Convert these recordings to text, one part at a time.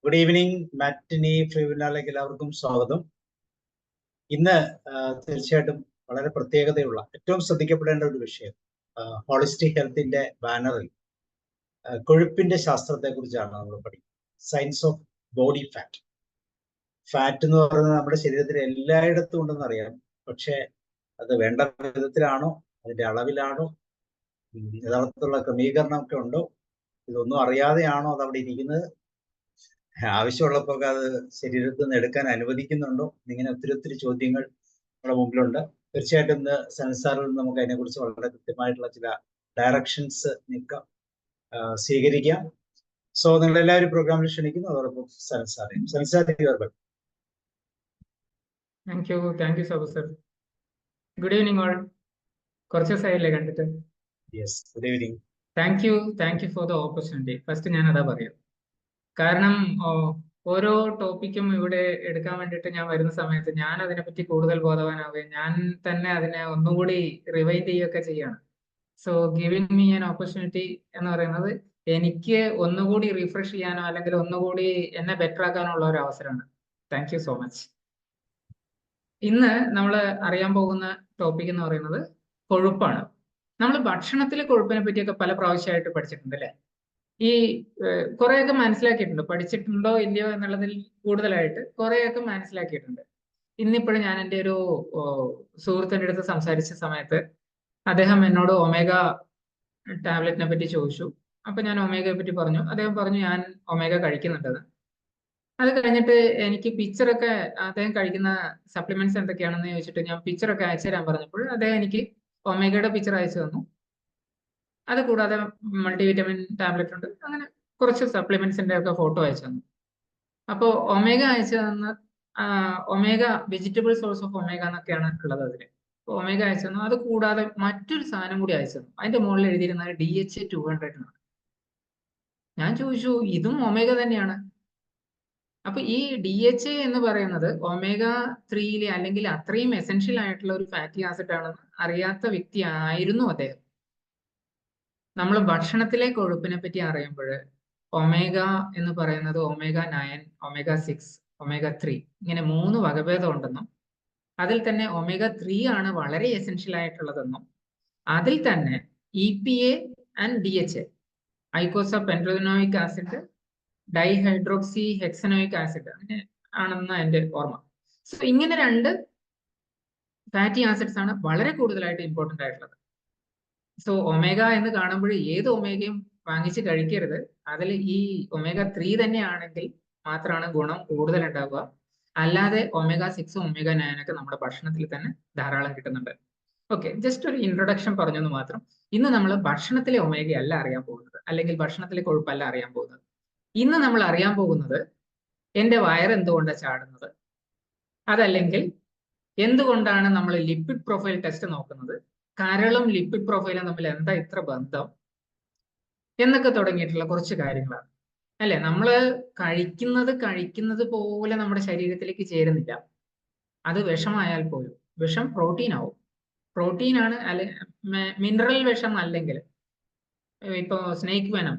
Good evening. മാറ്റിനി ട്രിബ്യൂണലിലേക്ക് എല്ലാവർക്കും സ്വാഗതം. ഇന്ന് തീർച്ചയായിട്ടും വളരെ പ്രത്യേകതയുള്ള ഏറ്റവും ശ്രദ്ധിക്കപ്പെടേണ്ട ഒരു വിഷയം, ഹോളിസ്റ്റിക് ഹെൽത്തിന്റെ ബാനറിൽ കൊഴുപ്പിന്റെ ശാസ്ത്രത്തെ കുറിച്ചാണ് നമ്മൾ പഠിക്കുന്നത്. Science of body fat. Fat എന്ന് പറയുന്നത് നമ്മുടെ ശരീരത്തിൽ എല്ലായിടത്തും ഉണ്ടെന്ന് അറിയാം. പക്ഷെ അത് വേണ്ട വിധത്തിലാണോ, അതിന്റെ അളവിലാണോ, യഥാർത്ഥത്തിലുള്ള ക്രമീകരണമൊക്കെ ഉണ്ടോ, ഇതൊന്നും അറിയാതെയാണോ അത് അവിടെ ഇരിക്കുന്നത്, ആവശ്യമുള്ളപ്പോൾ അത് ശരീരത്തിൽ നിന്ന് എടുക്കാൻ അനുവദിക്കുന്നുണ്ടോ, ഇങ്ങനെ ഒത്തിരി ചോദ്യങ്ങൾ നമ്മുടെ മുമ്പിലുണ്ട്. തീർച്ചയായിട്ടും ഇന്ന് സെൻസാറിൽ നിന്ന് നമുക്ക് അതിനെക്കുറിച്ച് വളരെ കൃത്യമായിട്ടുള്ള ചില ഡയറക്ഷൻസ് സ്വീകരിക്കാം. സോ നിങ്ങളെല്ലാവരും പ്രോഗ്രാമിൽ ക്ഷണിക്കുന്നു. അതോടൊപ്പം സെൻസാർ. Thank you Sabu sir. Good evening all. കുറച്ച് ദിവസമായില്ലേ കണ്ടിട്ട്? Yes, good evening. Thank you for the opportunity. First ഞാൻ അതാ പറയാം. കാരണം ഓരോ ടോപ്പിക്കും ഇവിടെ എടുക്കാൻ വേണ്ടിയിട്ട് ഞാൻ വരുന്ന സമയത്ത് ഞാൻ അതിനെപ്പറ്റി കൂടുതൽ ബോധവാനാവുകയും ഞാൻ തന്നെ അതിനെ ഒന്നുകൂടി റിവൈൻഡ് ചെയ്യുകയൊക്കെ ചെയ്യാണ്. So giving me an opportunity എന്ന് പറയുന്നത് എനിക്ക് ഒന്നുകൂടി റീഫ്രഷ് ചെയ്യാനോ അല്ലെങ്കിൽ ഒന്നുകൂടി എന്നെ ബെറ്റർ ആക്കാനുള്ള ഒരു അവസരമാണ്. Thank you so much. ഇന്ന് നമ്മൾ അറിയാൻ പോകുന്ന ടോപ്പിക് എന്ന് പറയുന്നത് കൊഴുപ്പാണ്. നമ്മൾ ഭക്ഷണത്തിലെ കൊഴുപ്പിനെ പറ്റിയൊക്കെ പല പ്രാവശ്യമായിട്ട് പഠിച്ചിട്ടുണ്ട് അല്ലേ? ഈ കുറെയൊക്കെ മനസ്സിലാക്കിയിട്ടുണ്ട്. പഠിച്ചിട്ടുണ്ടോ ഇല്ലയോ എന്നുള്ളതിൽ കൂടുതലായിട്ട് കുറെയൊക്കെ മനസ്സിലാക്കിയിട്ടുണ്ട്. ഇന്നിപ്പോഴും ഞാൻ എൻ്റെ ഒരു സുഹൃത്തിൻ്റെ അടുത്ത് സംസാരിച്ച സമയത്ത് അദ്ദേഹം എന്നോട് ഒമേഗ ടാബ്ലറ്റിനെ പറ്റി ചോദിച്ചു. അപ്പൊ ഞാൻ ഒമേഗയെ പറ്റി പറഞ്ഞു. അദ്ദേഹം പറഞ്ഞു ഞാൻ ഒമേഗ കഴിക്കുന്നുണ്ടെന്ന്. അത് കഴിഞ്ഞിട്ട് എനിക്ക് പിക്ചറൊക്കെ അദ്ദേഹം കഴിക്കുന്ന സപ്ലിമെന്റ്സ് എന്തൊക്കെയാണെന്ന് ചോദിച്ചിട്ട് ഞാൻ പിക്ചറൊക്കെ അയച്ചു തരാൻ പറഞ്ഞപ്പോൾ അദ്ദേഹം എനിക്ക് ഒമേഗയുടെ പിക്ചർ അയച്ചു തന്നു. അത് കൂടാതെ മൾട്ടിവിറ്റമിൻ ടാബ്ലറ്റ് ഉണ്ട്, അങ്ങനെ കുറച്ച് സപ്ലിമെന്റ്സിന്റെ ഒക്കെ ഫോട്ടോ അയച്ചു തന്നു. അപ്പോൾ ഒമേഗ അയച്ചു തന്ന omega vegetable source of omega എന്നൊക്കെയാണ് ഉള്ളത് അതിന്. ഒമേഗ അയച്ചു തന്നു. അത് കൂടാതെ മറ്റൊരു സാധനം കൂടി അയച്ചു തന്നു. അതിന്റെ മുകളിൽ എഴുതിയിരുന്നത് DHA-200 ആണ്. ഞാൻ ചോദിച്ചു, ഇതും ഒമേഗ തന്നെയാണ്? അപ്പൊ ഈ DHA എന്ന് പറയുന്നത് ഒമേഗ 3 അല്ലെങ്കിൽ അത്രയും എസെൻഷ്യൽ ആയിട്ടുള്ള ഒരു ഫാറ്റി ആസിഡ് ആണെന്ന് അറിയാത്ത വ്യക്തി ആയിരുന്നു അദ്ദേഹം. നമ്മൾ ഭക്ഷണത്തിലെ കൊഴുപ്പിനെ പറ്റി അറിയുമ്പോൾ ഒമേഗ എന്ന് പറയുന്നത് ഒമേഗ 9, ഒമേഗ 6, ഒമേഗ 3 ഇങ്ങനെ 3 വകഭേദം ഉണ്ടെന്നും അതിൽ തന്നെ ഒമേഗ 3 ആണ് വളരെ എസെൻഷ്യൽ ആയിട്ടുള്ളതെന്നും അതിൽ തന്നെ EPA and DHA, eicosapentaenoic acid, dihydroxy hexanoic acid അങ്ങനെ ആണെന്ന് എൻ്റെ ഓർമ്മ. സോ ഇങ്ങനെ 2 ഫാറ്റി ആസിഡ്സ് ആണ് വളരെ കൂടുതലായിട്ട് ഇമ്പോർട്ടൻ്റ് ആയിട്ടുള്ളത്. സോ ഒമേഗ എന്ന് കാണുമ്പോൾ ഏത് ഒമേഗയും വാങ്ങിച്ച് കഴിക്കരുത്. അതിൽ ഈ ഒമേഗ 3 തന്നെയാണെങ്കിൽ മാത്രമാണ് ഗുണം കൂടുതൽ ഉണ്ടാവുക. അല്ലാതെ ഒമേഗ 6, ഒമേഗ 9 ഒക്കെ നമ്മുടെ ഭക്ഷണത്തിൽ തന്നെ ധാരാളം കിട്ടുന്നുണ്ട്. ഓക്കെ, ജസ്റ്റ് ഒരു ഇൻട്രൊഡക്ഷൻ പറഞ്ഞെന്ന് മാത്രം. ഇന്ന് നമ്മൾ ഭക്ഷണത്തിലെ ഒമേഗ അല്ല അറിയാൻ പോകുന്നത്, അല്ലെങ്കിൽ ഭക്ഷണത്തിലെ കൊഴുപ്പല്ല അറിയാൻ പോകുന്നത്. ഇന്ന് നമ്മൾ അറിയാൻ പോകുന്നത് എൻ്റെ വയറ് എന്തുകൊണ്ടാണ് ചാടുന്നത്, അതല്ലെങ്കിൽ എന്തുകൊണ്ടാണ് നമ്മൾ ലിപ്പിഡ് പ്രൊഫൈൽ ടെസ്റ്റ് നോക്കുന്നത്, കരളും ലിപ്പിഡ് പ്രൊഫൈലും തമ്മിൽ എന്താ ഇത്ര ബന്ധം എന്നൊക്കെ തുടങ്ങിയിട്ടുള്ള കുറച്ച് കാര്യങ്ങളാണ് അല്ലെ. നമ്മൾ കഴിക്കുന്നത് പോലെ നമ്മുടെ ശരീരത്തിലേക്ക് ചേരുന്നില്ല. അത് വിഷമായാൽ പോലും, വിഷം പ്രോട്ടീൻ ആവും. പ്രോട്ടീൻ ആണ്, അല്ലെ മിനറൽ വിഷം അല്ലെങ്കിൽ ഇപ്പോ സ്നേക്ക് വെനം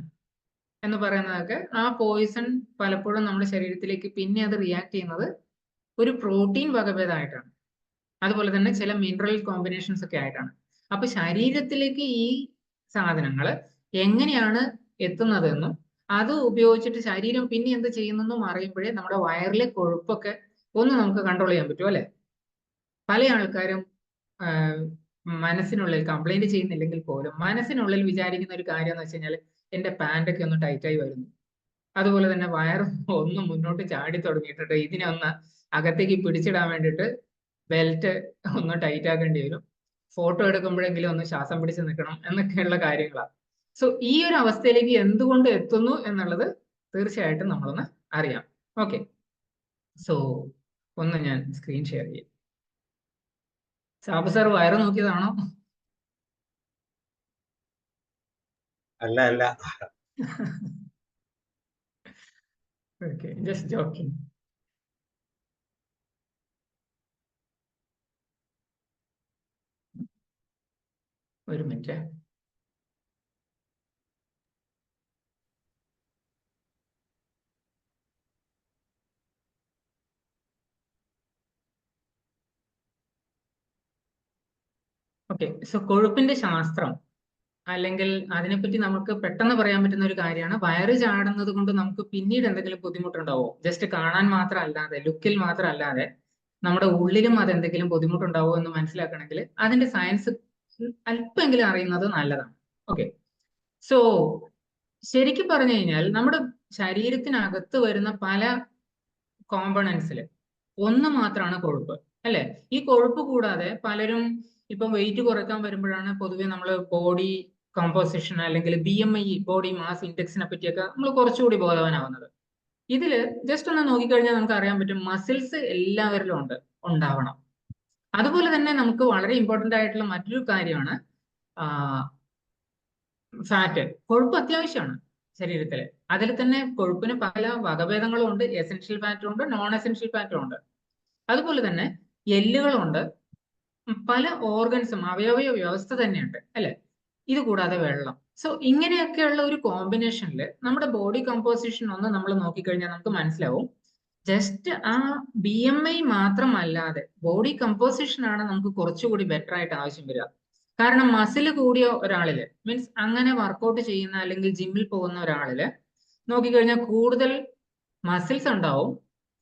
എന്ന് പറയുന്നതൊക്കെ ആ പോയിസൺ പലപ്പോഴും നമ്മുടെ ശരീരത്തിലേക്ക് പിന്നെ അത് റിയാക്ട് ചെയ്യുന്നത് ഒരു പ്രോട്ടീൻ വകഭേദമായിട്ടാണ്. അതുപോലെ തന്നെ ചില മിനറൽ കോമ്പിനേഷൻസ് ഒക്കെ ആയിട്ടാണ്. അപ്പൊ ശരീരത്തിലേക്ക് ഈ സാധനങ്ങൾ എങ്ങനെയാണ് എത്തുന്നതെന്നും അത് ഉപയോഗിച്ചിട്ട് ശരീരം പിന്നെ എന്ത് ചെയ്യുന്നെന്നും അറിയുമ്പോഴേ നമ്മുടെ വയറിലെ കൊഴുപ്പൊക്കെ ഒന്ന് നമുക്ക് കൺട്രോൾ ചെയ്യാൻ പറ്റും അല്ലെ. പല ആൾക്കാരും മനസ്സിനുള്ളിൽ കംപ്ലൈന്റ് ചെയ്യുന്നില്ലെങ്കിൽ പോലും മനസ്സിനുള്ളിൽ വിചാരിക്കുന്ന ഒരു കാര്യം എന്ന് വെച്ച് കഴിഞ്ഞാൽ എന്റെ പാൻറ്റൊക്കെ ഒന്ന് ടൈറ്റായി വരുന്നു, അതുപോലെ തന്നെ വയറ് ഒന്ന് മുന്നോട്ട് ചാടി തുടങ്ങിയിട്ടുണ്ട്, ഇതിനെ ഒന്ന് അകത്തേക്ക് പിടിച്ചിടാൻ വേണ്ടിയിട്ട് ബെൽറ്റ് ഒന്ന് ടൈറ്റ് ആക്കേണ്ടി വരും, ഫോട്ടോ എടുക്കുമ്പോഴെങ്കിലും ഒന്ന് ശ്വാസം പിടിച്ച് നിൽക്കണം എന്നൊക്കെയുള്ള കാര്യങ്ങളാണ്. സോ ഈ ഒരു അവസ്ഥയിലേക്ക് എന്തുകൊണ്ട് എത്തുന്നു എന്നുള്ളത് തീർച്ചയായിട്ടും നമ്മളൊന്ന് അറിയാം. ഓക്കെ, സോ ഒന്ന് ഞാൻ സ്ക്രീൻ ഷെയർ ചെയ്യാം. സാബു സാർ വയറ് നോക്കിയതാണോ? അല്ല. Okay, just joking. ഒരു മിനിറ്റ്. ഓക്കെ, സോ കൊഴുപ്പിന്റെ ശാസ്ത്രം അല്ലെങ്കിൽ അതിനെപ്പറ്റി നമുക്ക് പെട്ടെന്ന് പറയാൻ പറ്റുന്ന ഒരു കാര്യമാണ്, വയറ് ചാടുന്നത് കൊണ്ട് നമുക്ക് പിന്നീട് എന്തെങ്കിലും ബുദ്ധിമുട്ടുണ്ടാവോ? ജസ്റ്റ് കാണാൻ മാത്രം അല്ലാതെ, ലുക്കിൽ മാത്രം അല്ലാതെ നമ്മുടെ ഉള്ളിലും അതെന്തെങ്കിലും ബുദ്ധിമുട്ടുണ്ടാവോ എന്ന് മനസ്സിലാക്കണമെങ്കിൽ അതിന്റെ സയൻസ് അല്പമെങ്കിലും അറിയുന്നത് നല്ലതാണ്. ഓക്കെ, സോ ശരിക്കും പറഞ്ഞു കഴിഞ്ഞാൽ നമ്മുടെ ശരീരത്തിനകത്ത് വരുന്ന പല കോമ്പണൻസിൽ ഒന്ന് മാത്രമാണ് കൊഴുപ്പ്, അല്ലെ? ഈ കൊഴുപ്പ് കൂടാതെ പലരും ഇപ്പം വെയിറ്റ് കുറയ്ക്കാൻ വരുമ്പോഴാണ് പൊതുവെ നമ്മൾ ബോഡി കോമ്പോസിഷൻ അല്ലെങ്കിൽ BMI, ബോഡി മാസ് ഇൻഡെക്സിനെ പറ്റിയൊക്കെ നമ്മൾ കുറച്ചുകൂടി ബോധവാനാവുന്നത്. ഇതില് ജസ്റ്റ് ഒന്ന് നോക്കിക്കഴിഞ്ഞാൽ നമുക്ക് അറിയാൻ പറ്റും, മസിൽസ് എല്ലാവരിലും ഉണ്ടാവണം. അതുപോലെ തന്നെ നമുക്ക് വളരെ ഇമ്പോർട്ടന്റ് ആയിട്ടുള്ള മറ്റൊരു കാര്യമാണ് ഫാറ്റ്. കൊഴുപ്പ് അത്യാവശ്യമാണ് ശരീരത്തില്. അതിൽ തന്നെ കൊഴുപ്പിന് പല വകഭേദങ്ങളും ഉണ്ട്. എസെൻഷ്യൽ ഫാറ്റും ഉണ്ട്, നോൺ എസെൻഷ്യൽ ഫാറ്റും ഉണ്ട്. അതുപോലെ തന്നെ എല്ലുകളുണ്ട്, പല ഓർഗൻസും അവയവ വ്യവസ്ഥ തന്നെയുണ്ട്, അല്ലെ? ഇത് കൂടാതെ വെള്ളം. സോ ഇങ്ങനെയൊക്കെയുള്ള ഒരു കോമ്പിനേഷനിൽ നമ്മുടെ ബോഡി കമ്പോസിഷൻ ഒന്ന് നമ്മൾ നോക്കിക്കഴിഞ്ഞാൽ നമുക്ക് മനസ്സിലാവും, ജസ്റ്റ് ആ BMI മാത്രമല്ലാതെ ബോഡി കമ്പോസിഷൻ ആണ് നമുക്ക് കുറച്ചുകൂടി ബെറ്റർ ആയിട്ട് ആവശ്യം വരിക. കാരണം മസിൽ കൂടിയ ഒരാളില്, മീൻസ് അങ്ങനെ വർക്കൗട്ട് ചെയ്യുന്ന അല്ലെങ്കിൽ ജിമ്മിൽ പോകുന്ന ഒരാളില് നോക്കിക്കഴിഞ്ഞാൽ കൂടുതൽ മസിൽസ് ഉണ്ടാവും,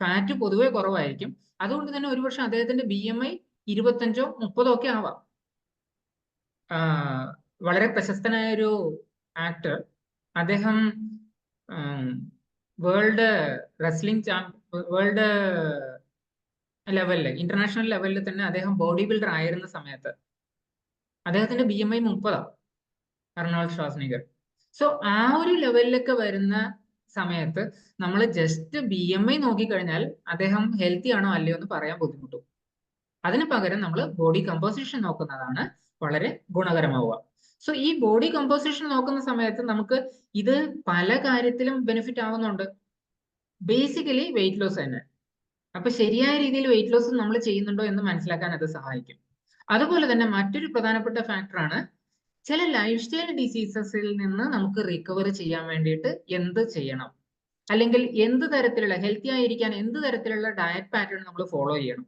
ഫാറ്റ് പൊതുവെ കുറവായിരിക്കും. അതുകൊണ്ട് തന്നെ ഒരുപക്ഷെ അദ്ദേഹത്തിന്റെ BMI 25 30 ഒക്കെ ആവാം. വളരെ പ്രശസ്തനായ ഒരു ആക്ടർ, അദ്ദേഹം വേൾഡ് റെസ്ലിംഗ് വേൾഡ് ലെവലില്, ഇന്റർനാഷണൽ ലെവലിൽ തന്നെ അദ്ദേഹം ബോഡി ബിൽഡർ ആയിരുന്ന സമയത്ത് അദ്ദേഹത്തിന്റെ BMI 30, അർണോൾഡ് ഷ്വാസ്നിഗർ. സോ ആ ഒരു ലെവലിലൊക്കെ വരുന്ന സമയത്ത് നമ്മൾ ജസ്റ്റ് BMI നോക്കിക്കഴിഞ്ഞാൽ അദ്ദേഹം ഹെൽത്തി ആണോ അല്ലയോ എന്ന് പറയാൻ ബുദ്ധിമുട്ടും. അതിന് പകരം നമ്മൾ ബോഡി കമ്പോസിഷൻ നോക്കുന്നതാണ് വളരെ ഗുണകരമാവുക. സോ ഈ ബോഡി കമ്പോസിഷൻ നോക്കുന്ന സമയത്ത് നമുക്ക് ഇത് പല കാര്യത്തിലും ബെനിഫിറ്റ് ആവുന്നുണ്ട്. ബേസിക്കലി വെയിറ്റ് ലോസ് തന്നെ. അപ്പൊ ശരിയായ രീതിയിൽ വെയിറ്റ് ലോസ് നമ്മൾ ചെയ്യുന്നുണ്ടോ എന്ന് മനസ്സിലാക്കാൻ അത് സഹായിക്കും. അതുപോലെ തന്നെ മറ്റൊരു പ്രധാനപ്പെട്ട ഫാക്ടറാണ്, ചില ലൈഫ് സ്റ്റൈൽ ഡിസീസസിൽ നിന്ന് നമുക്ക് റിക്കവർ ചെയ്യാൻ വേണ്ടിയിട്ട് എന്ത് ചെയ്യണം, അല്ലെങ്കിൽ എന്ത് തരത്തിലുള്ള ഹെൽത്തി ആയിരിക്കാൻ എന്ത് തരത്തിലുള്ള ഡയറ്റ് പാറ്റേൺ നമ്മൾ ഫോളോ ചെയ്യണം,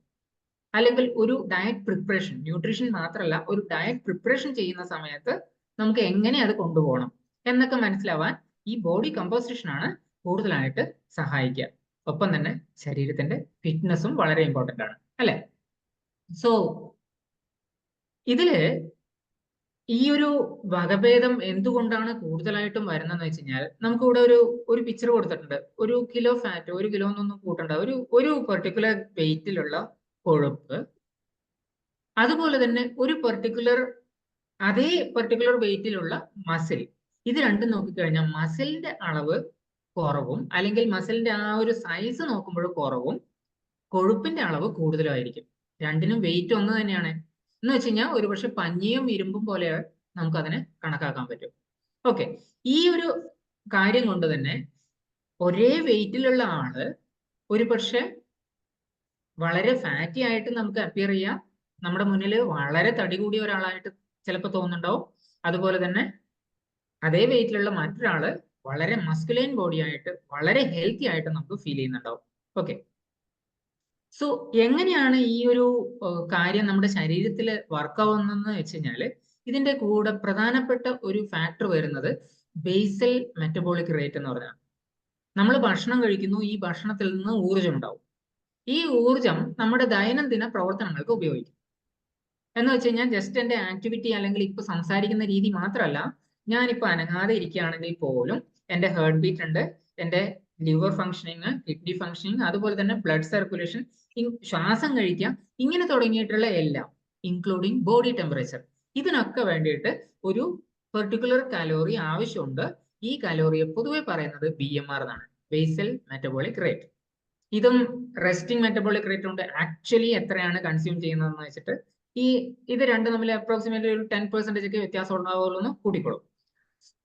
അല്ലെങ്കിൽ ഒരു ഡയറ്റ് പ്രിപ്പറേഷൻ, ന്യൂട്രീഷൻ മാത്രമല്ല ഒരു ഡയറ്റ് പ്രിപ്പറേഷൻ ചെയ്യുന്ന സമയത്ത് നമുക്ക് എങ്ങനെ അത് കൊണ്ടുപോകണം എന്നൊക്കെ മനസ്സിലാവാൻ ഈ ബോഡി കമ്പോസിഷൻ ആണ് കൂടുതലായിട്ട് സഹായിക്കുക. ഒപ്പം തന്നെ ശരീരത്തിന്റെ ഫിറ്റ്നസും വളരെ ഇമ്പോർട്ടന്റ് ആണ്, അല്ലെ? സോ ഇതില് ഈ ഒരു വകഭേദം എന്തുകൊണ്ടാണ് കൂടുതലായിട്ടും വരുന്നതെന്ന് വെച്ച് കഴിഞ്ഞാൽ, നമുക്കിവിടെ ഒരു പിക്ചർ കൊടുത്തിട്ടുണ്ട്. 1 കിലോ ഫാറ്റ്, 1 കിലോ എന്നൊന്നും കൂട്ടണ്ട, ഒരു പെർട്ടിക്കുലർ വെയിറ്റിലുള്ള കൊഴുപ്പ്, അതുപോലെ തന്നെ ഒരു അതേ പെർട്ടിക്കുലർ വെയിറ്റിലുള്ള മസിൽ. ഇത് രണ്ടും നോക്കിക്കഴിഞ്ഞാൽ മസിലിന്റെ അളവ് കുറവും, അല്ലെങ്കിൽ മസിലിന്റെ ആ ഒരു സൈസ് നോക്കുമ്പോൾ കുറവും, കൊഴുപ്പിന്റെ അളവ് കൂടുതലായിരിക്കും. രണ്ടിനും വെയിറ്റ് ഒന്ന് തന്നെയാണ്. എന്ന് വെച്ച് കഴിഞ്ഞാൽ ഒരുപക്ഷെ പഞ്ഞിയും ഇരുമ്പും പോലെ നമുക്ക് അതിനെ കണക്കാക്കാൻ പറ്റും. ഓക്കെ, ഈ ഒരു കാര്യം കൊണ്ട് തന്നെ ഒരേ വെയിറ്റിലുള്ള ആള് ഒരുപക്ഷെ വളരെ ഫാറ്റി ആയിട്ട് നമുക്ക് അപ്പിയർ ചെയ്യാം, നമ്മുടെ മുന്നിൽ വളരെ തടി കൂടിയ ഒരാളായിട്ട് ചിലപ്പോൾ തോന്നുന്നുണ്ടാവും. അതുപോലെ തന്നെ അതേ വെയിറ്റിലുള്ള മറ്റൊരാള് വളരെ മസ്കുലൈൻ ബോഡി ആയിട്ട് വളരെ ഹെൽത്തി ആയിട്ട് നമുക്ക് ഫീൽ ചെയ്യുന്നുണ്ടാവും. ഓക്കെ, സോ എങ്ങനെയാണ് ഈ ഒരു കാര്യം നമ്മുടെ ശരീരത്തിൽ വർക്ക് ആവുന്നതെന്ന് വെച്ച് കഴിഞ്ഞാല്, ഇതിന്റെ കൂടെ പ്രധാനപ്പെട്ട ഒരു ഫാക്ടർ വരുന്നത് ബേസൽ മെറ്റബോളിക് റേറ്റ് എന്ന് പറഞ്ഞാൽ, നമ്മൾ ഭക്ഷണം കഴിക്കുന്നു, ഈ ഭക്ഷണത്തിൽ നിന്ന് ഊർജ്ജം ഉണ്ടാവും. ഈ ഊർജം നമ്മുടെ ദൈനംദിന പ്രവർത്തനങ്ങൾക്ക് ഉപയോഗിക്കും. എന്ന് വെച്ച് കഴിഞ്ഞാൽ ജസ്റ്റ് എന്റെ ആക്ടിവിറ്റി അല്ലെങ്കിൽ ഇപ്പൊ സംസാരിക്കുന്ന രീതി മാത്രമല്ല, ഞാനിപ്പോ അനങ്ങാതെ ഇരിക്കുകയാണെങ്കിൽ പോലും എന്റെ ഹേർട്ട് ബീറ്റ് ഉണ്ട്, എന്റെ ലിവർ ഫംഗ്ഷനിങ്, കിഡ്നി ഫംഗ്ഷനിങ്, അതുപോലെ തന്നെ ബ്ലഡ് സർക്കുലേഷൻ, ശ്വാസം കഴിക്കുക, ഇങ്ങനെ തുടങ്ങിയിട്ടുള്ള എല്ലാം, ഇൻക്ലൂഡിങ് ബോഡി ടെമ്പറേച്ചർ, ഇതിനൊക്കെ വേണ്ടിയിട്ട് ഒരു പെർട്ടിക്കുലർ കലോറി ആവശ്യമുണ്ട്. ഈ കലോറിയെ പൊതുവെ പറയുന്നത് BMR എന്നാണ്, ബേസൽ മെറ്റബോളിക് റേറ്റ്. ഇതും റെസ്റ്റിംഗ് മെറ്റബോളിക് റേറ്റ് കൊണ്ട് ആക്ച്വലി എത്രയാണ് കൺസ്യൂം ചെയ്യുന്നതെന്ന് വെച്ചിട്ട് ഇത് രണ്ടും തമ്മിൽ അപ്രോക്സിമേറ്റ്ലി ഒരു 10% ഒക്കെ വ്യത്യാസം ഉണ്ടാവുള്ളൂ എന്ന് കൂട്ടിക്കോളും.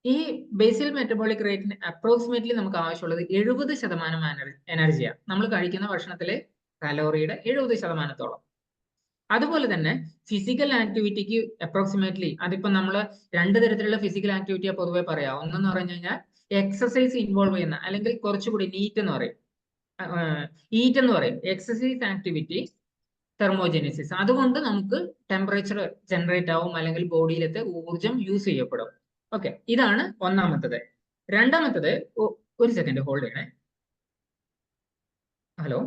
ഈ ബേസൽ മെറ്റബോളിക് റേറ്റിന് അപ്രോക്സിമേറ്റ്ലി നമുക്ക് ആവശ്യമുള്ളത് 70% എനർജിയാണ്, നമ്മൾ കഴിക്കുന്ന ഭക്ഷണത്തിലെ കലോറിയുടെ 70%. അതുപോലെ തന്നെ ഫിസിക്കൽ ആക്ടിവിറ്റിക്ക് അപ്രോക്സിമേറ്റ്ലി, അതിപ്പോ നമ്മൾ രണ്ട് തരത്തിലുള്ള ഫിസിക്കൽ ആക്ടിവിറ്റിയാണ് പൊതുവെ പറയാം. ഒന്നെന്ന് പറഞ്ഞു കഴിഞ്ഞാൽ എക്സസൈസ് ഇൻവോൾവ് ചെയ്യുന്ന, അല്ലെങ്കിൽ കുറച്ചുകൂടി നീറ്റ് എന്ന് പറയും, എക്സസൈസ് ആക്ടിവിറ്റി തെർമോജെനിസിസ്. അതുകൊണ്ട് നമുക്ക് ടെമ്പറേച്ചർ ജനറേറ്റ് ആവും, അല്ലെങ്കിൽ ബോഡിയിലത്തെ ഊർജം യൂസ് ചെയ്യപ്പെടും. ഓക്കെ, ഇതാണ് ഒന്നാമത്തത്. രണ്ടാമത്തത്, ഒരു സെക്കൻഡ് ഹോൾഡ് ചെയ്യണേ. ഹലോ,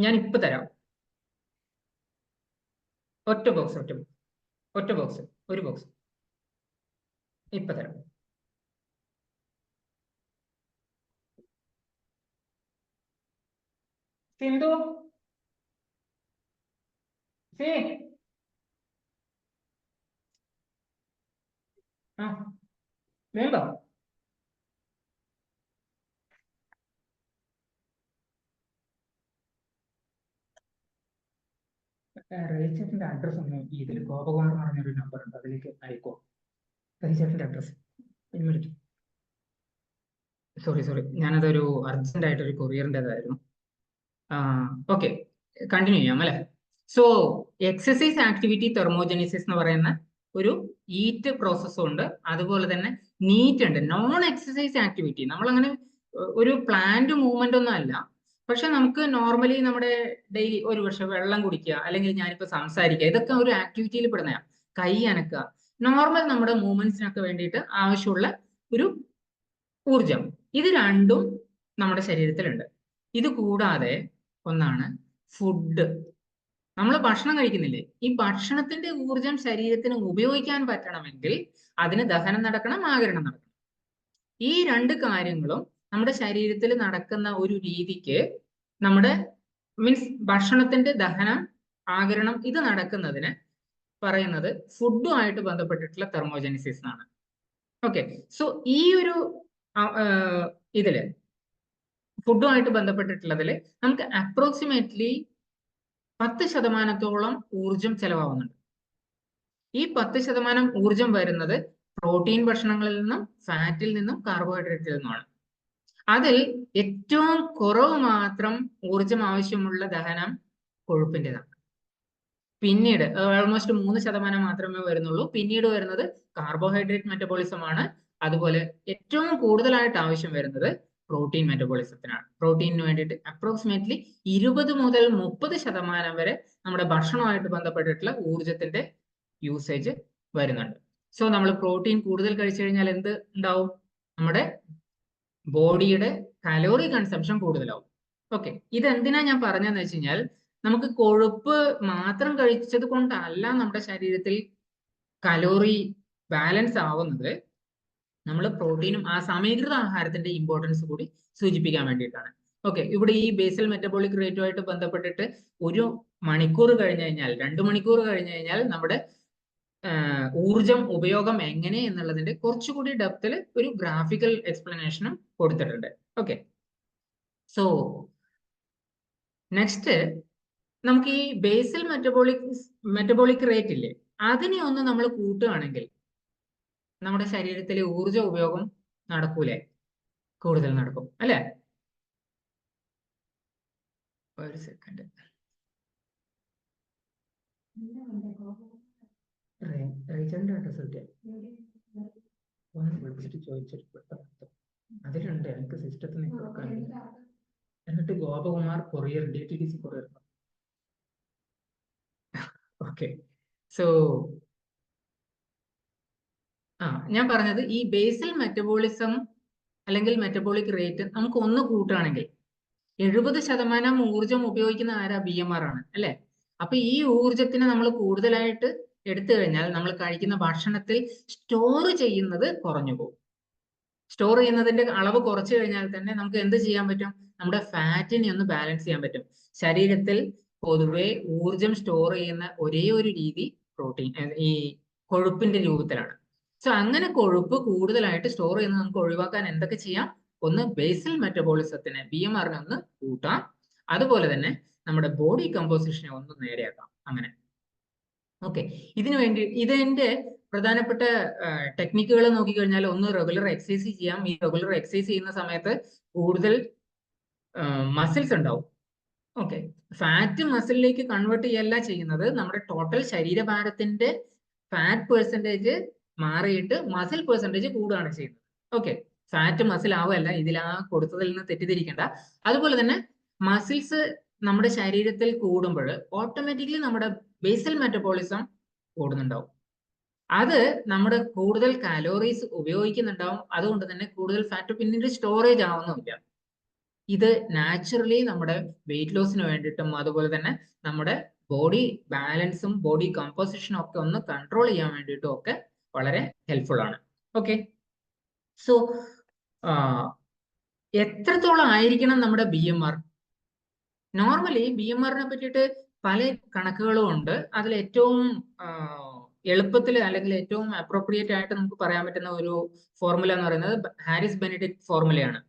ഞാൻ ഇപ്പൊ തരാം. ഒറ്റ ബോക്സ്, ഒരു ബോക്സ് ഇപ്പൊ തരാം. സിന്ധു, ആ വേണ്ടോ? റേച്ചേട്ടന്റെ അഡ്രസ് ഒന്ന് ഇതിൽ ഗോപകുമാർ എന്ന് പറഞ്ഞൊരു നമ്പർ ഉണ്ട്, അതിലേക്ക് അയക്കോ. റേച്ചേട്ടന്റെ അഡ്രസ് സോറി, ഞാനതൊരു അർജന്റ് ആയിട്ടൊരു കൊറിയറിൻ്റെതായിരുന്നു. ഓക്കെ, കണ്ടിന്യൂ ചെയ്യാം അല്ലെ. സോ എക്സസൈസ് ആക്ടിവിറ്റി തെർമോജെനിസിസ് എന്ന് പറയുന്ന ഒരു ഈറ്റ് പ്രോസസ്സും ഉണ്ട്, അതുപോലെ തന്നെ നീറ്റ് ഉണ്ട്. നോൺ എക്സസൈസ് ആക്ടിവിറ്റി നമ്മളങ്ങനെ ഒരു പ്ലാന്റ് മൂവ്മെന്റ് ഒന്നും അല്ല, പക്ഷെ നമുക്ക് നോർമലി നമ്മുടെ ഡെയിലി ഒരു പക്ഷെ വെള്ളം കുടിക്കുക, അല്ലെങ്കിൽ ഞാനിപ്പോ സംസാരിക്കുക, ഇതൊക്കെ ഒരു ആക്ടിവിറ്റിയിൽ പെടുന്നതാണ്. കൈ അനക്കുക, നോർമൽ നമ്മുടെ മൂവ്മെന്റ്സിനൊക്കെ വേണ്ടിയിട്ട് ആവശ്യമുള്ള ഒരു ഊർജം. ഇത് രണ്ടും നമ്മുടെ ശരീരത്തിലുണ്ട്. ഇത് കൂടാതെ ഒന്നാണ് ഫുഡ്. നമ്മൾ ഭക്ഷണം കഴിക്കുന്നില്ലേ, ഈ ഭക്ഷണത്തിന്റെ ഊർജം ശരീരത്തിന് ഉപയോഗിക്കാൻ പറ്റണമെങ്കിൽ അതിന് ദഹനം നടക്കണം, ആഗിരണം നടക്കണം. ഈ രണ്ട് കാര്യങ്ങളും നമ്മുടെ ശരീരത്തിൽ നടക്കുന്ന ഒരു രീതിക്ക് നമ്മുടെ മീൻസ് ഭക്ഷണത്തിന്റെ ദഹനം, ആഗിരണം ഇത് നടക്കുന്നതിന് പറയുന്നത് ഫുഡുമായിട്ട് ബന്ധപ്പെട്ടിട്ടുള്ള തെർമോജെനിസിസ് എന്നാണ്. ഓക്കെ, സോ ഈ ഒരു ഇതില് ഫുഡുമായിട്ട് ബന്ധപ്പെട്ടിട്ടുള്ളതില് നമുക്ക് അപ്രോക്സിമേറ്റ്ലി 10% ഊർജം ചെലവാകുന്നുണ്ട്. ഈ 10% ഊർജം വരുന്നത് പ്രോട്ടീൻ ഭക്ഷണങ്ങളിൽ നിന്നും, ഫാറ്റിൽ നിന്നും, കാർബോഹൈഡ്രേറ്റിൽ നിന്നുമാണ്. അതിൽ ഏറ്റവും കുറവ് മാത്രം ഊർജം ആവശ്യമുള്ള ദഹനം കൊഴുപ്പിൻ്റെതാണ്. പിന്നീട് ഓൾമോസ്റ്റ് 3% മാത്രമേ വരുന്നുള്ളൂ. പിന്നീട് വരുന്നത് കാർബോഹൈഡ്രേറ്റ് മെറ്റബോളിസം ആണ്. അതുപോലെ ഏറ്റവും കൂടുതലായിട്ട് ആവശ്യം വരുന്നത് പ്രോട്ടീൻ മെറ്റബോളിസത്തിനാണ്. പ്രോട്ടീനിന് വേണ്ടിയിട്ട് അപ്രോക്സിമേറ്റ്ലി 20 മുതൽ 30% വരെ നമ്മുടെ ഭക്ഷണവുമായിട്ട് ബന്ധപ്പെട്ടിട്ടുള്ള ഊർജത്തിന്റെ യൂസേജ് വരുന്നുണ്ട്. സോ നമ്മൾ പ്രോട്ടീൻ കൂടുതൽ കഴിച്ചു കഴിഞ്ഞാൽ എന്ത് ഉണ്ടാവും? നമ്മുടെ ബോഡിയുടെ കലോറി കൺസംഷൻ കൂടുതലാവും. ഓക്കെ, ഇതെന്തിനാ ഞാൻ പറഞ്ഞതെന്ന് വെച്ച് കഴിഞ്ഞാൽ, നമുക്ക് കൊഴുപ്പ് മാത്രം കഴിച്ചത് കൊണ്ടല്ല നമ്മുടെ ശരീരത്തിൽ കലോറി ബാലൻസ് ആവുന്നത്, നമ്മൾ പ്രോട്ടീനും ആ സമീകൃത ആഹാരത്തിന്റെ ഇമ്പോർട്ടൻസ് കൂടി സൂചിപ്പിക്കാൻ വേണ്ടിയിട്ടാണ്. ഓക്കെ, ഇവിടെ ഈ ബേസൽ മെറ്റബോളിക് റേറ്റുമായിട്ട് ബന്ധപ്പെട്ടിട്ട് 1 മണിക്കൂർ കഴിഞ്ഞു കഴിഞ്ഞാൽ, 2 മണിക്കൂർ കഴിഞ്ഞു കഴിഞ്ഞാൽ നമ്മുടെ ഊർജം ഉപയോഗം എങ്ങനെ എന്നുള്ളതിന്റെ കുറച്ചുകൂടി ഡെപ്തിൽ ഒരു ഗ്രാഫിക്കൽ എക്സ്പ്ലനേഷനും കൊടുത്തിട്ടുണ്ട്. ഓക്കെ, സോ നെക്സ്റ്റ് നമുക്ക് ഈ ബേസൽ മെറ്റബോളിക് റേറ്റ് ഇല്ലേ, അതിനെ ഒന്ന് നമ്മൾ കൂട്ടുകയാണെങ്കിൽ നമ്മുടെ ശരീരത്തിലെ ഊർജ ഉപയോഗം നടക്കൂലേ? കൂടുതൽ നടക്കും അല്ലെ? ഒരു സെക്കൻഡ്, ഒന്ന് വിളിച്ചിട്ട് ചോദിച്ചിട്ട് അതിലുണ്ട്, എനിക്ക് സിസ്റ്റത്തിൽ നിന്ന് കൊടുക്കാനില്ല. എന്നിട്ട് Gopakumar courier, DTDC courier. Okay, so ഞാൻ പറഞ്ഞത് ഈ ബേസൽ മെറ്റബോളിസം അല്ലെങ്കിൽ മെറ്റബോളിക് റേറ്റ് നമുക്ക് ഒന്ന് കൂട്ടുകയാണെങ്കിൽ 70% ഊർജം ഉപയോഗിക്കുന്ന ആരാ? BMR ആണ് അല്ലെ? അപ്പൊ ഈ ഊർജത്തിനെ നമ്മൾ കൂടുതലായിട്ട് എടുത്തു കഴിഞ്ഞാൽ നമ്മൾ കഴിക്കുന്ന ഭക്ഷണത്തിൽ സ്റ്റോർ ചെയ്യുന്നത് കുറഞ്ഞു പോകും. സ്റ്റോർ ചെയ്യുന്നതിന്റെ അളവ് കുറച്ചു കഴിഞ്ഞാൽ തന്നെ നമുക്ക് എന്ത് ചെയ്യാൻ പറ്റും? നമ്മുടെ ഫാറ്റിനെ ഒന്ന് ബാലൻസ് ചെയ്യാൻ പറ്റും. ശരീരത്തിൽ പൊതുവെ ഊർജം സ്റ്റോർ ചെയ്യുന്ന ഒരേ ഒരു രീതി പ്രോട്ടീൻ, ഈ കൊഴുപ്പിന്റെ രൂപത്തിലാണ്. സോ അങ്ങനെ കൊഴുപ്പ് കൂടുതലായിട്ട് സ്റ്റോർ ചെയ്യുന്നത് നമുക്ക് ഒഴിവാക്കാൻ എന്തൊക്കെ ചെയ്യാം? ഒന്ന് ബേസൽ മെറ്റബോളിസത്തിനെ, BMRനെ ഒന്ന് കൂട്ടാം. അതുപോലെ തന്നെ നമ്മുടെ ബോഡി കമ്പോസിഷനെ ഒന്ന് നേരെയാക്കാം. അങ്ങനെ ഓക്കെ, ഇതിനു വേണ്ടി ഇതിന്റെ പ്രധാനപ്പെട്ട ടെക്നിക്കുകൾ നോക്കിക്കഴിഞ്ഞാൽ, ഒന്ന് റെഗുലർ എക്സസൈസ് ചെയ്യാം. ഈ റെഗുലർ എക്സസൈസ് ചെയ്യുന്ന സമയത്ത് കൂടുതൽ മസിൽസ് ഉണ്ടാവും. ഓക്കെ, ഫാറ്റ് മസിലിലേക്ക് കൺവേർട്ട് ചെയ്യല്ല ചെയ്യുന്നത്, നമ്മുടെ ടോട്ടൽ ശരീരഭാരത്തിന്റെ ഫാറ്റ് പെർസെൻറ്റേജ് മാറിയിട്ട് മസിൽ പെർസെൻറ്റേജ് കൂടുകയാണ് ചെയ്യുന്നത്. ഓക്കെ, ഫാറ്റ് മസിൽ ആവുകയല്ല, ഇതിൽ കൊടുത്തതിൽ നിന്ന് തെറ്റിദ്ധരിക്കേണ്ട. അതുപോലെ തന്നെ മസിൽസ് നമ്മുടെ ശരീരത്തിൽ കൂടുമ്പോൾ ഓട്ടോമാറ്റിക്കലി നമ്മുടെ ബേസൽ മെറ്റബോളിസം കൂടുന്നുണ്ടാവും. അത് നമ്മുടെ കൂടുതൽ കാലോറീസ് ഉപയോഗിക്കുന്നുണ്ടാവും. അതുകൊണ്ട് തന്നെ കൂടുതൽ ഫാറ്റ് പിന്നീട് സ്റ്റോറേജ് ആവുന്നുമില്ല. ഇത് നാച്ചുറലി നമ്മുടെ വെയിറ്റ് ലോസിന് വേണ്ടിയിട്ടും അതുപോലെ തന്നെ നമ്മുടെ ബോഡി ബാലൻസും ബോഡി കമ്പോസിഷനും ഒക്കെ ഒന്ന് കൺട്രോൾ ചെയ്യാൻ വേണ്ടിയിട്ടും ഒക്കെ വളരെ ഹെൽപ്ഫുൾ ആണ്. ഓക്കെ, സോ എത്രത്തോളം ആയിരിക്കണം നമ്മുടെ BMR? നോർമലി BMR-നെ പറ്റിയിട്ട് പല കണക്കുകളും ഉണ്ട്. അതിൽ ഏറ്റവും എളുപ്പത്തിൽ അല്ലെങ്കിൽ ഏറ്റവും അപ്രോപ്രിയേറ്റ് ആയിട്ട് നമുക്ക് പറയാൻ പറ്റുന്ന ഒരു ഫോർമുല എന്ന് പറയുന്നത് ഹാരിസ് ബെനഡിക്ട് ഫോർമുലയാണ്.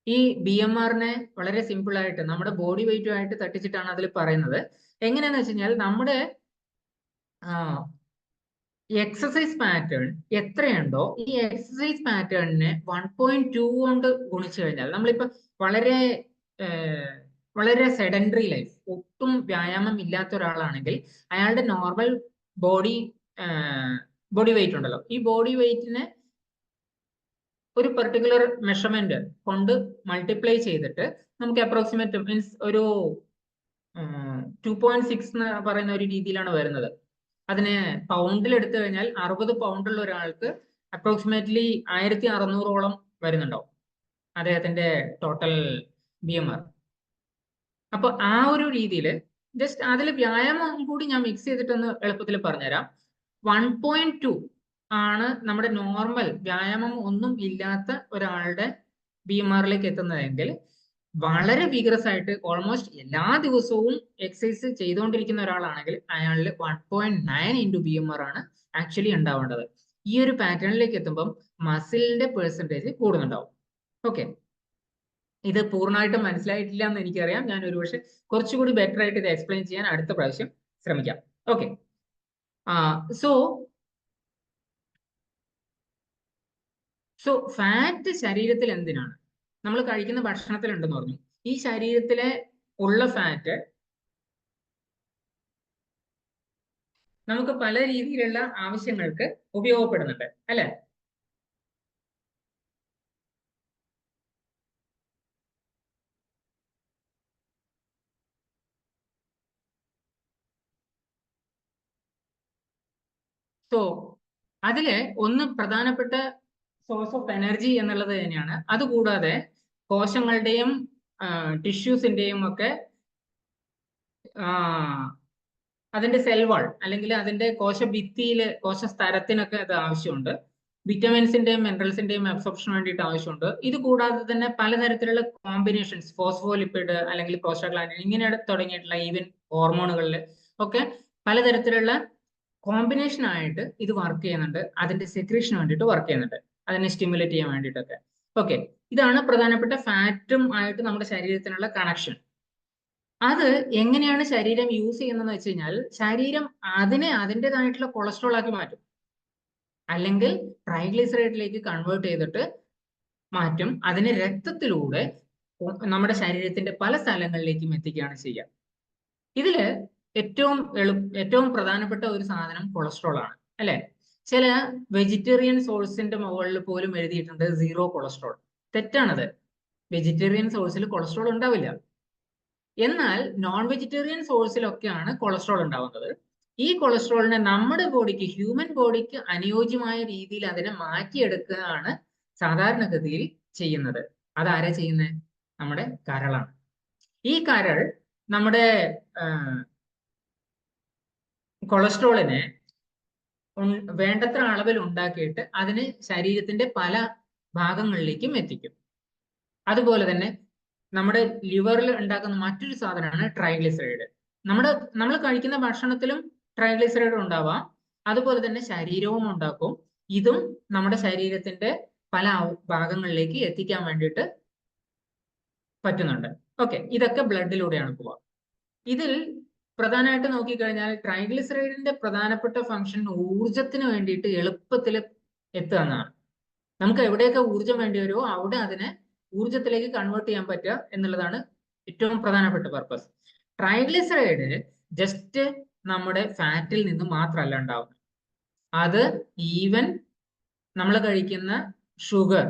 ഈ BMR-നെ വളരെ സിമ്പിൾ ആയിട്ട് നമ്മുടെ ബോഡി വെയിറ്റുമായിട്ട് തട്ടിച്ചിട്ടാണ് അതിൽ പറയുന്നത്. എങ്ങനെയാന്ന് വെച്ച് കഴിഞ്ഞാൽ നമ്മുടെ എക്സസൈസ് പാറ്റേൺ എത്രയുണ്ടോ ഈ എക്സസൈസ് പാറ്റേണിനെ 1.2 കൊണ്ട് ഗുണിച്ചു കഴിഞ്ഞാൽ, നമ്മളിപ്പോ വളരെ വളരെ സെഡൻഡറി ലൈഫ്, ഒട്ടും വ്യായാമം ഇല്ലാത്ത ഒരാളാണെങ്കിൽ അയാളുടെ നോർമൽ ബോഡി വെയിറ്റ് ഉണ്ടല്ലോ, ഈ ബോഡി വെയിറ്റിനെ ഒരു പെർട്ടിക്കുലർ മെഷർമെന്റ് കൊണ്ട് മൾട്ടിപ്ലൈ ചെയ്തിട്ട് നമുക്ക് അപ്രോക്സിമേറ്റ് മീൻസ് ഒരു 2.6 എന്ന് പറയുന്ന ഒരു രീതിയിലാണ് വരുന്നത്. അതിനെ പൗണ്ടിൽ എടുത്തു കഴിഞ്ഞാൽ 60 പൗണ്ടുള്ള ഒരാൾക്ക് അപ്രോക്സിമേറ്റ്ലി 1600ഓളം വരുന്നുണ്ടാവും അദ്ദേഹത്തിന്റെ ടോട്ടൽ BMR. അപ്പൊ ആ ഒരു രീതിയിൽ ജസ്റ്റ് അതിൽ വ്യായാമം കൂടി ഞാൻ മിക്സ് ചെയ്തിട്ടൊന്ന് എളുപ്പത്തിൽ പറഞ്ഞുതരാം. 1.2 ആണ് നമ്മുടെ നോർമൽ വ്യായാമം ഒന്നും ഇല്ലാത്ത ഒരാളുടെ BMR-ലേക്ക് എത്തുന്നതെങ്കിൽ വളരെ വിഗ്രസ് ആയിട്ട് ഓൾമോസ്റ്റ് എല്ലാ ദിവസവും എക്സസൈസ് ചെയ്തുകൊണ്ടിരിക്കുന്ന ഒരാളാണെങ്കിൽ അയാളിൽ 1.9 ഇൻറ്റു BMR ആണ് ആക്ച്വലി ഉണ്ടാവേണ്ടത്. ഈ ഒരു പാറ്റേണിലേക്ക് എത്തുമ്പം മസിലിന്റെ പെർസെൻറ്റേജ് കൂടുന്നുണ്ടാവും. ഓക്കെ, ഇത് പൂർണ്ണമായിട്ടും മനസ്സിലായിട്ടില്ല എന്ന് എനിക്കറിയാം. ഞാൻ ഒരുപക്ഷെ കുറച്ചുകൂടി ബെറ്റർ ആയിട്ട് ഇത് എക്സ്പ്ലെയിൻ ചെയ്യാൻ അടുത്ത പ്രാവശ്യം ശ്രമിക്കാം. ഓക്കെ, സോ ഫാറ്റ് ശരീരത്തിൽ എന്തിനാണ്? നമ്മൾ കഴിക്കുന്ന ഭക്ഷണത്തിൽ ഉണ്ടെന്ന് പറഞ്ഞു. ഈ ശരീരത്തിലെ ഉള്ള ഫാറ്റ് നമുക്ക് പല രീതിയിലുള്ള ആവശ്യങ്ങൾക്ക് ഉപയോഗപ്പെടുന്നുണ്ട്, അല്ലെ? സോ അതിലെ ഒന്ന് പ്രധാനപ്പെട്ട സോഴ്സ് ഓഫ് എനർജി എന്നുള്ളത് തന്നെയാണ്. അതുകൂടാതെ കോശങ്ങളുടെയും ടിഷ്യൂസിന്റെയും ഒക്കെ അതിന്റെ സെൽ വാൾ അല്ലെങ്കിൽ അതിന്റെ കോശഭിത്തിയില് കോശസ്തരത്തിനൊക്കെ അത് ആവശ്യമുണ്ട്. വിറ്റമിൻസിന്റെയും മിനറൽസിന്റെയും അബ്സോർപ്ഷന് വേണ്ടിയിട്ട് ആവശ്യമുണ്ട്. ഇത് കൂടാതെ തന്നെ പലതരത്തിലുള്ള കോമ്പിനേഷൻസ്, ഫോസ്ഫോലിപ്പിഡ് അല്ലെങ്കിൽ പ്രോസ്റ്റാഗ്ലാൻഡിൻ ഇങ്ങനെ തുടങ്ങിയിട്ടുള്ള ഈവൻ ഹോർമോണുകളിൽ ഒക്കെ പലതരത്തിലുള്ള കോമ്പിനേഷൻ ആയിട്ട് ഇത് വർക്ക് ചെയ്യുന്നുണ്ട്. അതിന്റെ സെക്രീഷന് വേണ്ടിയിട്ട് വർക്ക് ചെയ്യുന്നുണ്ട്, അതിനെ സ്റ്റിമുലേറ്റ് ചെയ്യാൻ വേണ്ടിയിട്ടൊക്കെ. ഓക്കെ, ഇതാണ് പ്രധാനപ്പെട്ട ഫാറ്റും ആയിട്ട് നമ്മുടെ ശരീരത്തിനുള്ള കണക്ഷൻ. അത് എങ്ങനെയാണ് ശരീരം യൂസ് ചെയ്യുന്നതെന്ന് വെച്ച് കഴിഞ്ഞാൽ ശരീരം അതിനെ അതിൻ്റെതായിട്ടുള്ള കൊളസ്ട്രോൾ ആക്കി മാറ്റും, അല്ലെങ്കിൽ ട്രൈഗ്ലിസറൈഡിലേക്ക് കൺവേർട്ട് ചെയ്തിട്ട് മാറ്റും. അതിനെ രക്തത്തിലൂടെ നമ്മുടെ ശരീരത്തിന്റെ പല സ്ഥലങ്ങളിലേക്കും എത്തിക്കുകയാണ് ചെയ്യുക. ഇതില് ഏറ്റവും പ്രധാനപ്പെട്ട ഒരു സാധനം കൊളസ്ട്രോൾ ആണ്, അല്ലെ? ചില വെജിറ്റേറിയൻ സോഴ്സിന്റെ മുകളിൽ പോലും എഴുതിയിട്ടുണ്ട് 0 കൊളസ്ട്രോൾ. തെറ്റാണത്. വെജിറ്റേറിയൻ സോഴ്സിൽ കൊളസ്ട്രോൾ ഉണ്ടാവില്ല. എന്നാൽ നോൺ വെജിറ്റേറിയൻ സോഴ്സിലൊക്കെയാണ് കൊളസ്ട്രോൾ ഉണ്ടാവുന്നത്. ഈ കൊളസ്ട്രോളിനെ നമ്മുടെ ബോഡിക്ക്, ഹ്യൂമൻ ബോഡിക്ക് അനുയോജ്യമായ രീതിയിൽ അതിനെ മാറ്റിയെടുക്കുകയാണ് സാധാരണഗതിയിൽ ചെയ്യുന്നത്. അതാരാ ചെയ്യുന്നത്? നമ്മുടെ കരളാണ്. ഈ കരൾ നമ്മുടെ കൊളസ്ട്രോളിനെ വേണ്ടത്ര അളവിൽ ഉണ്ടാക്കിയിട്ട് അതിന് ശരീരത്തിന്റെ പല ഭാഗങ്ങളിലേക്കും എത്തിക്കും. അതുപോലെ തന്നെ നമ്മുടെ ലിവറിൽ ഉണ്ടാക്കുന്ന മറ്റൊരു സാധനമാണ് ട്രൈഗ്ലിസറൈഡ്. നമ്മൾ കഴിക്കുന്ന ഭക്ഷണത്തിലും ട്രൈഗ്ലിസറൈഡ് ഉണ്ടാവാം, അതുപോലെ തന്നെ ശരീരവും ഉണ്ടാക്കും. ഇതും നമ്മുടെ ശരീരത്തിന്റെ പല ഭാഗങ്ങളിലേക്ക് എത്തിക്കാൻ വേണ്ടിയിട്ട് പറ്റുന്നുണ്ട്. ഓക്കെ, ഇതൊക്കെ ബ്ലഡിലൂടെയാണ് പോവുക. ഇതിൽ പ്രധാനമായിട്ട് നോക്കിക്കഴിഞ്ഞാൽ ട്രൈഗ്ലിസറൈഡിന്റെ പ്രധാനപ്പെട്ട ഫംഗ്ഷൻ ഊർജത്തിന് വേണ്ടിയിട്ട് എളുപ്പത്തിൽ എത്തുക എന്നതാണ്. നമുക്ക് എവിടെയൊക്കെ ഊർജം വേണ്ടി വരുമോ അവിടെ അതിനെ ഊർജത്തിലേക്ക് കൺവേർട്ട് ചെയ്യാൻ പറ്റുക എന്നുള്ളതാണ് ഏറ്റവും പ്രധാനപ്പെട്ട പർപ്പസ്. ട്രൈഗ്ലിസറൈഡ് ജസ്റ്റ് നമ്മുടെ ഫാറ്റിൽ നിന്ന് മാത്രമല്ല ഉണ്ടാവുന്നത്. അത് ഈവൻ നമ്മൾ കഴിക്കുന്ന ഷുഗർ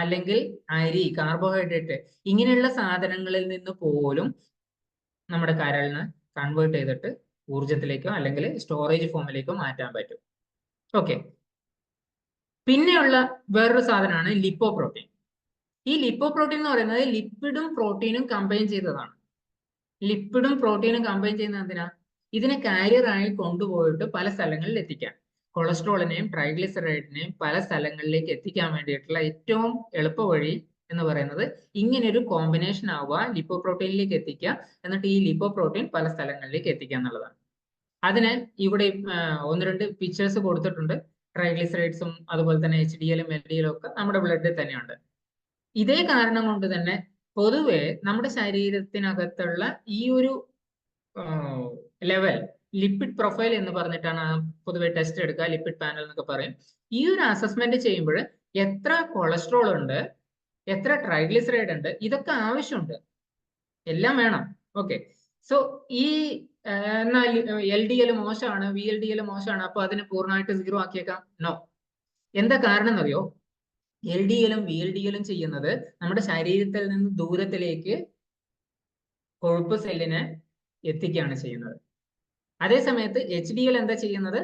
അല്ലെങ്കിൽ അരി, കാർബോഹൈഡ്രേറ്റ് ഇങ്ങനെയുള്ള സാധനങ്ങളിൽ നിന്ന് പോലും നമ്മുടെ കരളിന് കൺവേർട്ട് ചെയ്തിട്ട് ഊർജത്തിലേക്കോ അല്ലെങ്കിൽ സ്റ്റോറേജ് ഫോമിലേക്കോ മാറ്റാൻ പറ്റും. ഓക്കെ. പിന്നെയുള്ള വേറൊരു സാധനമാണ് ലിപ്പോപ്രോട്ടീൻ. ഈ ലിപ്പോപ്രോട്ടീൻ എന്ന് പറയുന്നത് ലിപ്പിഡും പ്രോട്ടീനും കമ്പൈൻ ചെയ്തതാണ്. ലിപ്പിഡും പ്രോട്ടീനും കമ്പൈൻ ചെയ്യുന്നത് എന്തിനാ? ഇതിനെ കാരിയറായി കൊണ്ടുപോയിട്ട് പല സ്ഥലങ്ങളിൽ എത്തിക്കാൻ, കൊളസ്ട്രോളിനെയും ട്രൈഗ്ലിസറൈഡിനെയും പല സ്ഥലങ്ങളിലേക്ക് എത്തിക്കാൻ വേണ്ടിയിട്ടുള്ള ഏറ്റവും എളുപ്പ വഴി എന്ന് പറയുന്നത് ഇങ്ങനെ ഒരു കോമ്പിനേഷൻ ആവുക, ലിപ്പോപ്രോട്ടീനിലേക്ക് എത്തിക്കുക, എന്നിട്ട് ഈ ലിപ്പോപ്രോട്ടീൻ പല സ്ഥലങ്ങളിലേക്ക് എത്തിക്കുക എന്നുള്ളതാണ്. അതിന് ഇവിടെ ഒന്ന് രണ്ട് പിക്ചേഴ്സ് കൊടുത്തിട്ടുണ്ട്. ട്രൈഗ്ലിസറൈഡ്സും അതുപോലെ തന്നെ HDL, LDL ഒക്കെ നമ്മുടെ ബ്ലഡിൽ തന്നെയുണ്ട്. ഇതേ കാരണം കൊണ്ട് തന്നെ പൊതുവെ നമ്മുടെ ശരീരത്തിനകത്തുള്ള ഈ ഒരു ലെവൽ, ലിപ്പിഡ് പ്രൊഫൈൽ എന്ന് പറഞ്ഞിട്ടാണ് പൊതുവെ ടെസ്റ്റ് എടുക്കുക, ലിപ്പിഡ് പാനൽ എന്നൊക്കെ പറയും. ഈ ഒരു അസസ്മെന്റ് ചെയ്യുമ്പോൾ എത്ര കൊളസ്ട്രോൾ ഉണ്ട്, എത്ര ട്രൈഗ്ലിസറൈഡ് ഉണ്ട്, ഇതൊക്കെ ആവശ്യമുണ്ട്, എല്ലാം വേണം. ഓക്കെ. സോ ഈ എന്നാൽ LDL മോശമാണ്, VLDL മോശമാണ്, അപ്പൊ അതിന് പൂർണ്ണമായിട്ട് 0 ആക്കിയേക്കാം? നോ. എന്താ കാരണം എന്നറിയോ? LDLും VLDLും ചെയ്യുന്നത് നമ്മുടെ ശരീരത്തിൽ നിന്ന് ദൂരത്തിലേക്ക് കൊഴുപ്പ് സെല്ലിനെ എത്തിക്കുകയാണ് ചെയ്യുന്നത്. അതേ സമയത്ത് HDL എന്താ ചെയ്യുന്നത്?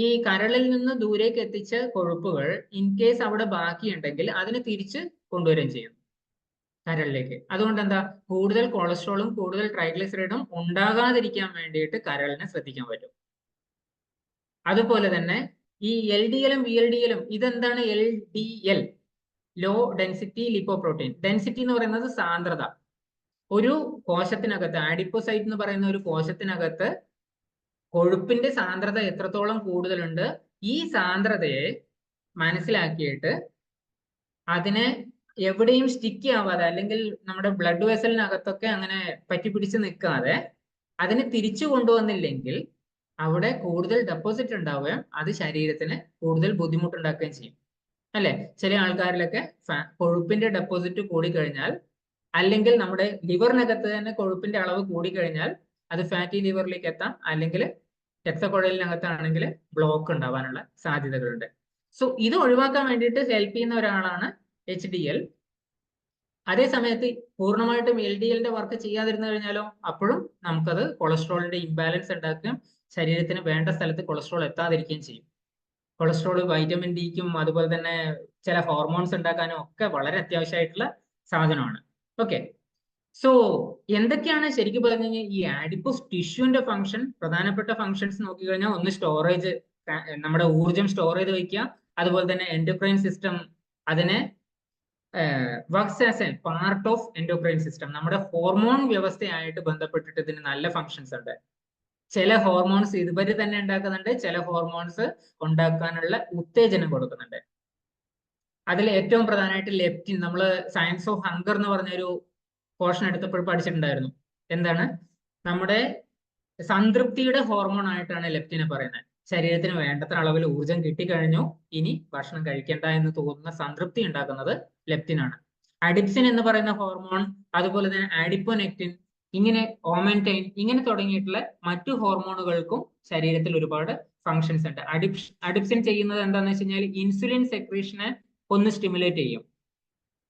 ഈ കരളിൽ നിന്ന് ദൂരേക്ക് എത്തിച്ച കൊഴുപ്പുകൾ ഇൻ കേസ് അവിടെ ബാക്കിയുണ്ടെങ്കിൽ അതിനെ തിരിച്ച് കൊണ്ടുവരികയും ചെയ്യും കരളിലേക്ക്. അതുകൊണ്ട് എന്താ, കൂടുതൽ കൊളസ്ട്രോളും കൂടുതൽ ട്രൈഗ്ലിസറൈഡും ഉണ്ടാകാതിരിക്കാൻ വേണ്ടിയിട്ട് കരളിനെ ശ്രദ്ധിക്കാൻ പറ്റും. അതുപോലെ തന്നെ ഈ LDLും VLDLും ഇതെന്താണ്? LDL, low density lipoprotein. Density എന്ന് പറയുന്നത് സാന്ദ്രത. ഒരു കോശത്തിനകത്ത്, ആഡിപ്പോസൈറ്റ് എന്ന് പറയുന്ന ഒരു കോശത്തിനകത്ത് കൊഴുപ്പിന്റെ സാന്ദ്രത എത്രത്തോളം കൂടുതലുണ്ട്, ഈ സാന്ദ്രതയെ മനസ്സിലാക്കിയിട്ട് അതിനെ എവിടെയും സ്റ്റിക്ക് ആവാതെ, അല്ലെങ്കിൽ നമ്മുടെ ബ്ലഡ് വെസലിനകത്തൊക്കെ അങ്ങനെ പറ്റിപ്പിടിച്ച് നിൽക്കാതെ അതിനെ തിരിച്ചു കൊണ്ടുവന്നില്ലെങ്കിൽ അവിടെ കൂടുതൽ ഡെപ്പോസിറ്റ് ഉണ്ടാവുകയും അത് ശരീരത്തിന് കൂടുതൽ ബുദ്ധിമുട്ടുണ്ടാക്കുകയും ചെയ്യും. അല്ലെ? ചില ആൾക്കാരിലൊക്കെ കൊഴുപ്പിന്റെ ഡെപ്പോസിറ്റ് കൂടിക്കഴിഞ്ഞാൽ, അല്ലെങ്കിൽ നമ്മുടെ ലിവറിനകത്ത് തന്നെ കൊഴുപ്പിന്റെ അളവ് കൂടിക്കഴിഞ്ഞാൽ അത് ഫാറ്റി ലിവറിലേക്ക് എത്താം, അല്ലെങ്കിൽ രക്തക്കുഴലിനകത്താണെങ്കിൽ ബ്ലോക്ക് ഉണ്ടാവാനുള്ള സാധ്യതകളുണ്ട്. സോ ഇത് ഒഴിവാക്കാൻ വേണ്ടിയിട്ട് ഹെൽപ്പ് ചെയ്യുന്ന ഒരാളാണ് HDL. അതേ സമയത്ത് പൂർണ്ണമായിട്ടും LDLന്റെ വർക്ക് ചെയ്യാതിരുന്നു കഴിഞ്ഞാലോ അപ്പോഴും നമുക്കത് കൊളസ്ട്രോളിന്റെ ഇംബാലൻസ് ഉണ്ടാക്കുകയും ശരീരത്തിന് വേണ്ട സ്ഥലത്ത് കൊളസ്ട്രോൾ എത്താതിരിക്കുകയും ചെയ്യും. കൊളസ്ട്രോൾ വൈറ്റമിൻ ഡിക്കും അതുപോലെ തന്നെ ചില ഹോർമോൺസ് ഉണ്ടാക്കാനും ഒക്കെ വളരെ അത്യാവശ്യമായിട്ടുള്ള സാധനമാണ്. ഓക്കെ. സോ എന്തൊക്കെയാണ് ശരിക്കും പറഞ്ഞു കഴിഞ്ഞാൽ ഈ ആഡിപ്പോസ് ടിഷ്യൂവിന്റെ ഫംഗ്ഷൻ? പ്രധാനപ്പെട്ട ഫംഗ്ഷൻസ് നോക്കിക്കഴിഞ്ഞാൽ ഒന്ന് സ്റ്റോറേജ്, നമ്മുടെ ഊർജം സ്റ്റോർ ചെയ്ത് വയ്ക്കുക. അതുപോലെ തന്നെ എൻഡോക്രൈൻ സിസ്റ്റം അതിനെ works as A part of endocrine system. നമ്മുടെ ഹോർമോൺ വ്യവസ്ഥയായിട്ട് ബന്ധപ്പെട്ടിട്ട് ഇതിന് നല്ല ഫംഗ്ഷൻസ് ഉണ്ട്. ചില ഹോർമോൺസ് ഇതുവരെ തന്നെ ഉണ്ടാക്കുന്നുണ്ട്, ചില ഹോർമോൺസ് ഉണ്ടാക്കാനുള്ള ഉത്തേജനം കൊടുക്കുന്നുണ്ട്. അതിൽ ഏറ്റവും പ്രധാനമായിട്ട് ലെപ്റ്റിൻ. നമ്മൾ സയൻസ് ഓഫ് ഹങ്കർ എന്ന് പറഞ്ഞൊരു പോർഷൻ എടുത്തപ്പോൾ പഠിച്ചിട്ടുണ്ടായിരുന്നു. എന്താണ്? നമ്മുടെ സംതൃപ്തിയുടെ ഹോർമോൺ ആയിട്ടാണ് ലെപ്റ്റിനെ പറയുന്നത്. ശരീരത്തിന് വേണ്ടത്ര അളവിൽ ഊർജം കിട്ടിക്കഴിഞ്ഞു, ഇനി ഭക്ഷണം കഴിക്കേണ്ട എന്ന് തോന്നുന്ന സംതൃപ്തി ഉണ്ടാക്കുന്നത് ലെപ്റ്റിനാണ്. അഡിപ്സിൻ എന്ന് പറയുന്ന ഹോർമോൺ, അതുപോലെ തന്നെ ആഡിപ്പോനെക്റ്റിൻ, ഇങ്ങനെ ഓമൻറ്റൈൻ, ഇങ്ങനെ തുടങ്ങിയിട്ടുള്ള മറ്റു ഹോർമോണുകൾക്കും ശരീരത്തിൽ ഒരുപാട് ഫങ്ഷൻസ് ഉണ്ട്. അഡിപ്സിൻ ചെയ്യുന്നത് എന്താണെന്ന് വെച്ച് കഴിഞ്ഞാൽ ഇൻസുലിൻ സെക്രീഷനെ ഒന്ന് സ്റ്റിമുലേറ്റ് ചെയ്യും.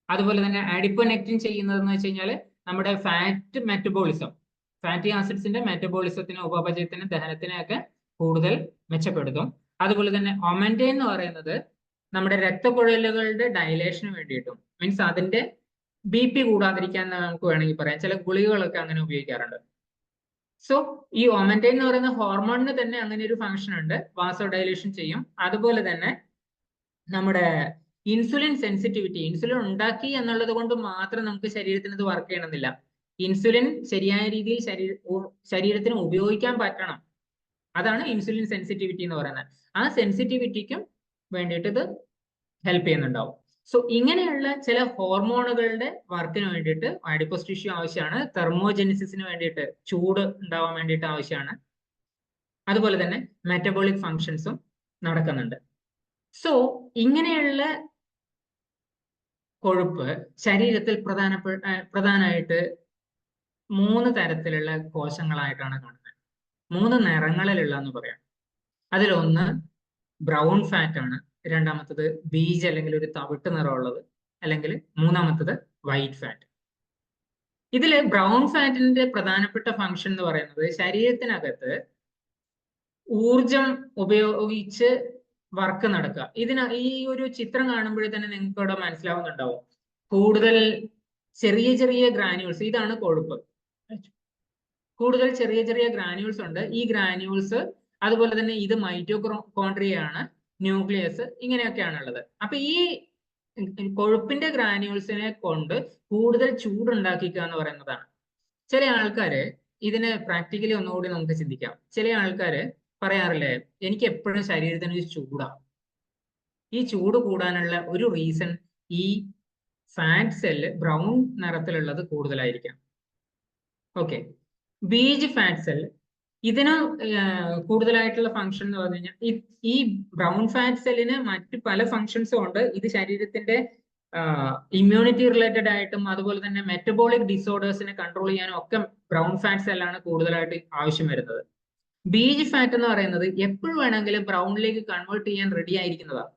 അതുപോലെ തന്നെ ആഡിപ്പോനെക്റ്റിൻ ചെയ്യുന്നതെന്ന് വെച്ച് കഴിഞ്ഞാൽ നമ്മുടെ ഫാറ്റ് മെറ്റബോളിസം, ഫാറ്റി ആസിഡ്സിന്റെ മെറ്റബോളിസത്തിന്, ഉപാപചയത്തിന്, ദഹനത്തിനെയൊക്കെ കൂടുതൽ മെച്ചപ്പെടുത്തും. അതുപോലെ തന്നെ ഒമൻറ്റൈൻ എന്ന് പറയുന്നത് നമ്മുടെ രക്തക്കുഴലുകളുടെ ഡയലേഷന് വേണ്ടിയിട്ടും, മീൻസ് അതിന്റെ BP കൂടാതിരിക്കാൻ നമുക്ക് വേണമെങ്കിൽ പറയാം. ചില ഗുളികകളൊക്കെ അങ്ങനെ ഉപയോഗിക്കാറുണ്ട്. സോ ഈ ഒമൻറ്റൈൻ എന്ന് പറയുന്ന ഹോർമോണിന് തന്നെ അങ്ങനെ ഒരു ഫംഗ്ഷൻ ഉണ്ട്, വാസോ ഡയലേഷൻ ചെയ്യും. അതുപോലെ തന്നെ നമ്മുടെ ഇൻസുലിൻ സെൻസിറ്റിവിറ്റി, ഇൻസുലിൻ ഉണ്ടാക്കി എന്നുള്ളത് കൊണ്ട് മാത്രം നമുക്ക് ശരീരത്തിന് ഇത് വർക്ക് ചെയ്യണമെന്നില്ല. ഇൻസുലിൻ ശരിയായ രീതിയിൽ ശരീരത്തിന് ഉപയോഗിക്കാൻ പറ്റണം. അതാണ് ഇൻസുലിൻ സെൻസിറ്റിവിറ്റി എന്ന് പറയുന്നത്. ആ സെൻസിറ്റിവിറ്റിക്കും വേണ്ടിയിട്ട് ഇത് ഹെൽപ്പ് ചെയ്യുന്നുണ്ടാവും. സോ ഇങ്ങനെയുള്ള ചില ഹോർമോണുകളുടെ വർക്കിന് വേണ്ടിയിട്ട് ആഡിപ്പോസ് ടിഷ്യൂ ആവശ്യമാണ്. തെർമോജെനിസിസിന് വേണ്ടിയിട്ട്, ചൂട് ഉണ്ടാവാൻ വേണ്ടിയിട്ട് ആവശ്യമാണ്. അതുപോലെ തന്നെ മെറ്റബോളിക് ഫങ്ഷൻസും നടക്കുന്നുണ്ട്. സോ ഇങ്ങനെയുള്ള കൊഴുപ്പ് ശരീരത്തിൽ പ്രധാനമായിട്ട് 3 തരത്തിലുള്ള കോശങ്ങളായിട്ടാണ് കാണുന്നത്. 3 നിറങ്ങളിലുള്ള എന്ന് പറയാം. അതിലൊന്ന് ബ്രൗൺ ഫാറ്റ് ആണ്, രണ്ടാമത്തത് ബീജ് അല്ലെങ്കിൽ ഒരു തവിട്ട് നിറമുള്ളത്, അല്ലെങ്കിൽ മൂന്നാമത്തത് വൈറ്റ് ഫാറ്റ്. ഇതില് ബ്രൗൺ ഫാറ്റിന്റെ പ്രധാനപ്പെട്ട ഫംഗ്ഷൻ എന്ന് പറയുന്നത് ശരീരത്തിനകത്ത് ഊർജം ഉപയോഗിച്ച് വർക്ക് നടക്കുക. ഈ ഒരു ചിത്രം കാണുമ്പോഴേ തന്നെ നിങ്ങൾക്ക് ഇവിടെ മനസ്സിലാവുന്നുണ്ടാവും. കൂടുതൽ ചെറിയ ചെറിയ ഗ്രാന്യൂൾസ്, ഇതാണ് കൊഴുപ്പ്. കൂടുതൽ ചെറിയ ചെറിയ ഗ്രാന്യൂൾസ് ഉണ്ട്. ഈ ഗ്രാന്യൂൾസ് അതുപോലെ തന്നെ ഇത് മൈറ്റോകോൺട്രിയ ആണ്, ന്യൂക്ലിയസ്, ഇങ്ങനെയൊക്കെയാണ് ഉള്ളത്. അപ്പൊ ഈ കൊഴുപ്പിന്റെ ഗ്രാന്യൂൾസിനെ കൊണ്ട് കൂടുതൽ ചൂടുണ്ടാക്കിക്കുക എന്ന് പറയുന്നതാണ്. ചില ആൾക്കാര് ഇതിനെ പ്രാക്ടിക്കലി ഒന്നുകൂടി നമുക്ക് ചിന്തിക്കാം. ചില ആൾക്കാര് പറയാറില്ലേ, എനിക്ക് എപ്പോഴും ശരീരത്തിന് ഒരു ചൂടാണ്. ഈ ചൂട് കൂടാനുള്ള ഒരു റീസൺ ഈ ഫാറ്റ് സെല്ല് ബ്രൗൺ നിറത്തിലുള്ളത് കൂടുതലായിരിക്കാം. ഓക്കെ, ബീജ് ഫാറ്റ് സെൽ, ഇതിന് കൂടുതലായിട്ടുള്ള ഫംഗ്ഷൻ എന്ന് പറഞ്ഞു കഴിഞ്ഞാൽ ഈ ബ്രൗൺ ഫാറ്റ് സെല്ലിന് മറ്റ് പല ഫംഗ്ഷൻസും ഉണ്ട്. ഇത് ശരീരത്തിന്റെ ഇമ്മ്യൂണിറ്റി റിലേറ്റഡ് ആയിട്ടും അതുപോലെ തന്നെ മെറ്റബോളിക് ഡിസോർഡേഴ്സിനെ കൺട്രോൾ ചെയ്യാനും ഒക്കെ ബ്രൗൺ ഫാറ്റ് സെല്ലാണ് കൂടുതലായിട്ട് ആവശ്യം വരുന്നത്. ബീജ് ഫാറ്റ് എന്ന് പറയുന്നത് എപ്പോഴും വേണമെങ്കിലും ബ്രൗണിലേക്ക് കൺവേർട്ട് ചെയ്യാൻ റെഡി ആയിരിക്കുന്നതാണ്.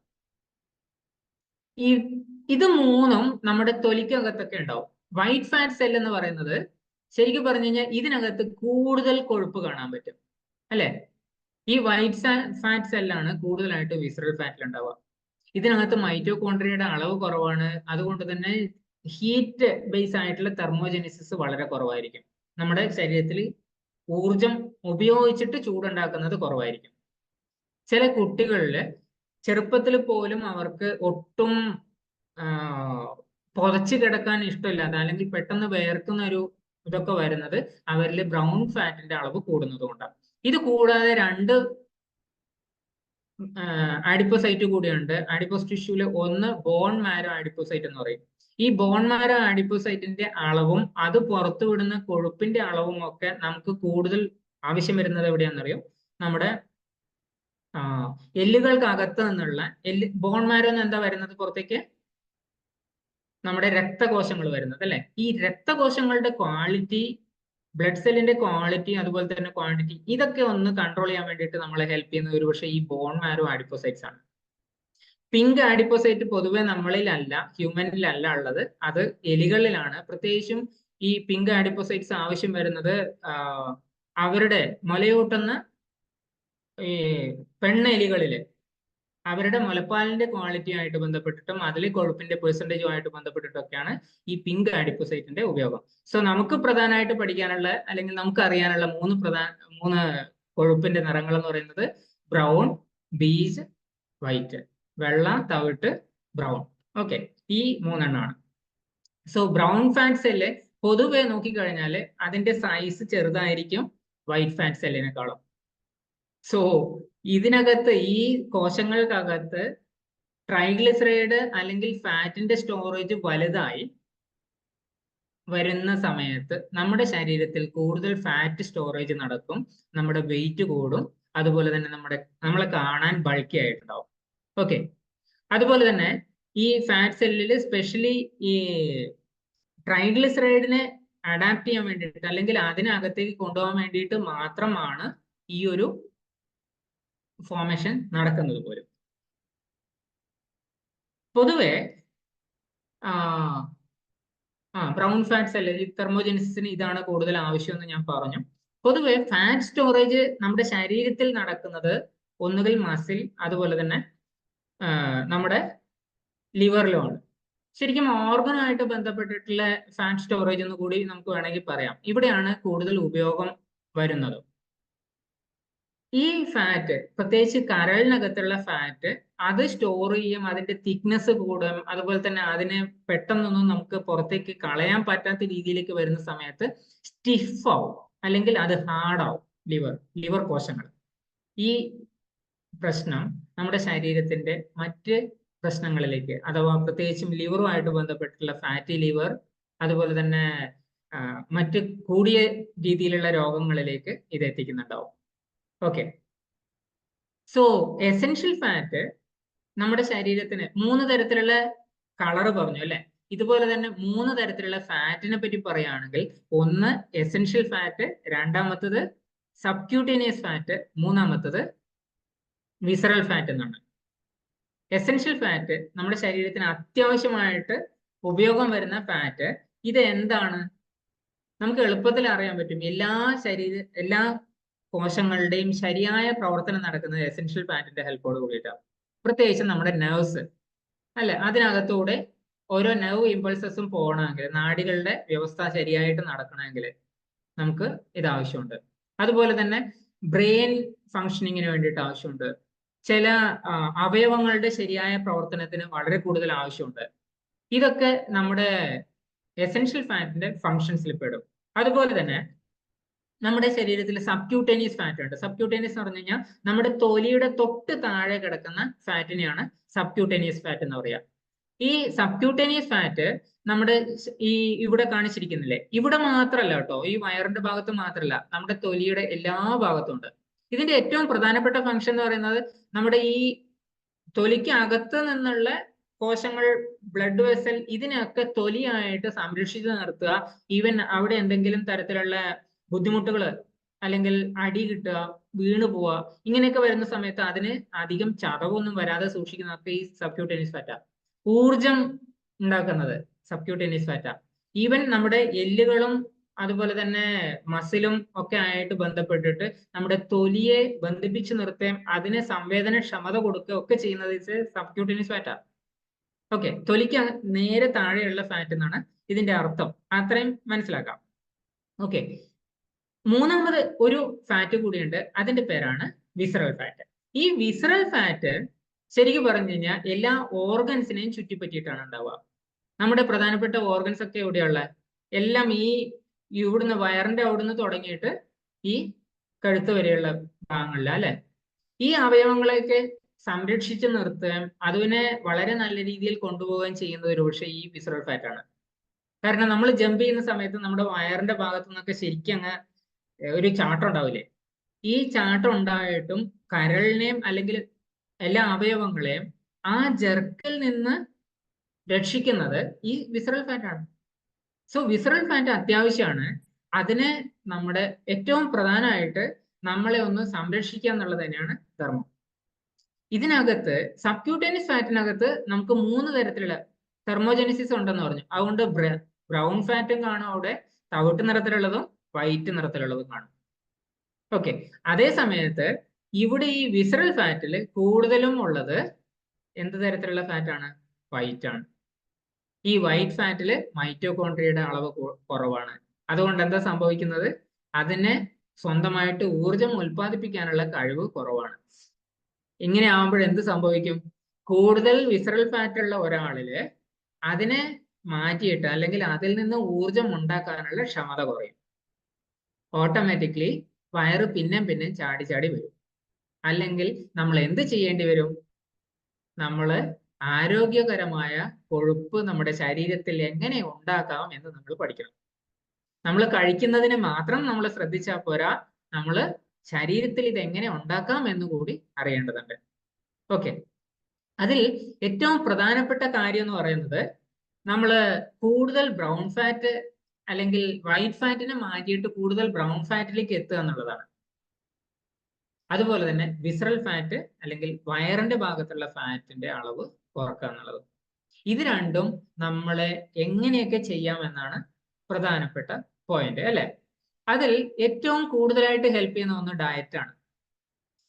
ഇത് മൂന്നും നമ്മുടെ തൊലിക്കകത്തൊക്കെ ഉണ്ടാവും. വൈറ്റ് ഫാറ്റ് സെൽ എന്ന് പറയുന്നത് ശരിക്കും പറഞ്ഞു കഴിഞ്ഞാൽ ഇതിനകത്ത് കൂടുതൽ കൊഴുപ്പ് കാണാൻ പറ്റും, അല്ലെ? ഈ വൈറ്റ് ഫാറ്റ് സെല്ലാണ് കൂടുതലായിട്ട് വിസറൽ ഫാറ്റിൽ ഉണ്ടാവുക. ഇതിനകത്ത് മൈറ്റോകോൺട്രിയയുടെ അളവ് കുറവാണ്. അതുകൊണ്ട് തന്നെ ഹീറ്റ് ബേസ് ആയിട്ടുള്ള തെർമോജെനിസിസ് വളരെ കുറവായിരിക്കും. നമ്മുടെ ശരീരത്തിൽ ഊർജം ഉപയോഗിച്ചിട്ട് ചൂടുണ്ടാക്കുന്നത് കുറവായിരിക്കും. ചില കുട്ടികളില് ചെറുപ്പത്തിൽ പോലും അവർക്ക് ഒട്ടും പുതച്ചു കിടക്കാൻ ഇഷ്ടമില്ലാത്ത അല്ലെങ്കിൽ പെട്ടെന്ന് വേർക്കുന്ന ഒരു ഇതൊക്കെ വരുന്നത് അവരിൽ ബ്രൗൺ ഫാറ്റിന്റെ അളവ് കൂടുന്നത് കൊണ്ടാണ്. ഇത് കൂടാതെ രണ്ട് ആഡിപ്പോസൈറ്റ് കൂടിയുണ്ട് ആഡിപ്പോസ് ടിഷ്യൂല്. ഒന്ന് ബോൺ മാരോ ആഡിപ്പോസൈറ്റ് എന്ന് പറയും. ഈ ബോൺ മാരോ ആഡിപ്പോസൈറ്റിന്റെ അളവും അത് പുറത്തുവിടുന്ന കൊഴുപ്പിന്റെ അളവും ഒക്കെ നമുക്ക് കൂടുതൽ ആവശ്യം വരുന്നത് എവിടെയാണെന്നറിയോ? നമ്മുടെ എല്ലുകൾക്കകത്ത് നിന്നുള്ള ബോൺ മാരോ എന്ന് എന്താ വരുന്നത് പുറത്തേക്ക്? നമ്മുടെ രക്തകോശങ്ങൾ വരുന്നത്, അല്ലെ? ഈ രക്തകോശങ്ങളുടെ ക്വാളിറ്റി, ബ്ലഡ് സെല്ലിന്റെ ക്വാളിറ്റി, അതുപോലെ തന്നെ ക്വാണ്ടിറ്റി, ഇതൊക്കെ ഒന്ന് കൺട്രോൾ ചെയ്യാൻ വേണ്ടിയിട്ട് നമ്മളെ ഹെൽപ്പ് ചെയ്യുന്നത് ഒരുപക്ഷെ ഈ ബോൺ മാരോ ആഡിപ്പോസൈറ്റ്സ് ആണ്. പിങ്ക് ആഡിപ്പോസൈറ്റ് പൊതുവെ നമ്മളിലല്ല, ഹ്യൂമനിലല്ല ഉള്ളത്, അത് എലികളിലാണ്. പ്രത്യേകിച്ചും ഈ പിങ്ക് ആഡിപ്പോസൈറ്റ്സ് ആവശ്യം വരുന്നത് അവരുടെ മുലയൂട്ടുന്ന ഈ പെണ്ണെലികളില് അവരുടെ മുലപ്പാലിന്റെ ക്വാളിറ്റി ആയിട്ട് ബന്ധപ്പെട്ടിട്ടും അതിൽ കൊഴുപ്പിന്റെ പെർസെൻറ്റേജുമായിട്ട് ബന്ധപ്പെട്ടിട്ടൊക്കെയാണ് ഈ പിങ്ക് ആഡിപ്പോസൈറ്റിന്റെ ഉപയോഗം. സോ നമുക്ക് പ്രധാനമായിട്ട് പഠിക്കാനുള്ള അല്ലെങ്കിൽ നമുക്ക് അറിയാനുള്ള മൂന്ന് കൊഴുപ്പിന്റെ നിറങ്ങൾ എന്ന് പറയുന്നത് ബ്രൗൺ, ബീജ്, വൈറ്റ്. വെള്ള, തവിട്ട്, ബ്രൗൺ. ഓക്കെ, ഈ മൂന്നെണ്ണമാണ്. സോ ബ്രൗൺ ഫാറ്റ് സെല്ല് പൊതുവെ നോക്കിക്കഴിഞ്ഞാൽ അതിന്റെ സൈസ് ചെറുതായിരിക്കും വൈറ്റ് ഫാറ്റ് സെല്ലിനെക്കാളും. സോ ഇതിനകത്ത് ഈ കോശങ്ങൾക്കകത്ത് ട്രൈഗ്ലിസറൈഡ് അല്ലെങ്കിൽ ഫാറ്റിന്റെ സ്റ്റോറേജ് വലുതായി വരുന്ന സമയത്ത് നമ്മുടെ ശരീരത്തിൽ കൂടുതൽ ഫാറ്റ് സ്റ്റോറേജ് നടക്കും, നമ്മുടെ വെയിറ്റ് കൂടും, അതുപോലെ തന്നെ നമ്മളെ കാണാൻ ബൾക്കി ആയിട്ടുണ്ടാവും. ഓക്കെ, അതുപോലെ തന്നെ ഈ ഫാറ്റ് സെല്ലിൽ സ്പെഷ്യലി ഈ ട്രൈഗ്ലിസറൈഡിനെ അഡാപ്റ്റ് ചെയ്യാൻ വേണ്ടിയിട്ട് അല്ലെങ്കിൽ അതിനകത്തേക്ക് കൊണ്ടുപോകാൻ വേണ്ടിയിട്ട് മാത്രമാണ് ഈ ഒരു ഫോർമേഷൻ നടക്കുന്നത് പോലും. പൊതുവെ ബ്രൗൺ ഫാറ്റ് സെല്ല് ഈ തെർമോജെനിസിന് ഇതാണ് കൂടുതൽ ആവശ്യമെന്ന് ഞാൻ പറഞ്ഞു. പൊതുവെ ഫാറ്റ് സ്റ്റോറേജ് നമ്മുടെ ശരീരത്തിൽ നടക്കുന്നത് ഒന്നുകിൽ മസിൽ, അതുപോലെ തന്നെ നമ്മുടെ ലിവറിലുമാണ്. ശരിക്കും ഓർഗനുമായിട്ട് ബന്ധപ്പെട്ടിട്ടുള്ള ഫാറ്റ് സ്റ്റോറേജ് എന്ന് കൂടി നമുക്ക് വേണമെങ്കിൽ പറയാം. ഇവിടെയാണ് കൂടുതൽ ഉപയോഗം വരുന്നത്. ഈ ഫാറ്റ്, പ്രത്യേകിച്ച് കരളിനകത്തുള്ള ഫാറ്റ്, അത് സ്റ്റോർ ചെയ്യും, അതിന്റെ തിക്നെസ് കൂടും, അതുപോലെ തന്നെ അതിനെ പെട്ടെന്നൊന്നും നമുക്ക് പുറത്തേക്ക് കളയാൻ പറ്റാത്ത രീതിയിലേക്ക് വരുന്ന സമയത്ത് സ്റ്റിഫ് ആവും അല്ലെങ്കിൽ അത് ഹാർഡാവും ലിവർ കോശങ്ങൾ. ഈ പ്രശ്നം നമ്മുടെ ശരീരത്തിന്റെ മറ്റ് പ്രശ്നങ്ങളിലേക്ക്, അഥവാ പ്രത്യേകിച്ചും ലിവറുമായിട്ട് ബന്ധപ്പെട്ടിട്ടുള്ള ഫാറ്റി ലിവർ, അതുപോലെ തന്നെ മറ്റ് കൂടിയ രീതിയിലുള്ള രോഗങ്ങളിലേക്ക് ഇത് എത്തിക്കുന്നുണ്ടാവും. ഓക്കെ, സോ എസെൻഷ്യൽ ഫാറ്റ് നമ്മുടെ ശരീരത്തിന് 3 തരത്തിലുള്ള കളറ് പറഞ്ഞു, അല്ലെ? ഇതുപോലെ തന്നെ 3 തരത്തിലുള്ള ഫാറ്റിനെ പറ്റി പറയുകയാണെങ്കിൽ, ഒന്ന് എസെൻഷ്യൽ ഫാറ്റ്, രണ്ടാമത്തത് സബ്ക്യൂട്ടേനിയസ് ഫാറ്റ്, മൂന്നാമത്തത് വിസറൽ ഫാറ്റ് എന്നാണ്. എസെൻഷ്യൽ ഫാറ്റ് നമ്മുടെ ശരീരത്തിന് അത്യാവശ്യമായിട്ട് ഉപയോഗം വരുന്ന ഫാറ്റ്. ഇത് എന്താണ്? നമുക്ക് എളുപ്പത്തിൽ അറിയാൻ പറ്റും. എല്ലാ കോശങ്ങളുടെയും ശരിയായ പ്രവർത്തനം നടക്കുന്നത് എസെൻഷ്യൽ ഫാറ്റിന്റെ ഹെൽപ്പോട് കൂടിയിട്ടാണ്. പ്രത്യേകിച്ച് നമ്മുടെ നെർവ്സ് അല്ലെ, അതിനകത്തൂടെ ഓരോ നെർവ് ഇമ്പൾസസും പോകണമെങ്കിൽ, നാഡികളുടെ വ്യവസ്ഥ ശരിയായിട്ട് നടക്കണമെങ്കിൽ നമുക്ക് ഇത് ആവശ്യമുണ്ട്. അതുപോലെ തന്നെ ബ്രെയിൻ ഫങ്ഷനിങ്ങിന് വേണ്ടിയിട്ട് ആവശ്യമുണ്ട്. ചില അവയവങ്ങളുടെ ശരിയായ പ്രവർത്തനത്തിന് വളരെ കൂടുതൽ ആവശ്യമുണ്ട്. ഇതൊക്കെ നമ്മുടെ എസെൻഷ്യൽ ഫാറ്റിന്റെ ഫങ്ഷൻസിൽ പെടും. അതുപോലെ തന്നെ നമ്മുടെ ശരീരത്തിൽ സബ്ക്യൂട്ടേനിയസ് ഫാറ്റ് ഉണ്ട്. സബ്ക്യൂട്ടേനിയസ് എന്ന് പറഞ്ഞു കഴിഞ്ഞാൽ നമ്മുടെ തൊലിയുടെ തൊട്ട് താഴെ കിടക്കുന്ന ഫാറ്റിനെയാണ് സബ്ക്യൂട്ടേനിയസ് ഫാറ്റ് എന്ന് പറയുക. ഈ സബ്ക്യൂട്ടേനിയസ് ഫാറ്റ് നമ്മുടെ ഇവിടെ കാണിച്ചിരിക്കുന്നില്ലേ, ഇവിടെ മാത്രമല്ല കേട്ടോ, ഈ വയറിന്റെ ഭാഗത്ത് മാത്രമല്ല, നമ്മുടെ തൊലിയുടെ എല്ലാ ഭാഗത്തും ഉണ്ട്. ഇതിന്റെ ഏറ്റവും പ്രധാനപ്പെട്ട ഫംഗ്ഷൻ എന്ന് പറയുന്നത് നമ്മുടെ ഈ തൊലിക്ക് അകത്ത് നിന്നുള്ള കോശങ്ങൾ, ബ്ലഡ് വെസൽ, ഇതിനൊക്കെ തൊലിയായിട്ട് സംരക്ഷിച്ചു നിർത്തുക. ഈവൻ അവിടെ എന്തെങ്കിലും തരത്തിലുള്ള ബുദ്ധിമുട്ടുകൾ അല്ലെങ്കിൽ അടി കിട്ടുക, വീണു പോവുക, ഇങ്ങനെയൊക്കെ വരുന്ന സമയത്ത് അതിന് അധികം ചതവൊന്നും വരാതെ സൂക്ഷിക്കുന്നതൊക്കെ ഈ സബ്ക്യൂട്ടേനിയസ് ഫാറ്റാ. ഊർജം ഉണ്ടാക്കുന്നത് സബ്ക്യൂട്ടേനിയസ് ഫാറ്റാ. ഈവൻ നമ്മുടെ എല്ലുകളും അതുപോലെ തന്നെ മസിലും ഒക്കെ ആയിട്ട് ബന്ധപ്പെട്ടിട്ട് നമ്മുടെ തൊലിയെ ബന്ധിപ്പിച്ച് നിർത്തുകയും അതിന് സംവേദനക്ഷമത കൊടുക്കുകയും ഒക്കെ ചെയ്യുന്നത് സബ്ക്യൂട്ടേനിയസ് ഫാറ്റാ. ഓക്കെ, തൊലിക്ക് നേരെ താഴെയുള്ള ഫാറ്റ് എന്നാണ് ഇതിന്റെ അർത്ഥം. അത്രയും മനസ്സിലാക്കാം. ഓക്കെ, മൂന്നാമത് ഒരു ഫാറ്റ് കൂടിയുണ്ട്, അതിന്റെ പേരാണ് വിസറൽ ഫാറ്റ്. ഈ വിസറൽ ഫാറ്റ് ശരിക്കും പറഞ്ഞു കഴിഞ്ഞാൽ എല്ലാ ഓർഗൻസിനെയും ചുറ്റിപ്പറ്റിയിട്ടാണ് ഉണ്ടാവുക. നമ്മുടെ പ്രധാനപ്പെട്ട ഓർഗൻസ് ഒക്കെ എവിടെയുള്ള, എല്ലാം ഈ ഇവിടുന്ന് വയറിന്റെ അവിടുന്ന് തുടങ്ങിയിട്ട് ഈ കഴുത്ത് വരെയുള്ള ഭാഗങ്ങളില അല്ലെ. ഈ അവയവങ്ങളെയൊക്കെ സംരക്ഷിച്ച് നിർത്തുകയും അതിനെ വളരെ നല്ല രീതിയിൽ കൊണ്ടുപോവുകയും ചെയ്യുന്നത് ഒരു പക്ഷേ ഈ വിസറൽ ഫാറ്റ് ആണ്. കാരണം നമ്മൾ ജമ്പ് ചെയ്യുന്ന സമയത്ത് നമ്മുടെ വയറിന്റെ ഭാഗത്തു നിന്നൊക്കെ ശരിക്കും അങ്ങ് ഒരു ചാട്ടം ഉണ്ടാവില്ലേ, ഈ ചാട്ടം ഉണ്ടായിട്ടും കരളിനെയും അല്ലെങ്കിൽ എല്ലാ അവയവങ്ങളെയും ആ ജെർക്കിൽ നിന്ന് രക്ഷിക്കുന്നത് ഈ വിസറൽ ഫാറ്റ് ആണ്. സോ വിസറൽ ഫാറ്റ് അത്യാവശ്യമാണ്. അതിനെ നമ്മുടെ ഏറ്റവും പ്രധാനമായിട്ട് നമ്മളെ ഒന്ന് സംരക്ഷിക്കുക എന്നുള്ളത് തന്നെയാണ് ധർമ്മം. ഇതിനകത്ത് സബ്ക്യൂട്ടേനിയസ് ഫാറ്റിനകത്ത് നമുക്ക് 3 തരത്തിലുള്ള തെർമോജെനിസിസ് ഉണ്ടെന്ന് പറഞ്ഞു. അതുകൊണ്ട് ബ്രൗൺ ഫാറ്റും കാണും അവിടെ, തവിട്ട് നിറത്തിലുള്ളതും വൈറ്റ് നിറത്തിലുള്ളതും കാണും. ഓക്കെ, അതേ സമയത്ത് ഇവിടെ ഈ വിസറൽ ഫാറ്റിൽ കൂടുതലും ഉള്ളത് എന്ത് തരത്തിലുള്ള ഫാറ്റാണ്? വൈറ്റ് ആണ്. ഈ വൈറ്റ് ഫാറ്റിൽ മൈറ്റോകോൺട്രിയയുടെ അളവ് കുറവാണ്. അതുകൊണ്ട് എന്താ സംഭവിക്കുന്നത്? അതിനെ സ്വന്തമായിട്ട് ഊർജം ഉൽപ്പാദിപ്പിക്കാനുള്ള കഴിവ് കുറവാണ്. ഇങ്ങനെ ആകുമ്പോൾ എന്ത് സംഭവിക്കും? കൂടുതൽ വിസറൽ ഫാറ്റ് ഉള്ള ഒരാളില് അതിനെ മാറ്റിയിട്ട് അല്ലെങ്കിൽ അതിൽ നിന്ന് ഊർജം ഉണ്ടാക്കാനുള്ള ക്ഷമത കുറയും. ഓട്ടോമാറ്റിക്കലി വയറ് പിന്നെ ചാടി ചാടി വരും. അല്ലെങ്കിൽ നമ്മൾ എന്ത് ചെയ്യേണ്ടി വരും? നമ്മൾ ആരോഗ്യകരമായ കൊഴുപ്പ് നമ്മുടെ ശരീരത്തിൽ എങ്ങനെ ഉണ്ടാക്കാം എന്ന് നമ്മൾ പഠിക്കണം. നമ്മൾ കഴിക്കുന്നതിന് മാത്രം നമ്മൾ ശ്രദ്ധിച്ചാൽ പോരാ, നമ്മൾ ശരീരത്തിൽ ഇത് എങ്ങനെ ഉണ്ടാക്കാം എന്ന് കൂടി അറിയേണ്ടതുണ്ട്. ഓക്കെ, അതിൽ ഏറ്റവും പ്രധാനപ്പെട്ട കാര്യം എന്ന് പറയുന്നത് നമ്മൾ കൂടുതൽ ബ്രൗൺ ഫാറ്റ് അല്ലെങ്കിൽ വൈറ്റ് ഫാറ്റിനെ മാറ്റിയിട്ട് കൂടുതൽ ബ്രൗൺ ഫാറ്റിലേക്ക് എത്തുക എന്നുള്ളതാണ്. അതുപോലെ തന്നെ വിസറൽ ഫാറ്റ് അല്ലെങ്കിൽ വയറിന്റെ ഭാഗത്തുള്ള ഫാറ്റിന്റെ അളവ് കുറക്കുക എന്നുള്ളത്. ഇത് രണ്ടും നമ്മളെ എങ്ങനെയൊക്കെ ചെയ്യാമെന്നാണ് പ്രധാനപ്പെട്ട പോയിന്റ് അല്ലെ. അതിൽ ഏറ്റവും കൂടുതലായിട്ട് ഹെൽപ്പ് ചെയ്യുന്ന ഒന്ന് ഡയറ്റാണ്.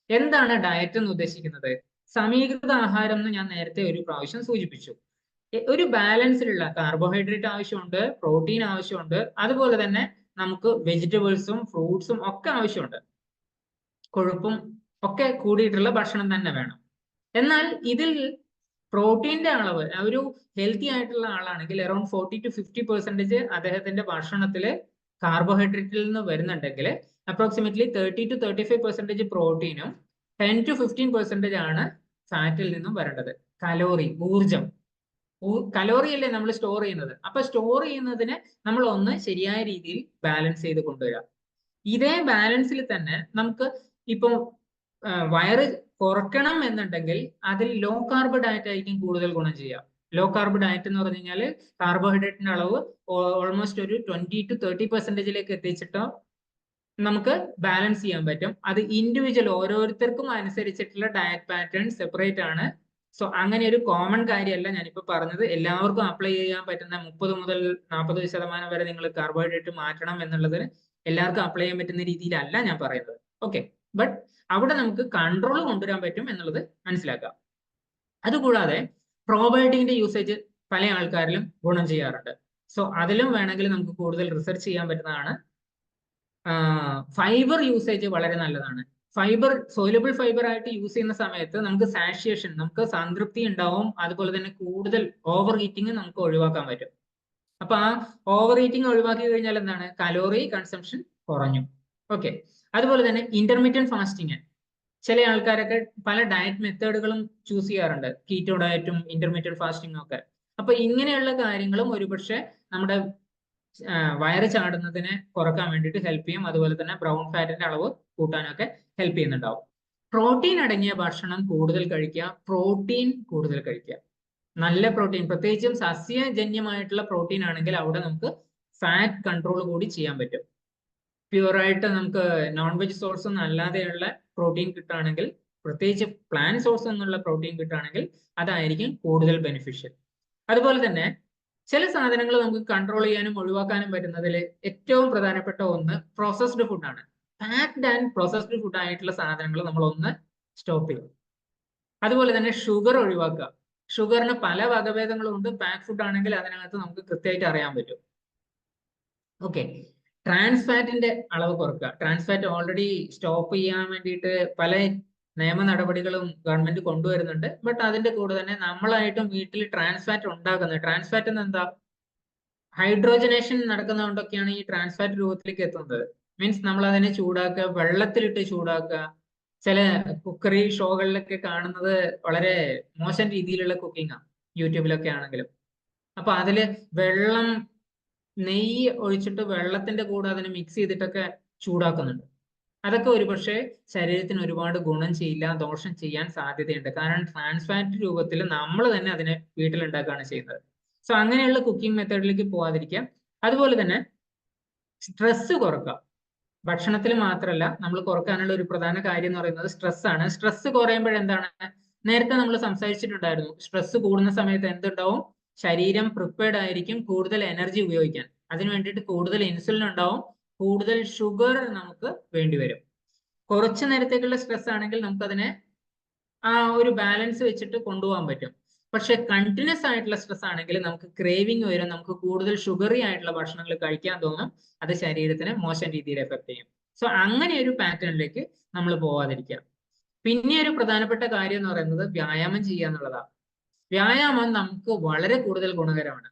എന്താണ് ഡയറ്റ് എന്ന് ഉദ്ദേശിക്കുന്നത്? സമീകൃത ആഹാരം എന്ന് ഞാൻ നേരത്തെ ഒരു പ്രാവശ്യം സൂചിപ്പിച്ചു. ഒരു ബാലൻസിലുള്ള കാർബോഹൈഡ്രേറ്റ് ആവശ്യമുണ്ട്, പ്രോട്ടീൻ ആവശ്യമുണ്ട്, അതുപോലെ തന്നെ നമുക്ക് വെജിറ്റബിൾസും ഫ്രൂട്ട്സും ഒക്കെ ആവശ്യമുണ്ട്, കൊഴുപ്പും ഒക്കെ കൂടിയിട്ടുള്ള ഭക്ഷണം തന്നെ വേണം. എന്നാൽ ഇതിൽ പ്രോട്ടീന്റെ അളവ്, ഒരു ഹെൽത്തി ആയിട്ടുള്ള ആളാണെങ്കിൽ അറൌണ്ട് 40 to 50% അദ്ദേഹത്തിന്റെ ഭക്ഷണത്തില് കാർബോഹൈഡ്രേറ്റിൽ നിന്ന് വരുന്നുണ്ടെങ്കിൽ അപ്രോക്സിമേറ്റ്ലി 30 to 35% പ്രോട്ടീനും 10 to 15% ആണ് ഫാറ്റിൽ നിന്നും വരേണ്ടത്. കലോറി, ഊർജം, കലോറി അല്ലേ നമ്മൾ സ്റ്റോർ ചെയ്യുന്നത്. അപ്പൊ സ്റ്റോർ ചെയ്യുന്നതിനെ നമ്മൾ ഒന്ന് ശരിയായ രീതിയിൽ ബാലൻസ് ചെയ്ത് കൊണ്ടുവരിക. ഇതേ ബാലൻസിൽ തന്നെ നമുക്ക് ഇപ്പം വയറ് കുറയ്ക്കണം എന്നുണ്ടെങ്കിൽ അതിൽ ലോ കാർബ് ഡയറ്റ് ആയിരിക്കും കൂടുതൽ ഗുണം ചെയ്യുക. ലോ കാർബ് ഡയറ്റ് എന്ന് പറഞ്ഞു കഴിഞ്ഞാൽ കാർബോഹൈഡ്രേറ്റിന്റെ അളവ് ഓൾമോസ്റ്റ് ഒരു 20 to 30% എത്തിച്ചിട്ടോ നമുക്ക് ബാലൻസ് ചെയ്യാൻ പറ്റും. അത് ഇൻഡിവിജ്വൽ ഓരോരുത്തർക്കും അനുസരിച്ചിട്ടുള്ള ഡയറ്റ് പാറ്റേൺ സെപ്പറേറ്റ് ആണ്. സോ അങ്ങനെ ഒരു കോമൺ കാര്യമല്ല ഞാനിപ്പോൾ പറഞ്ഞത്. എല്ലാവർക്കും അപ്ലൈ ചെയ്യാൻ പറ്റുന്ന 30 മുതൽ 40% വരെ നിങ്ങൾ കാർബോഹൈഡ്രേറ്റ് മാറ്റണം എന്നുള്ളതിന് എല്ലാവർക്കും അപ്ലൈ ചെയ്യാൻ പറ്റുന്ന രീതിയിലല്ല ഞാൻ പറയുന്നത്. ഓക്കെ, ബട്ട് അവിടെ നമുക്ക് കൺട്രോൾ കൊണ്ടുവരാൻ പറ്റും എന്നുള്ളത് മനസ്സിലാക്കാം. അതുകൂടാതെ പ്രോബയോട്ടിക്കിന്റെ യൂസേജ് പല ആൾക്കാരിലും ഗുണം ചെയ്യാറുണ്ട്. സോ അതിലും വേണമെങ്കിൽ നമുക്ക് കൂടുതൽ റിസർച്ച് ചെയ്യാൻ പറ്റുന്നതാണ്. ഫൈബർ യൂസേജ് വളരെ നല്ലതാണ്. ഫൈബർ സോലുബിൾ ഫൈബർ ആയിട്ട് യൂസ് ചെയ്യുന്ന സമയത്ത് നമുക്ക് സാഷ്യേഷൻ, നമുക്ക് സംതൃപ്തി ഉണ്ടാവും. അതുപോലെ തന്നെ കൂടുതൽ ഓവർ ഈറ്റിംഗ് നമുക്ക് ഒഴിവാക്കാൻ പറ്റും. അപ്പൊ ആ ഓവർ ഈറ്റിംഗ് ഒഴിവാക്കി കഴിഞ്ഞാൽ എന്താണ്, കലോറി കൺസംഷൻ കുറഞ്ഞു. ഓക്കെ, അതുപോലെ തന്നെ ഇന്റർമീഡിയറ്റ് ഫാസ്റ്റിംഗ്, ചില ആൾക്കാരൊക്കെ പല ഡയറ്റ് മെത്തേഡുകളും ചൂസ് ചെയ്യാറുണ്ട്, കീറ്റോ ഡയറ്റും ഇന്റർമീഡിയറ്റ് ഫാസ്റ്റിംഗും ഒക്കെ. അപ്പൊ ഇങ്ങനെയുള്ള കാര്യങ്ങളും ഒരുപക്ഷെ നമ്മുടെ വയറ് ചാടുന്നതിനെ കുറക്കാൻ വേണ്ടിയിട്ട് ഹെൽപ്പ് ചെയ്യും. അതുപോലെ തന്നെ ബ്രൗൺ ഫാറ്റിന്റെ അളവ് കൂട്ടാനൊക്കെ ഹെൽപ്പ് ചെയ്യുന്നുണ്ടാവും. പ്രോട്ടീൻ അടങ്ങിയ ഭക്ഷണം കൂടുതൽ കഴിക്കുക, പ്രോട്ടീൻ കൂടുതൽ കഴിക്കുക. നല്ല പ്രോട്ടീൻ, പ്രത്യേകിച്ചും സസ്യജന്യമായിട്ടുള്ള പ്രോട്ടീൻ ആണെങ്കിൽ അവിടെ നമുക്ക് ഫാറ്റ് കൺട്രോൾ കൂടി ചെയ്യാൻ പറ്റും. പ്യുവറായിട്ട് നമുക്ക് നോൺ വെജ് സോഴ്സ് ഒന്നും അല്ലാതെയുള്ള പ്രോട്ടീൻ കിട്ടുകയാണെങ്കിൽ, പ്രത്യേകിച്ച് പ്ലാൻ സോഴ്സ് എന്നുള്ള പ്രോട്ടീൻ കിട്ടുകയാണെങ്കിൽ അതായിരിക്കും കൂടുതൽ ബെനിഫിഷ്യൽ. അതുപോലെ തന്നെ ചില സാധനങ്ങൾ നമുക്ക് കൺട്രോൾ ചെയ്യാനും ഒഴിവാക്കാനും പറ്റുന്നതിൽ ഏറ്റവും പ്രധാനപ്പെട്ട ഒന്ന് പ്രോസസ്ഡ് ഫുഡാണ്. പാക്ഡ് ആൻഡ് പ്രോസസ്ഡ് ഫുഡ് ആയിട്ടുള്ള സാധനങ്ങൾ നമ്മൾ ഒന്ന് സ്റ്റോപ്പ് ചെയ്യും. അതുപോലെ തന്നെ ഷുഗർ ഒഴിവാക്കുക. ഷുഗറിന് പല വകഭേദങ്ങളും ഉണ്ട്. പാക്ക് ഫുഡ് ആണെങ്കിൽ അതിനകത്ത് നമുക്ക് കൃത്യമായിട്ട് അറിയാൻ പറ്റും. ഓക്കെ, ട്രാൻസ് ഫാറ്റിന്റെ അളവ് കുറക്കുക. ട്രാൻസ് ഫാറ്റ് ഓൾറെഡി സ്റ്റോപ്പ് ചെയ്യാൻ വേണ്ടിയിട്ട് പല നിയമ നടപടികളും ഗവൺമെന്റ് കൊണ്ടുവരുന്നുണ്ട്. ബട്ട് അതിന്റെ കൂടെ തന്നെ നമ്മളായിട്ടും വീട്ടിൽ ട്രാൻസ് ഫാറ്റ് ഉണ്ടാക്കുന്നത്. ട്രാൻസ് ഫാറ്റ് എന്ന് എന്താ, ഹൈഡ്രോജനേഷൻ നടക്കുന്നതുകൊണ്ടൊക്കെയാണ് ഈ ട്രാൻസ് ഫാറ്റ് രൂപത്തിലേക്ക് എത്തുന്നത്. മീൻസ് നമ്മൾ അതിനെ ചൂടാക്കുക, വെള്ളത്തിലിട്ട് ചൂടാക്കുക. ചില കുക്കറി ഷോകളിലൊക്കെ കാണുന്നത് വളരെ മോശം രീതിയിലുള്ള കുക്കിംഗ് ആണ്, യൂട്യൂബിലൊക്കെ ആണെങ്കിലും. അപ്പൊ അതില് വെള്ളം, നെയ്യ് ഒഴിച്ചിട്ട് വെള്ളത്തിന്റെ കൂടെ അതിനെ മിക്സ് ചെയ്തിട്ടൊക്കെ ചൂടാക്കുന്നുണ്ട്. അതൊക്കെ ഒരുപക്ഷെ ശരീരത്തിന് ഒരുപാട് ഗുണം ചെയ്യില്ല, ദോഷം ചെയ്യാൻ സാധ്യതയുണ്ട്. കാരണം ട്രാൻസ് ഫാറ്റ് രൂപത്തിൽ നമ്മൾ തന്നെ അതിനെ വീട്ടിലുണ്ടാക്കുകയാണ് ചെയ്യുന്നത്. സോ അങ്ങനെയുള്ള കുക്കിംഗ് മെത്തേഡിലേക്ക് പോവാതിരിക്കുക. അതുപോലെ തന്നെ സ്ട്രെസ് കുറക്കുക. ഭക്ഷണത്തിൽ മാത്രമല്ല, നമ്മൾ കുറക്കാനുള്ള ഒരു പ്രധാന കാര്യം എന്ന് പറയുന്നത് സ്ട്രെസ് ആണ്. സ്ട്രെസ് കുറയുമ്പോഴെന്താണ്, നേരത്തെ നമ്മൾ സംസാരിച്ചിട്ടുണ്ടായിരുന്നു, സ്ട്രെസ് കൂടുന്ന സമയത്ത് എന്തുണ്ടാവും, ശരീരം പ്രിപ്പയർഡ് ആയിരിക്കും കൂടുതൽ എനർജി ഉപയോഗിക്കാൻ. അതിന് വേണ്ടിയിട്ട് കൂടുതൽ ഇൻസുലിൻ ഉണ്ടാവും, കൂടുതൽ ഷുഗർ നമുക്ക് വേണ്ടിവരും. കുറച്ചു നേരത്തേക്കുള്ള സ്ട്രെസ് ആണെങ്കിൽ നമുക്കതിനെ ആ ഒരു ബാലൻസ് വെച്ചിട്ട് കൊണ്ടുപോകാൻ പറ്റും. പക്ഷെ കണ്ടിന്യൂസ് ആയിട്ടുള്ള സ്ട്രെസ് ആണെങ്കിൽ നമുക്ക് ക്രേവിങ് വരും, നമുക്ക് കൂടുതൽ ഷുഗറി ആയിട്ടുള്ള ഭക്ഷണങ്ങൾ കഴിക്കാൻ തോന്നും. അത് ശരീരത്തിനെ മോശം രീതിയിൽ എഫക്ട് ചെയ്യും. സോ അങ്ങനെ ഒരു പാറ്റേണിലേക്ക് നമ്മൾ പോവാതിരിക്കുക. പിന്നെ ഒരു പ്രധാനപ്പെട്ട കാര്യം എന്ന് പറയുന്നത് വ്യായാമം ചെയ്യുക എന്നുള്ളതാണ്. വ്യായാമം നമുക്ക് വളരെ കൂടുതൽ ഗുണകരമാണ്.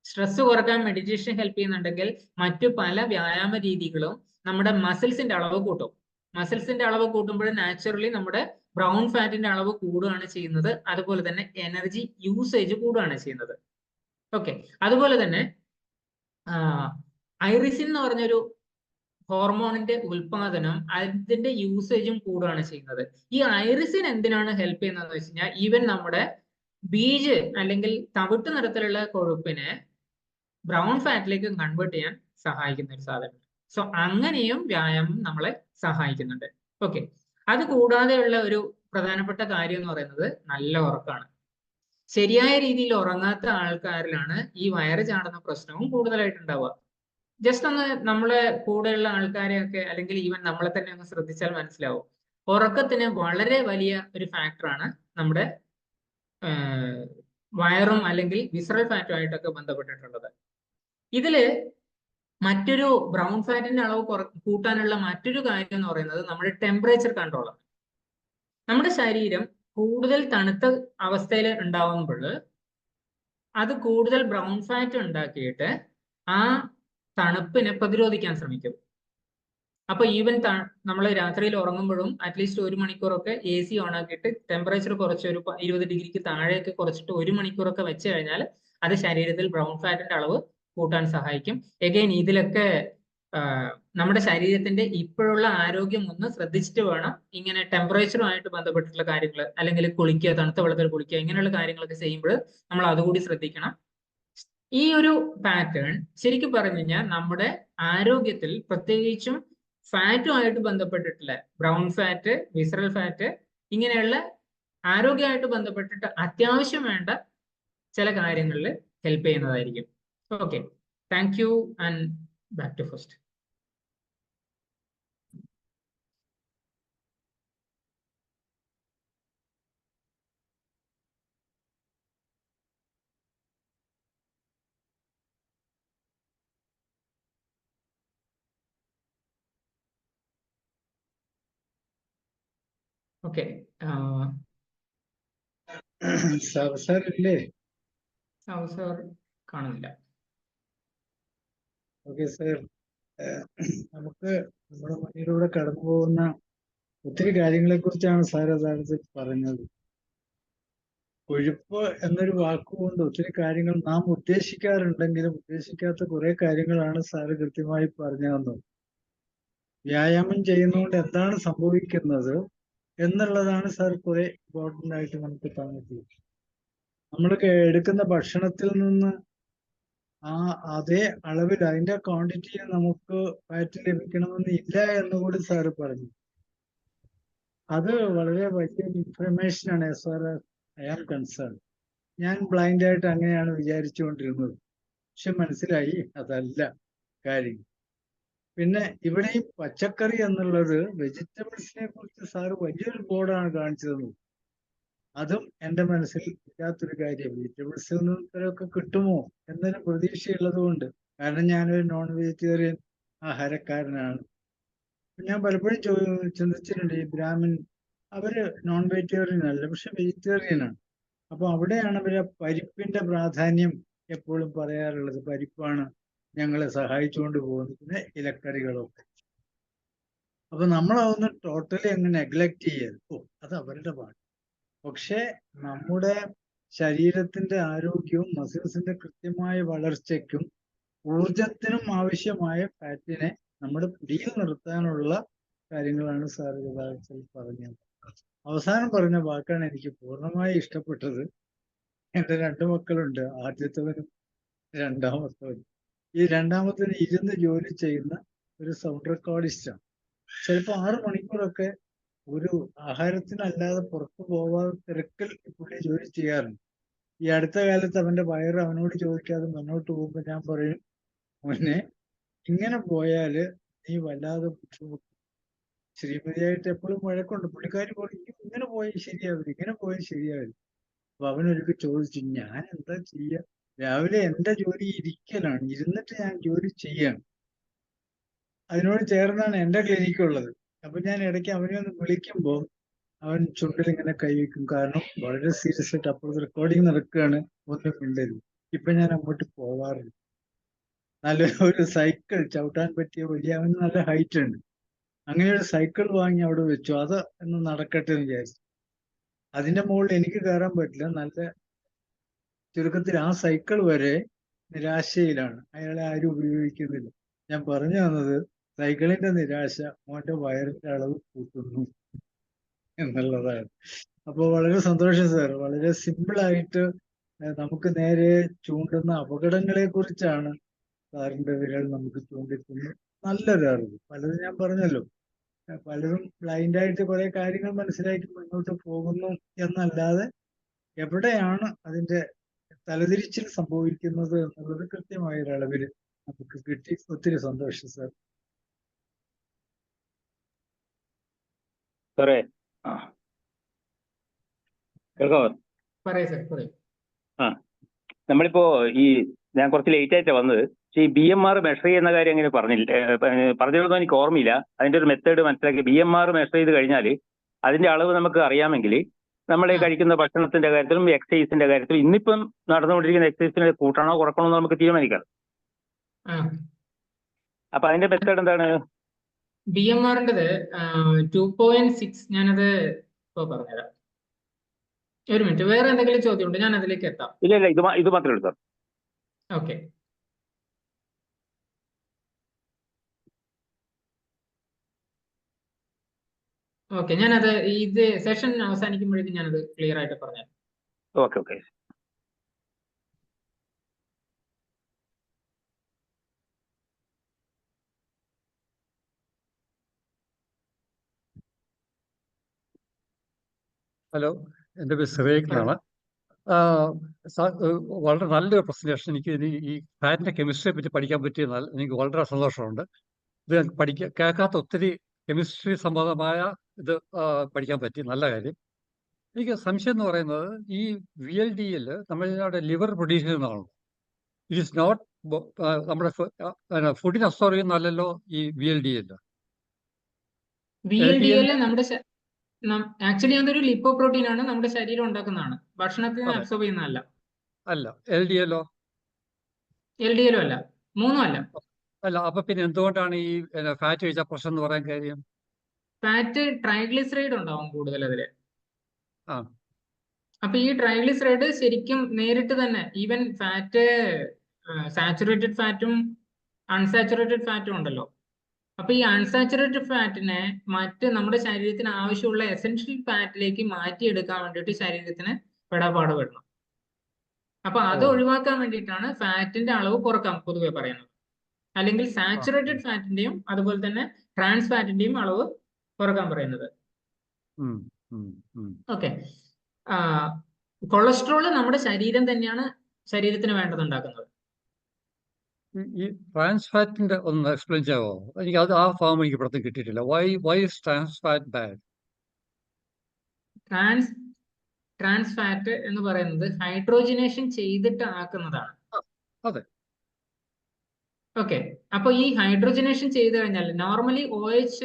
സ്ട്രെസ് കുറക്കാൻ മെഡിറ്റേഷൻ ഹെൽപ്പ് ചെയ്യുന്നുണ്ടെങ്കിൽ മറ്റു പല വ്യായാമ രീതികളും നമ്മുടെ മസിൽസിന്റെ അളവ് കൂട്ടും. മസിൽസിന്റെ അളവ് കൂട്ടുമ്പോൾ നാച്ചുറലി നമ്മുടെ ബ്രൗൺ ഫാറ്റിന്റെ അളവ് കൂടുകയാണ് ചെയ്യുന്നത്. അതുപോലെ തന്നെ എനർജി യൂസേജ് കൂടുകയാണ് ചെയ്യുന്നത്. ഓക്കെ, അതുപോലെ തന്നെ ഐറിസിൻ എന്ന് പറഞ്ഞൊരു ഹോർമോണിന്റെ ഉൽപാദനം, അതിന്റെ യൂസേജും കൂടുകയാണ് ചെയ്യുന്നത്. ഈ ഐറിസിൻ എന്തിനാണ് ഹെൽപ്പ് ചെയ്യുന്നതെന്ന് വെച്ച് കഴിഞ്ഞാൽ, ഈവൻ നമ്മുടെ ബീജ് അല്ലെങ്കിൽ തവിട്ട് നിറത്തിലുള്ള കൊഴുപ്പിനെ ബ്രൗൺ ഫാറ്റിലേക്ക് കൺവേർട്ട് ചെയ്യാൻ സഹായിക്കുന്ന ഒരു സാധനം. സോ അങ്ങനെയും വ്യായാമം നമ്മളെ സഹായിക്കുന്നുണ്ട്. ഓക്കെ, അത് കൂടാതെയുള്ള ഒരു പ്രധാനപ്പെട്ട കാര്യം എന്ന് പറയുന്നത് നല്ല ഉറക്കമാണ്. ശരിയായ രീതിയിൽ ഉറങ്ങാത്ത ആൾക്കാരിലാണ് ഈ വയറ് ചാടുന്ന പ്രശ്നവും കൂടുതലായിട്ടുണ്ടാവുക. ജസ്റ്റ് ഒന്ന് നമ്മളെ കൂടെയുള്ള ആൾക്കാരെയൊക്കെ അല്ലെങ്കിൽ ഈവൻ നമ്മളെ തന്നെ ഒന്ന് ശ്രദ്ധിച്ചാൽ മനസ്സിലാവും. ഉറക്കത്തിന് വളരെ വലിയ ഒരു ഫാക്ടറാണ് നമ്മുടെ വയറും അല്ലെങ്കിൽ വിസറൽ ഫാറ്റുമായിട്ടൊക്കെ ബന്ധപ്പെട്ടിട്ടുള്ളത്. ഇതില് മറ്റൊരു ബ്രൗൺ ഫാറ്റിന്റെ അളവ് കൂട്ടാനുള്ള മറ്റൊരു കാര്യം എന്ന് പറയുന്നത് നമ്മുടെ ടെമ്പറേച്ചർ കൺട്രോളാണ്. നമ്മുടെ ശരീരം കൂടുതൽ തണുത്ത അവസ്ഥയിൽ ഉണ്ടാവുമ്പോൾ അത് കൂടുതൽ ബ്രൗൺ ഫാറ്റ് ഉണ്ടാക്കിയിട്ട് ആ തണുപ്പിനെ പ്രതിരോധിക്കാൻ ശ്രമിക്കും. അപ്പൊ ഈവൻ നമ്മൾ രാത്രിയിൽ ഉറങ്ങുമ്പോഴും അറ്റ്ലീസ്റ്റ് 1 മണിക്കൂറൊക്കെ AC ഓൺ ആക്കിയിട്ട് ടെമ്പറേച്ചർ കുറച്ച് ഒരു 20 ഡിഗ്രിക്ക് താഴെയൊക്കെ കുറച്ചിട്ട് 1 മണിക്കൂറൊക്കെ വെച്ച് കഴിഞ്ഞാൽ അത് ശരീരത്തിൽ ബ്രൗൺ ഫാറ്റിന്റെ അളവ് കൂട്ടാൻ സഹായിക്കും. എഗെയിൻ ഇതിലൊക്കെ നമ്മുടെ ശരീരത്തിന്റെ ഇപ്പോഴുള്ള ആരോഗ്യം ഒന്ന് ശ്രദ്ധിച്ചിട്ട് വേണം ഇങ്ങനെ ടെമ്പറേച്ചറുമായിട്ട് ബന്ധപ്പെട്ടിട്ടുള്ള കാര്യങ്ങൾ, അല്ലെങ്കിൽ കുളിക്കുക, തണുത്ത വെള്ളത്തിൽ കുളിക്കുക, ഇങ്ങനെയുള്ള കാര്യങ്ങളൊക്കെ ചെയ്യുമ്പോൾ നമ്മൾ അതുകൂടി ശ്രദ്ധിക്കണം. ഈ ഒരു പാറ്റേൺ ശരിക്കും പറഞ്ഞു കഴിഞ്ഞാൽ നമ്മുടെ ആരോഗ്യത്തിൽ, പ്രത്യേകിച്ചും ഫാറ്റുമായിട്ട് ബന്ധപ്പെട്ടിട്ടുള്ള ബ്രൗൺ ഫാറ്റ്, വിസറൽ ഫാറ്റ്, ഇങ്ങനെയുള്ള ആരോഗ്യമായിട്ട് ബന്ധപ്പെട്ടിട്ട് അത്യാവശ്യം വേണ്ട ചില കാര്യങ്ങളിൽ ഹെൽപ്പ് ചെയ്യുന്നതായിരിക്കും. Okay, thank you and back to first. Okay, sir ഇല്ലേ? സാർ കാണുന്നില്ല. ഓക്കെ സാർ, നമുക്ക് നമ്മുടെ മുന്നിലൂടെ കടന്നു പോകുന്ന ഒത്തിരി കാര്യങ്ങളെ കുറിച്ചാണ് സാർ യഥാർത്ഥത്തിൽ പറഞ്ഞത്. കൊഴുപ്പ് എന്നൊരു വാക്കുകൊണ്ട് ഒത്തിരി കാര്യങ്ങൾ നാം ഉദ്ദേശിക്കാറുണ്ടെങ്കിലും ഉദ്ദേശിക്കാത്ത കുറെ കാര്യങ്ങളാണ് സാറ് കൃത്യമായി പറഞ്ഞു തന്നത്. വ്യായാമം ചെയ്യുന്നതുകൊണ്ട് എന്താണ് സംഭവിക്കുന്നത് എന്നുള്ളതാണ് സാർ കുറെ ഇമ്പോർട്ടൻ്റ് ആയിട്ട് നമുക്ക് തന്നത്. നമ്മൾ എടുക്കുന്ന ഭക്ഷണത്തിൽ നിന്ന് അതേ അളവിൽ അതിന്റെ ക്വാണ്ടിറ്റിയിൽ നമുക്ക് ഫാറ്റ് ലഭിക്കണമെന്ന് ഇല്ല എന്നുകൂടി സാറ് പറഞ്ഞു. അത് വളരെ വലിയ ഇൻഫർമേഷൻ ആണ് as far as I am concern. ഞാൻ ബ്ലൈൻഡ് ആയിട്ട് അങ്ങനെയാണ് വിചാരിച്ചുകൊണ്ടിരുന്നത്. പക്ഷെ മനസ്സിലായി അതല്ല കാര്യം. പിന്നെ ഇവിടെയും പച്ചക്കറി എന്നുള്ളത് വെജിറ്റബിൾസിനെ കുറിച്ച് സാറ് വലിയൊരു ബോർഡാണ് കാണിച്ചു തന്നത്. അതും എൻ്റെ മനസ്സിൽ ഇല്ലാത്തൊരു കാര്യം. വെജിറ്റബിൾസിൽ നിന്ന് ഇത്രയൊക്കെ കിട്ടുമോ എന്നൊരു പ്രതീക്ഷയുള്ളത് കൊണ്ട്, കാരണം ഞാനൊരു നോൺ വെജിറ്റേറിയൻ ആഹാരക്കാരനാണ്. ഞാൻ പലപ്പോഴും ചിന്തിച്ചിട്ടുണ്ട്, ഈ ബ്രാഹ്മിൻ അവര് നോൺ വെജിറ്റേറിയൻ അല്ല, പക്ഷെ വെജിറ്റേറിയൻ ആണ്. അപ്പൊ അവിടെയാണ് അവര് പരിപ്പിന്റെ പ്രാധാന്യം എപ്പോഴും പറയാറുള്ളത്. പരിപ്പാണ് ഞങ്ങളെ സഹായിച്ചുകൊണ്ട് പോകുന്നത്, പിന്നെ ഇലക്കറികളൊക്കെ. അപ്പൊ നമ്മളതൊന്ന് ടോട്ടലി അങ്ങ് നെഗ്ലക്ട് ചെയ്യരുത്. അത് അവരുടെ പാട്. പക്ഷെ നമ്മുടെ ശരീരത്തിന്റെ ആരോഗ്യവും മസിൽസിന്റെ കൃത്യമായ വളർച്ചയ്ക്കും ഊർജത്തിനും ആവശ്യമായ ഫാറ്റിനെ നമ്മുടെ പിടിയിൽ നിർത്താനുള്ള കാര്യങ്ങളാണ് സാർ യഥാർത്ഥത്തിൽ പറഞ്ഞത്. അവസാനം പറഞ്ഞ വാക്കാണ് എനിക്ക് പൂർണ്ണമായി ഇഷ്ടപ്പെട്ടത്. എൻ്റെ 2 മക്കളുണ്ട്, ആദ്യത്തവനും രണ്ടാമത്തവനും. ഈ രണ്ടാമത്തവന് ഇരുന്ന് ജോലി ചെയ്യുന്ന ഒരു സൗണ്ട് റെക്കോർഡിസ്റ്റാണ്. ചിലപ്പോൾ 6 മണിക്കൂറൊക്കെ ഒരു ആഹാരത്തിനല്ലാതെ പുറത്തു പോവാതെ തിരക്കിൽ പുള്ളി ജോലി ചെയ്യാറുണ്ട്. ഈ അടുത്ത കാലത്ത് അവന്റെ വയറ് അവനോട് ചോദിക്കാതെ മുന്നോട്ട് പോകുമ്പോൾ ഞാൻ പറയും, മോനെ ഇങ്ങനെ പോയാല് നീ വല്ലാതെ ബുദ്ധിമുട്ടും. ശ്രീമതിയായിട്ട് എപ്പോഴും വഴക്കുണ്ട്. പുള്ളിക്കാരി പറയും ഇങ്ങനെ പോയാൽ ശരിയാവില്ല, ഇങ്ങനെ പോയാൽ ശരിയാവില്ല. അപ്പൊ അവനൊരിക്കൽ ചോദിച്ചു, ഞാൻ എന്താ ചെയ്യുക? രാവിലെ എന്റെ ജോലി ഇരിക്കലാണ്, ഇരുന്നിട്ട് ഞാൻ ജോലി ചെയ്യാണ്. അതിനോട് ചേർന്നാണ് എന്റെ ക്ലിനിക്ക് ഉള്ളത്. അപ്പൊ ഞാൻ ഇടയ്ക്ക് അവനെ ഒന്ന് വിളിക്കുമ്പോൾ അവൻ ചുണ്ടിൽ ഇങ്ങനെ കൈവയ്ക്കും. കാരണം വളരെ സീരിയസ് ആയിട്ട് അപ്പോൾ റെക്കോർഡിങ് നടക്കുകയാണ്, ഒന്നും മിണ്ടരുത്. ഇപ്പൊ ഞാൻ അങ്ങോട്ട് പോവാറില്ല. നല്ലൊരു സൈക്കിൾ ചവിട്ടാൻ പറ്റിയ വലിയ, അവന് നല്ല ഹൈറ്റ് ഉണ്ട്. അങ്ങനെ ഒരു സൈക്കിൾ വാങ്ങി അവിടെ വെച്ചു. അത് ഒന്ന് നടക്കട്ടെ എന്ന് വിചാരിച്ചു. അതിന്റെ മുകളിൽ എനിക്ക് കയറാൻ പറ്റില്ല. നല്ല ചുരുക്കത്തിൽ ആ സൈക്കിൾ വരെ നിരാശയിലാണ്, അയാളെ ആരും ഉപയോഗിക്കുന്നില്ല. ഞാൻ പറഞ്ഞു തന്നത് സൈക്കിളിന്റെ നിരാശ മോന്റെ വയറിന്റെ അളവ് കൂട്ടുന്നു എന്നുള്ളതാണ്. അപ്പോൾ വളരെ സന്തോഷം സാർ. വളരെ സിമ്പിളായിട്ട് നമുക്ക് നേരെ ചൂണ്ടുന്ന അപകടങ്ങളെ കുറിച്ചാണ് സാറിന്റെ വിരൽ നമുക്ക് ചൂണ്ടിക്കുന്നത്. നല്ലൊരു അറിവ്. പലതും ഞാൻ പറഞ്ഞല്ലോ, പലരും ബ്ലൈൻഡായിട്ട് കുറെ കാര്യങ്ങൾ മനസ്സിലാക്കി മുന്നോട്ട് പോകുന്നു എന്നല്ലാതെ എവിടെയാണ് അതിന്റെ തലതിരിച്ചിൽ സംഭവിക്കുന്നത് എന്നുള്ളത് കൃത്യമായ ഒരളവിൽ നമുക്ക് കിട്ടി. ഒത്തിരി സന്തോഷം സാർ. സാറേ, കേൾക്കാമോ? പറയൂ സാർ, പറയൂ. നമ്മളിപ്പോ ഞാൻ കുറച്ച് ലേറ്റ് ആയിട്ടാണ് വന്നത്. പക്ഷേ ഈ BMR മെഷർ ചെയ്യുന്ന കാര്യം എങ്ങനെ പറഞ്ഞിരുന്നോ എനിക്ക് ഓർമ്മയില്ല. അതിന്റെ ഒരു മെത്തേഡ് മനസ്സിലാക്കി. BMR മെഷർ ചെയ്ത് കഴിഞ്ഞാൽ അതിന്റെ അളവ് നമുക്ക് അറിയാമെങ്കിൽ നമ്മൾ കഴിക്കുന്ന ഭക്ഷണത്തിന്റെ കാര്യത്തിലും എക്സസൈസിന്റെ കാര്യത്തിലും ഇന്നിപ്പം നടന്നുകൊണ്ടിരിക്കുന്ന എക്സസൈസിനെ കൂട്ടണോ കുറക്കണോ എന്ന് നമുക്ക് തീരുമാനിക്കാം. അപ്പൊ അതിന്റെ മെത്തേഡ് എന്താണ്? BMR-ൻ്റെത് 2.6. ഞാനത് ഇപ്പൊ പറഞ്ഞുതരാം. ഒരു മിനിറ്റ്, വേറെ എന്തെങ്കിലും ചോദ്യമുണ്ട്? ഞാൻ അതിലേക്ക് എത്താം. ഇല്ല, ഇത് മാത്രമേ ഉള്ളൂ സാർ. ഓക്കെ, ഞാനത് ഇത് സെഷൻ അവസാനിക്കുമ്പോഴേക്കും ഞാനത് ക്ലിയർ ആയിട്ട് പറഞ്ഞു. ഓക്കെ. ഹലോ എൻ്റെ പേര് സിറേഖനാണ്. വളരെ നല്ലൊരു പ്രസന്റേഷൻ. എനിക്ക് ഈ ഫാറ്റിന്റെ കെമിസ്ട്രിയെ പറ്റി പഠിക്കാൻ പറ്റിയ എനിക്ക് വളരെ സന്തോഷമുണ്ട്. ഇത് കേൾക്കാത്ത ഒത്തിരി കെമിസ്ട്രി സംബന്ധമായ ഇത് പഠിക്കാൻ പറ്റി. നല്ല കാര്യം. എനിക്ക് സംശയം എന്ന് പറയുന്നത് ഈ VLDL നമ്മളുടെ ലിവർ പ്രൊഡ്യൂസ് ചെയ്യുന്നതാണോ? ഇറ്റ് ഈസ് നോട്ട് നമ്മുടെ ഫുഡിന് അബ്സോർവ് ചെയ്യുന്നതല്ലല്ലോ ഈ VLDL. VLDL നമ്മുടെ ആക്ച്വലി അതൊരു ലിപ്പോ പ്രോട്ടീൻ ആണ്, നമ്മുടെ ശരീരം ഉണ്ടാക്കുന്നതാണ്, ഭക്ഷണത്തിന് അബ്സോർബ് ചെയ്യുന്നതല്ല. അല്ല. LDLോ? LDL അല്ല, മൂന്നും അല്ല. അല്ല, അപ്പൊ പിന്നെ എന്തുകൊണ്ടാണ് ഈ ഫാറ്റ് കഴിച്ചാൽ പ്രശ്നം എന്ന് പറയാൻ കാര്യം? ഫാറ്റ് ട്രൈഗ്ലിസറൈഡ് ഉണ്ടാവും കൂടുതൽ അതില്. ആ, അപ്പൊ ഈ ട്രൈഗ്ലിസറൈഡ് ശരിക്കും നേരിട്ട് തന്നെ ഈവൻ ഫാറ്റ് സാച്ചുറേറ്റഡ് ഫാറ്റും അൺസാച്ചുറേറ്റഡ് ഫാറ്റും ഉണ്ടല്ലോ. അപ്പൊ ഈ അൺസാച്ചുറേറ്റഡ് ഫാറ്റിനെ മറ്റ് നമ്മുടെ ശരീരത്തിന് ആവശ്യമുള്ള എസെൻഷ്യൽ ഫാറ്റിലേക്ക് മാറ്റിയെടുക്കാൻ വേണ്ടിയിട്ട് ശരീരത്തിന് പെടാപ്പാട് പെടണം. അപ്പൊ അത് ഒഴിവാക്കാൻ വേണ്ടിയിട്ടാണ് ഫാറ്റിന്റെ അളവ് കുറക്കാൻ പൊതുവെ പറയുന്നത്. അല്ലെങ്കിൽ സാച്ചുറേറ്റഡ് ഫാറ്റിന്റെയും അതുപോലെ തന്നെ ട്രാൻസ് ഫാറ്റിന്റെയും അളവ് കുറക്കാൻ പറയുന്നത്. ഓക്കെ. കൊളസ്ട്രോള് നമ്മുടെ ശരീരം തന്നെയാണ് ശരീരത്തിന് വേണ്ടത് ഉണ്ടാക്കുന്നത്. ഈ ട്രാൻസ് ഫാറ്റിന്റെ ഒന്ന് എക്സ്പ്ലെയിൻ ചെയ്യാമോ? എനിക്ക് അത് ആ ഫാം എനിക്ക് ഇവിടത്തെ കിട്ടിയിട്ടില്ല. Why is trans fat bad? Trans fat എന്ന് പറയുന്നത് ഹൈഡ്രോജനേഷൻ ചെയ്തിട്ട് ആക്കുന്നതാണ്. അതെ. ഓക്കെ. അപ്പൊ ഈ ഹൈഡ്രോജനേഷൻ ചെയ്ത് കഴിഞ്ഞാൽ നോർമലി OH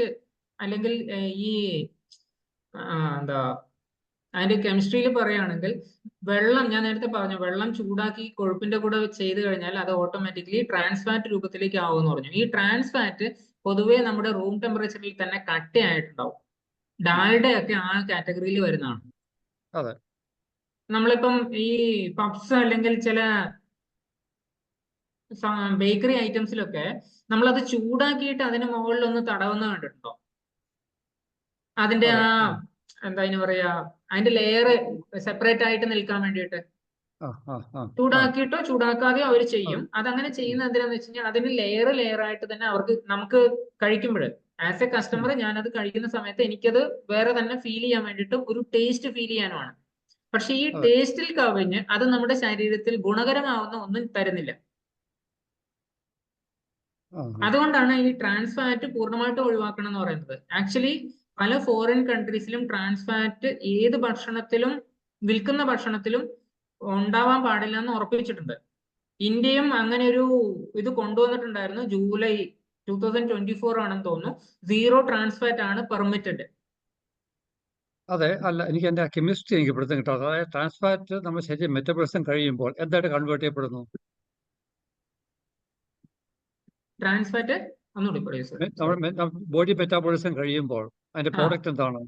അല്ലെങ്കിൽ ഈ എന്താ അതിന്റെ കെമിസ്ട്രിയിൽ പറയുകയാണെങ്കിൽ വെള്ളം, ഞാൻ നേരത്തെ പറഞ്ഞു, വെള്ളം ചൂടാക്കി കൊഴുപ്പിന്റെ കൂടെ ചെയ്ത് കഴിഞ്ഞാൽ അത് ഓട്ടോമാറ്റിക്കലി ട്രാൻസ് ഫാറ്റ് രൂപത്തിലേക്ക് ആവുമെന്ന് പറഞ്ഞു. ഈ ട്രാൻസ് ഫാറ്റ് പൊതുവേ നമ്മുടെ റൂം ടെമ്പറേച്ചറിൽ തന്നെ കട്ടയായിട്ടുണ്ടാവും. ഡാൽഡ ഒക്കെ ആ കാറ്റഗറിയിൽ വരുന്നതാണ്. അതെ. നമ്മളിപ്പം ഈ പപ്സ് അല്ലെങ്കിൽ ചില ബേക്കറി ഐറ്റംസിലൊക്കെ നമ്മളത് ചൂടാക്കിയിട്ട് അതിന് മുകളിൽ ഒന്ന് തടവുന്ന കണ്ടിട്ടുണ്ടോ? അതിന്റെ എന്താ അതിന് പറയാ, അതിന്റെ ലെയർ സെപ്പറേറ്റ് ആയിട്ട് നിൽക്കാൻ വേണ്ടിയിട്ട് ചൂടാക്കിയിട്ടോ ചൂടാക്കാതെയോ അവർ ചെയ്യും. അതങ്ങനെ ചെയ്യുന്നത് എന്തിനാന്ന് വെച്ച് കഴിഞ്ഞാൽ അതിന് ലെയർ ആയിട്ട് തന്നെ നമുക്ക് കഴിക്കുമ്പോൾ ആസ് എ കസ്റ്റമർ ഞാനത് കഴിക്കുന്ന സമയത്ത് എനിക്കത് വേറെ തന്നെ ഫീൽ ചെയ്യാൻ വേണ്ടിയിട്ട് ഒരു ടേസ്റ്റ് ഫീൽ ചെയ്യാനുമാണ്. പക്ഷെ ഈ ടേസ്റ്റിൽ കവിഞ്ഞ് അത് നമ്മുടെ ശരീരത്തിൽ ഗുണകരമാവുന്ന ഒന്നും തരുന്നില്ല. അതുകൊണ്ടാണ് ഈ ട്രാൻസ് ഫാറ്റ് പൂർണ്ണമായിട്ട് ഒഴിവാക്കണം എന്ന് പറയുന്നത്. ആക്ച്വലി പല ഫോറിൻ കൺട്രീസിലും ട്രാൻസ് ഫാറ്റ് ഏത് ഭക്ഷണത്തിലും വിൽക്കുന്ന ഭക്ഷണത്തിലും ഉണ്ടാവാൻ പാടില്ല എന്ന് ഉറപ്പിച്ചിട്ടുണ്ട്. ഇന്ത്യയും അങ്ങനെ ഒരു ഇത് കൊണ്ടുവന്നിട്ടുണ്ടായിരുന്നു. ജൂലൈ 2024 ആണെന്ന് തോന്നുന്നു. 0 ട്രാൻസ് ഫാറ്റ് ആണ് പെർമിറ്റഡ്. അതെ. അല്ല, എനിക്ക് എന്റെ കെമിസ്ട്രി എനിക്ക് പിടുത്തം കിട്ടാതെ. അതായത് ട്രാൻസ് ഫാറ്റ് നമ്മുടെ ശരീരം മെറ്റബോളിസം കഴിയുമ്പോൾ എന്തായിട്ട് കൺവേർട്ട് ചെയ്യപ്പെടുന്നു? ട്രാൻസ് ഫാറ്റ് ബോഡി മെറ്റാബോളിസം കഴിയുമ്പോൾ അതിന്റെ പ്രോഡക്റ്റ് എന്താണ്?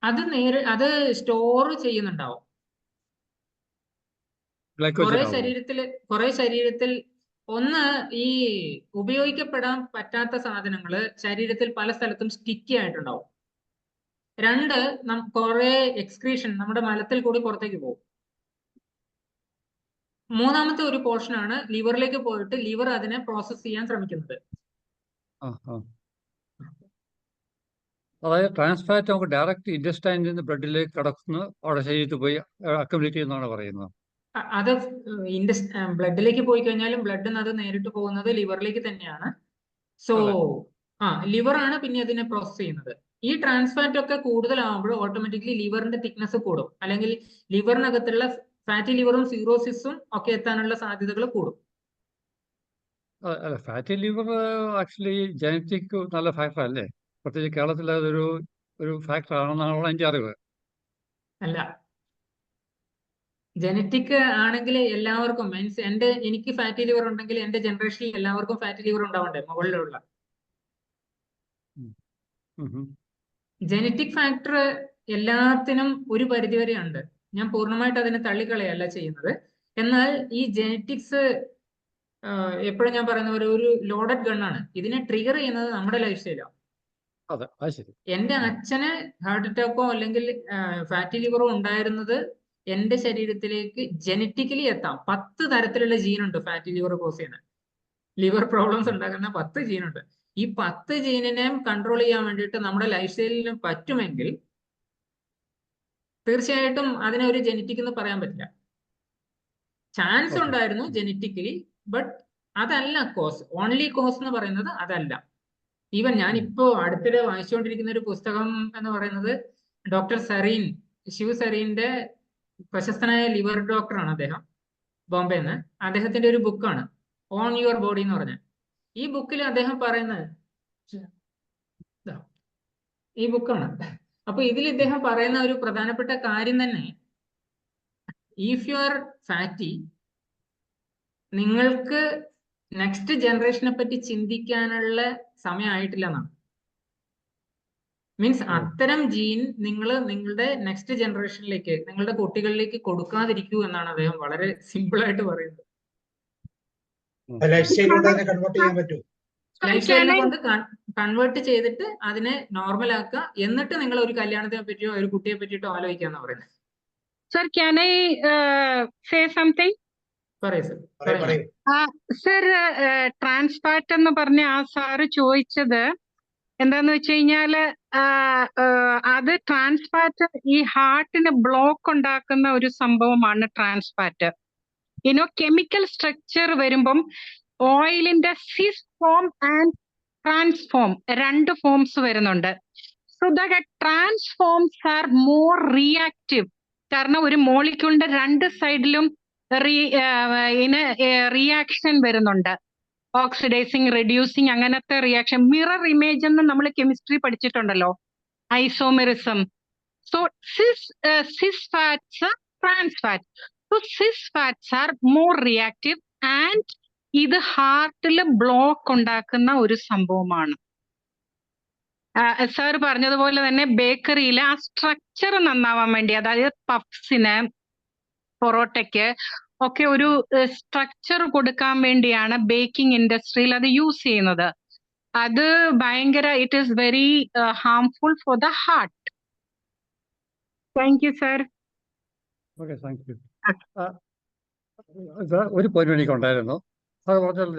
അത് സ്റ്റോർ ചെയ്യുന്നുണ്ടാവും. കുറെ ശരീരത്തിൽ ഒന്ന് ഈ ഉപയോഗിക്കപ്പെടാൻ പറ്റാത്ത സാധനങ്ങള് ശരീരത്തിൽ പല സ്ഥലത്തും സ്റ്റിക്കി ആയിട്ടുണ്ടാവും. 2 കുറെ എക്സ്ക്രീഷൻ നമ്മുടെ മലത്തിൽ കൂടി പുറത്തേക്ക് പോകും. 3ാമത്തെ ഒരു പോർഷനാണ് ലിവറിലേക്ക് പോയിട്ട് ലിവർ അതിനെ പ്രോസസ് ചെയ്യാൻ ശ്രമിക്കുന്നത്. അതായത് ട്രാൻസ് ഫാറ്റ് നമുക്ക് ഡയറക്റ്റ് ഇൻറ്റസ്റ്റൈനിൽ നിന്ന് ബ്ലഡിലേക്ക് കടന്ന് അവിടെ ശരീരത്തിൽ പോയി അക്യുമുലേറ്റ് ചെയ്യുന്നതാണ് പറയുന്നത്. അത് ബ്ലഡിലേക്ക് പോയി കഴിഞ്ഞാലും ബ്ലഡിൽ നിന്ന് അത് നേരിട്ട് പോകുന്നത് ലിവറിലേക്ക് തന്നെയാണ്. സോ ലിവർ ആണ് പിന്നെ അതിനെ പ്രോസസ് ചെയ്യുന്നത്. ഈ ട്രാൻസ് ഫാറ്റ് ഒക്കെ കൂടുതലാവുമ്പോൾ ഓട്ടോമാറ്റിക്കലി ലിവറിന്റെ തിക്നെസ് കൂടും, അല്ലെങ്കിൽ ലിവറിനകത്തുള്ള ഫാറ്റി ലിവറും സിറോസിസും ഒക്കെ എത്താനുള്ള സാധ്യതകൾ കൂടും. ഫാറ്റി ലിവർ ആക്ച്വലി ജനറ്റിക് നല്ല ഫാക്ടർ അല്ലേ? പ്രത്യേകിച്ച് കേരളത്തിൽ അതൊരു ഫാക്ടർ ആണെന്നാണ് എൻ്റെ അറിവ്. അല്ല, ജനറ്റിക് ആണെങ്കിൽ എല്ലാവർക്കും മീൻസ് എനിക്ക് ഫാറ്റി ലിവർ ഉണ്ടെങ്കിൽ എന്റെ ജനറേഷനിൽ എല്ലാവർക്കും ഫാറ്റി ലിവർ ഉണ്ടാവണ്ടേ? മുകളിലുള്ള ജനറ്റിക് ഫാക്ടർ എല്ലാത്തിനും ഒരു പരിധിവരെ ഉണ്ട്. ഞാൻ പൂർണ്ണമായിട്ട് അതിനെ തള്ളിക്കളയല്ല ചെയ്യുന്നത്. എന്നാൽ ഈ ജനറ്റിക്സ് എപ്പോഴും ഞാൻ പറയുന്ന ഒരു ലോഡഡ് ഗണ്ണാണ്. ഇതിനെ ട്രിഗർ ചെയ്യുന്നത് നമ്മുടെ ലൈഫ് സ്റ്റൈലാണ്. എന്റെ അച്ഛന് ഹാർട്ട് അറ്റാക്കോ അല്ലെങ്കിൽ ഫാറ്റി ലിവറോ ഉണ്ടായിരുന്നത് എന്റെ ശരീരത്തിലേക്ക് ജനറ്റിക്കലി എത്താം. 10 തരത്തിലുള്ള ജീനുണ്ട് ഫാറ്റി ലിവർ കോസ് ചെയ്യുന്ന, ലിവർ പ്രോബ്ലംസ് ഉണ്ടാക്കുന്ന 10 ജീനുണ്ട്. ഈ 10 ജീനിനെ കൺട്രോൾ ചെയ്യാൻ വേണ്ടിയിട്ട് നമ്മുടെ ലൈഫ് സ്റ്റൈലിന് പറ്റുമെങ്കിൽ തീർച്ചയായിട്ടും അതിനെ ഒരു ജനറ്റിക് എന്ന് പറയാൻ പറ്റില്ല. Chance okay. ഉണ്ടായിരുന്നു ജനറ്റിക്കലി, ബട്ട് അതല്ല കോസ്. ഓൺലി കോസ് എന്ന് പറയുന്നത് അതല്ല. ഈവൻ ഞാനിപ്പോ അടുത്തിടെ വായിച്ചുകൊണ്ടിരിക്കുന്ന ഒരു പുസ്തകം എന്ന് പറയുന്നത് ഡോക്ടർ സരീൻ, ശിവ് സരീന്റെ പ്രശസ്തനായ ലിവർ ഡോക്ടറാണ് അദ്ദേഹം, ബോംബെന്ന്. അദ്ദേഹത്തിന്റെ ഒരു ബുക്കാണ് ഓൺ യുവർ ബോഡി എന്ന് പറഞ്ഞ. ഈ ബുക്കിൽ അദ്ദേഹം പറയുന്നത് ഈ ബുക്കാണ്. അപ്പൊ ഇതിൽ ഇദ്ദേഹം പറയുന്ന ഒരു പ്രധാനപ്പെട്ട കാര്യം തന്നെ, ഇഫ് യു ആർ ഫാറ്റി, നിങ്ങൾക്ക് നെക്സ്റ്റ് ജനറേഷനെ പറ്റി ചിന്തിക്കാനുള്ള സമയമായിട്ടില്ല എന്നാണ്. മീൻസ് അത്തരം ജീൻ നിങ്ങൾ നിങ്ങളുടെ നെക്സ്റ്റ് ജനറേഷനിലേക്ക്, നിങ്ങളുടെ കുട്ടികളിലേക്ക് കൊടുക്കാതിരിക്കൂ എന്നാണ് അദ്ദേഹം വളരെ സിമ്പിൾ ആയിട്ട് പറയുന്നത്. ലൈഫ് സ്റ്റൈലിലൂടെ അതിനെ കൺവേർട്ട് ചെയ്യാൻ പറ്റൂ. ലൈഫ് സ്റ്റൈലിനെ കൊണ്ട് കൺവേർട്ട് ചെയ്തിട്ട് അതിനെ നോർമൽ ആക്കുക, എന്നിട്ട് നിങ്ങൾ ഒരു കല്യാണത്തിനെ പറ്റിയോ ഒരു കുട്ടിയെ പറ്റിയിട്ടോ ആലോചിക്കാന്ന് പറയുന്നത്. Sir, can I say something? പറയൂ സർ. പറയൂ. സർ, ട്രാൻസ്ഫാറ്റ് എന്ന് പറഞ്ഞ ആ സാറ് ചോദിച്ചത് എന്താന്ന് വെച്ച് കഴിഞ്ഞാല് അത് ട്രാൻസ്ഫാറ്റ് ഈ ഹാർട്ടിന് ബ്ലോക്ക് ഉണ്ടാക്കുന്ന ഒരു സംഭവമാണ് ട്രാൻസ്ഫാറ്റ്. കെമിക്കൽ സ്ട്രക്ചർ വരുമ്പം ഓയിലിന്റെ cis form and trans form, 2 forms വരുന്നുണ്ട്. So the trans forms are more reactive. കാരണം ഒരു മോളിക്യൂളിന്റെ 2 സൈഡിലും റിയാക്ഷൻ വരുന്നുണ്ട്. ഓക്സിഡൈസിങ്, റെഡ്യൂസിങ്, അങ്ങനത്തെ റിയാക്ഷൻ. മിറർ ഇമേജ് എന്ന് നമ്മൾ കെമിസ്ട്രി പഠിച്ചിട്ടുണ്ടല്ലോ, isomerism. So cis fats, trans fat. So cis fats are more reactive and ഇത് ഹാർട്ടിൽ ബ്ലോക്ക് ഉണ്ടാക്കുന്ന ഒരു സംഭവമാണ്. സാർ പറഞ്ഞതുപോലെ തന്നെ ബേക്കറിയിലെ ആ സ്ട്രക്ചർ നന്നാവാൻ വേണ്ടി, അതായത് പഫ്സിന്, പൊറോട്ടയ്ക്ക് ഒക്കെ ഒരു സ്ട്രക്ചർ കൊടുക്കാൻ വേണ്ടിയാണ് ബേക്കിംഗ് ഇൻഡസ്ട്രിയിൽ അത് യൂസ് ചെയ്യുന്നത്. അത് ഭയങ്കര, it is very harmful for the heart. Thank you sir. Okay, thank U. ഒരു പോയിന്റ് എനിക്കുണ്ടായിരുന്നു. അത് പറഞ്ഞാൽ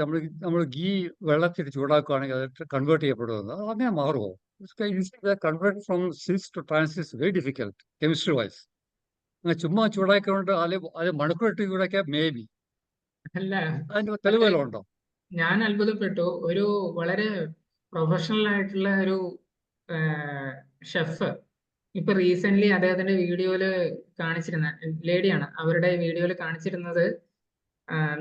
നമ്മൾ ഗീ വെള്ളത്തിൽ ചൂടാക്കുകയാണെങ്കിൽ അത് കൺവേർട്ട് ചെയ്യപ്പെടുമെന്ന്. അങ്ങനെ മാറുമോ? Convert from cis to trans is very difficult chemistry wise. അങ്ങനെ ചുമ്മാ ചൂടാക്കിക്കൊണ്ട് അത് മണിക്കൂറിട്ട് ചൂടാക്കിയാൽ മേ ബി. അല്ല, അതിന്റെ തെളിവുകളും ഉണ്ടോ? ഞാൻ അത്ഭുതപ്പെട്ടു. ഒരു വളരെ പ്രൊഫഷണൽ ആയിട്ടുള്ള ഒരു ഷെഫ് ഇപ്പൊ റീസെന്റ് അദ്ദേഹത്തിന്റെ വീഡിയോയില് കാണിച്ചിരുന്ന ലേഡിയാണ്, അവരുടെ വീഡിയോയിൽ കാണിച്ചിരുന്നത്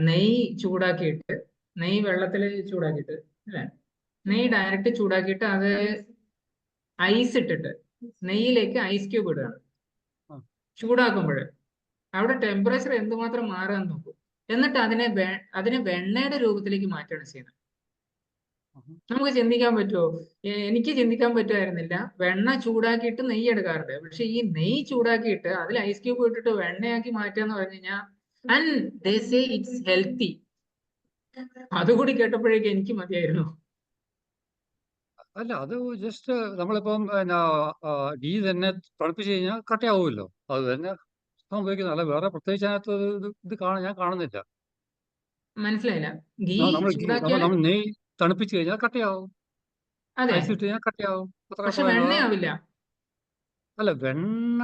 നെയ്യ് ചൂടാക്കിയിട്ട്, നെയ്യ് വെള്ളത്തിൽ ചൂടാക്കിയിട്ട് അല്ലെ, നെയ്യ് ഡയറക്റ്റ് ചൂടാക്കിയിട്ട് അത് ഐസ് ഇട്ടിട്ട് നെയ്യിലേക്ക് ഐസ് ക്യൂബ് ഇടുകയാണ്. ചൂടാക്കുമ്പോൾ അവിടെ ടെമ്പറേച്ചർ എന്തുമാത്രം മാറുകയെന്ന് നോക്കൂ. എന്നിട്ട് അതിനെ വെണ്ണയുടെ രൂപത്തിലേക്ക് മാറ്റുകയാണ് ചെയ്യുന്നത്. നമുക്ക് ചിന്തിക്കാൻ പറ്റുമോ? എനിക്ക് ചിന്തിക്കാൻ പറ്റുമായിരുന്നില്ല. വെണ്ണ ചൂടാക്കിയിട്ട് നെയ്യ് എടുക്കാറുണ്ട്, പക്ഷെ ഈ നെയ്യ് ചൂടാക്കിയിട്ട് അതിൽ ഐസ് ക്യൂബ് ഇട്ടിട്ട് വെണ്ണയാക്കി മാറ്റുക എന്ന് പറഞ്ഞു കഴിഞ്ഞാൽ, and they say it's healthy. അതുകൂടി കേട്ടപ്പോഴേക്കും എനിക്ക് മതിയായിരുന്നു. അല്ല, അത് ജസ്റ്റ് നമ്മളിപ്പം ഗീ തന്നെ തണുപ്പിച്ച് കഴിഞ്ഞാൽ കട്ടയാവുമല്ലോ. അത് തന്നെ സംഭവിക്കുന്നത്. അല്ല, വേറെ പ്രത്യേകിച്ച് അതിനകത്ത് ഇത് ഞാൻ കാണുന്നില്ല. മനസ്സിലായില്ല. ഗീ നമ്മൾ ചൂടാക്കിയാൽ നെയ്യ് തണുപ്പിച്ച് കഴിഞ്ഞാൽ കട്ടയാവും, അതെ, ഐസ് ഇട്ട് കഴിഞ്ഞാൽ കട്ടയാവും. പക്ഷെ വെണ്ണയാവില്ല. അല്ല, വെണ്ണ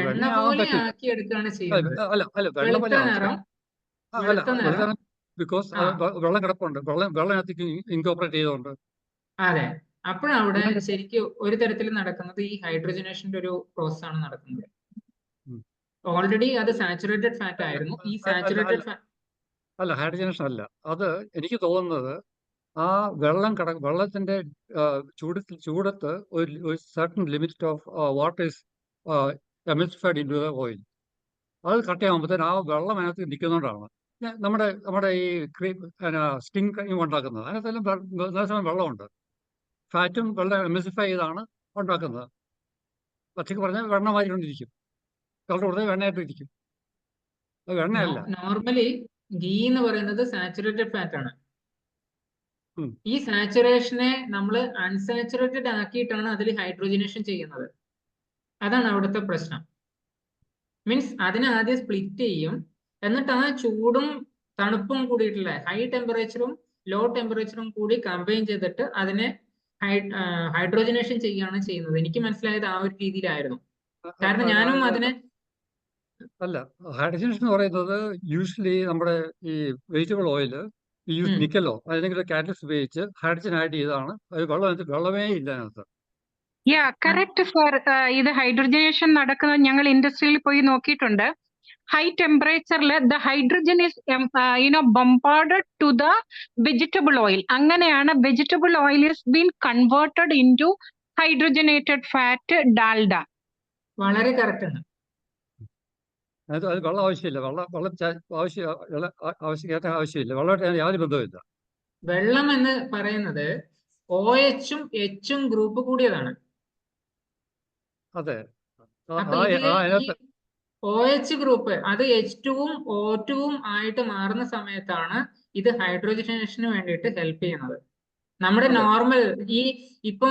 വെണ്ണ ആവാൻ പോലെ പറ്റില്ല. ആക്കി എടുക്കുകയാണ് ചെയ്യുന്നത്. അല്ല, വെള്ള പോലെ വെളുത്ത നിറം, വെളുത്ത നിറം. ബിക്കോസ് വെള്ളം കിടപ്പുണ്ട്, വെള്ളത്തിനകത്തേക്ക് ഇൻകോപ്പറേറ്റ് ചെയ്തുകൊണ്ട്. അതെ, അപ്പോഴവിടെ ശരിക്കും ഒരു തരത്തിൽ നടക്കുന്നത് ഈ ഹൈഡ്രജനേഷന്റെ ഒരു പ്രോസസ് ആണ് നടക്കുന്നത്. ഓൾറെഡി അത് സാച്ചുറേറ്റഡ് ഫാറ്റ് ആയിരുന്നു. ഈ സാച്ചുറേറ്റഡ് ഫാറ്റ് അല്ല, ഹൈഡ്രജനേഷൻ അല്ല. അത് എനിക്ക് തോന്നുന്നത് ആ വെള്ളത്തിന്റെ ചൂടത്ത് ഒരു certain limit of water is emulsified into the oil. അത് കട്ടയാകുമ്പോഴത്തേന് ആ വെള്ളം അതിനകത്ത് നിൽക്കുന്നതുകൊണ്ടാണ് നമ്മുടെ ഈ സ്റ്റിങ് ക്രീം ഉണ്ടാക്കുന്നത്. അതിനകത്തെല്ലാം വെള്ളമുണ്ട്. ഫാറ്റും വെള്ളം എമിസിഫൈ ചെയ്താണ് ഉണ്ടാക്കുന്നത്. പച്ചക്ക് പറഞ്ഞാൽ വെണ്ണ മാറിക്കൊണ്ടിരിക്കും, കളർ കൊടുത്താൽ വെണ്ണയായിട്ടിരിക്കും. അത് വെണ്ണയല്ല. നോർമലി ഗീ എന്ന് പറയുന്നത് സാച്ചുറേറ്റഡ് ഫാറ്റ് ആണ്. ഈ സാച്ചുറേഷനെ നമ്മൾ അൺസാച്ചുറേറ്റഡ് ആക്കിയിട്ടാണ് അതിൽ ഹൈഡ്രോജനേഷൻ ചെയ്യുന്നത്. അതാണ് അവിടുത്തെ പ്രശ്നം. മീൻസ് അതിനെ ആദ്യം സ്പ്ലിറ്റ് ചെയ്യും, എന്നിട്ട് ആ ചൂടും തണുപ്പും കൂടിയിട്ടുള്ള ഹൈ ടെമ്പറേച്ചറും ലോ ടെമ്പറേച്ചറും കൂടി കമ്പൈൻ ചെയ്തിട്ട് അതിനെ ഹൈഡ്രോജനേഷൻ ചെയ്യുകയാണ് ചെയ്യുന്നത്. എനിക്ക് മനസ്സിലായത് ആ ഒരു രീതിയിലായിരുന്നു. കാരണം ഞാനും അതിനെ അല്ല, ഹൈഡ്രജനേഷൻ എന്ന് പറയുന്നത് യൂഷ്വലി നമ്മുടെ ഈ വെജിറ്റബിൾ ഓയിൽ യൂസ് ഉം. നിക്കലോ അല്ലെങ്കിൽ കാറ്റലിസ്റ്റ് ഉപയോഗിച്ച് ഹൈഡ്രജൻ ആഡ് ചെയ്താണ്. അത് വെള്ളമേ ഇല്ല അതിനകത്ത്. Yeah correct sir. ഇത് ഹൈഡ്രജനേഷൻ നടക്കുന്നത് ഞങ്ങൾ ഇൻഡസ്ട്രിയിൽ പോയി നോക്കിയിട്ടുണ്ട്. ഹൈ ടെമ്പറേച്ചറിൽ the hydrogen is bombarded to the vegetable oil. അങ്ങനെയാണ് vegetable oil is been converted into hydrogenated fat Dalda. വളരെ കറക്റ്റ് ആണ്. അത് വെള്ളം ആവശ്യമില്ല. ആവശ്യമില്ല. വെള്ളമായിട്ട് യാതൊരു ബന്ധവുമില്ല. വെള്ളം എന്ന് പറയുന്നത് OH-ഉം H-ഉം ഗ്രൂപ്പ് കൂടിയതാണ്. അതെ. അപ്പൊ ഇതില് ഈ അതിനകത്ത് OH ഗ്രൂപ്പ് അത് H2-ഉം O2-ഉം ആയിട്ട് മാറുന്ന സമയത്താണ് ഇത് ഹൈഡ്രോജനേഷന് വേണ്ടിയിട്ട് ഹെൽപ്പ് ചെയ്യുന്നത്. നമ്മുടെ അതെ. നോർമൽ ഇപ്പൊ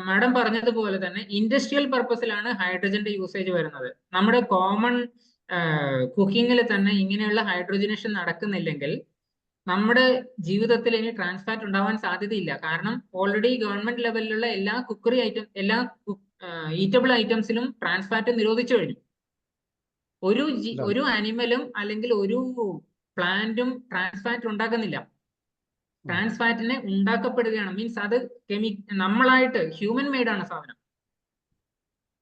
മാഡം പറഞ്ഞതുപോലെ തന്നെ ഇൻഡസ്ട്രിയൽ പർപ്പസിലാണ് ഹൈഡ്രജന്റെ യൂസേജ് വരുന്നത്. നമ്മുടെ കോമൺ കുക്കിങ്ങിൽ തന്നെ ഇങ്ങനെയുള്ള ഹൈഡ്രോജനേഷൻ നടക്കുന്നില്ലെങ്കിൽ നമ്മുടെ ജീവിതത്തിൽ ഇനി ട്രാൻസ്ഫാറ്റ് ഉണ്ടാവാൻ സാധ്യതയില്ല. കാരണം ഓൾറെഡി ഗവൺമെന്റ് ലെവലിലുള്ള എല്ലാ കുക്കറി ഐറ്റം എല്ലാ ഈറ്റബിൾ ഐറ്റംസിലും ട്രാൻസ്ഫാറ്റ് നിരോധിച്ചു കഴിഞ്ഞു. ഒരു അനിമലും അല്ലെങ്കിൽ ഒരു പ്ലാന്റും ട്രാൻസ്ഫാറ്റ് ഉണ്ടാക്കുന്നില്ല. ട്രാൻസ്ഫാറ്റിനെ ഉണ്ടാക്കപ്പെടുകയാണ്. മീൻസ് അത് നമ്മളായിട്ട് ഹ്യൂമൻ മെയ്ഡ് ആണ് സാധനം.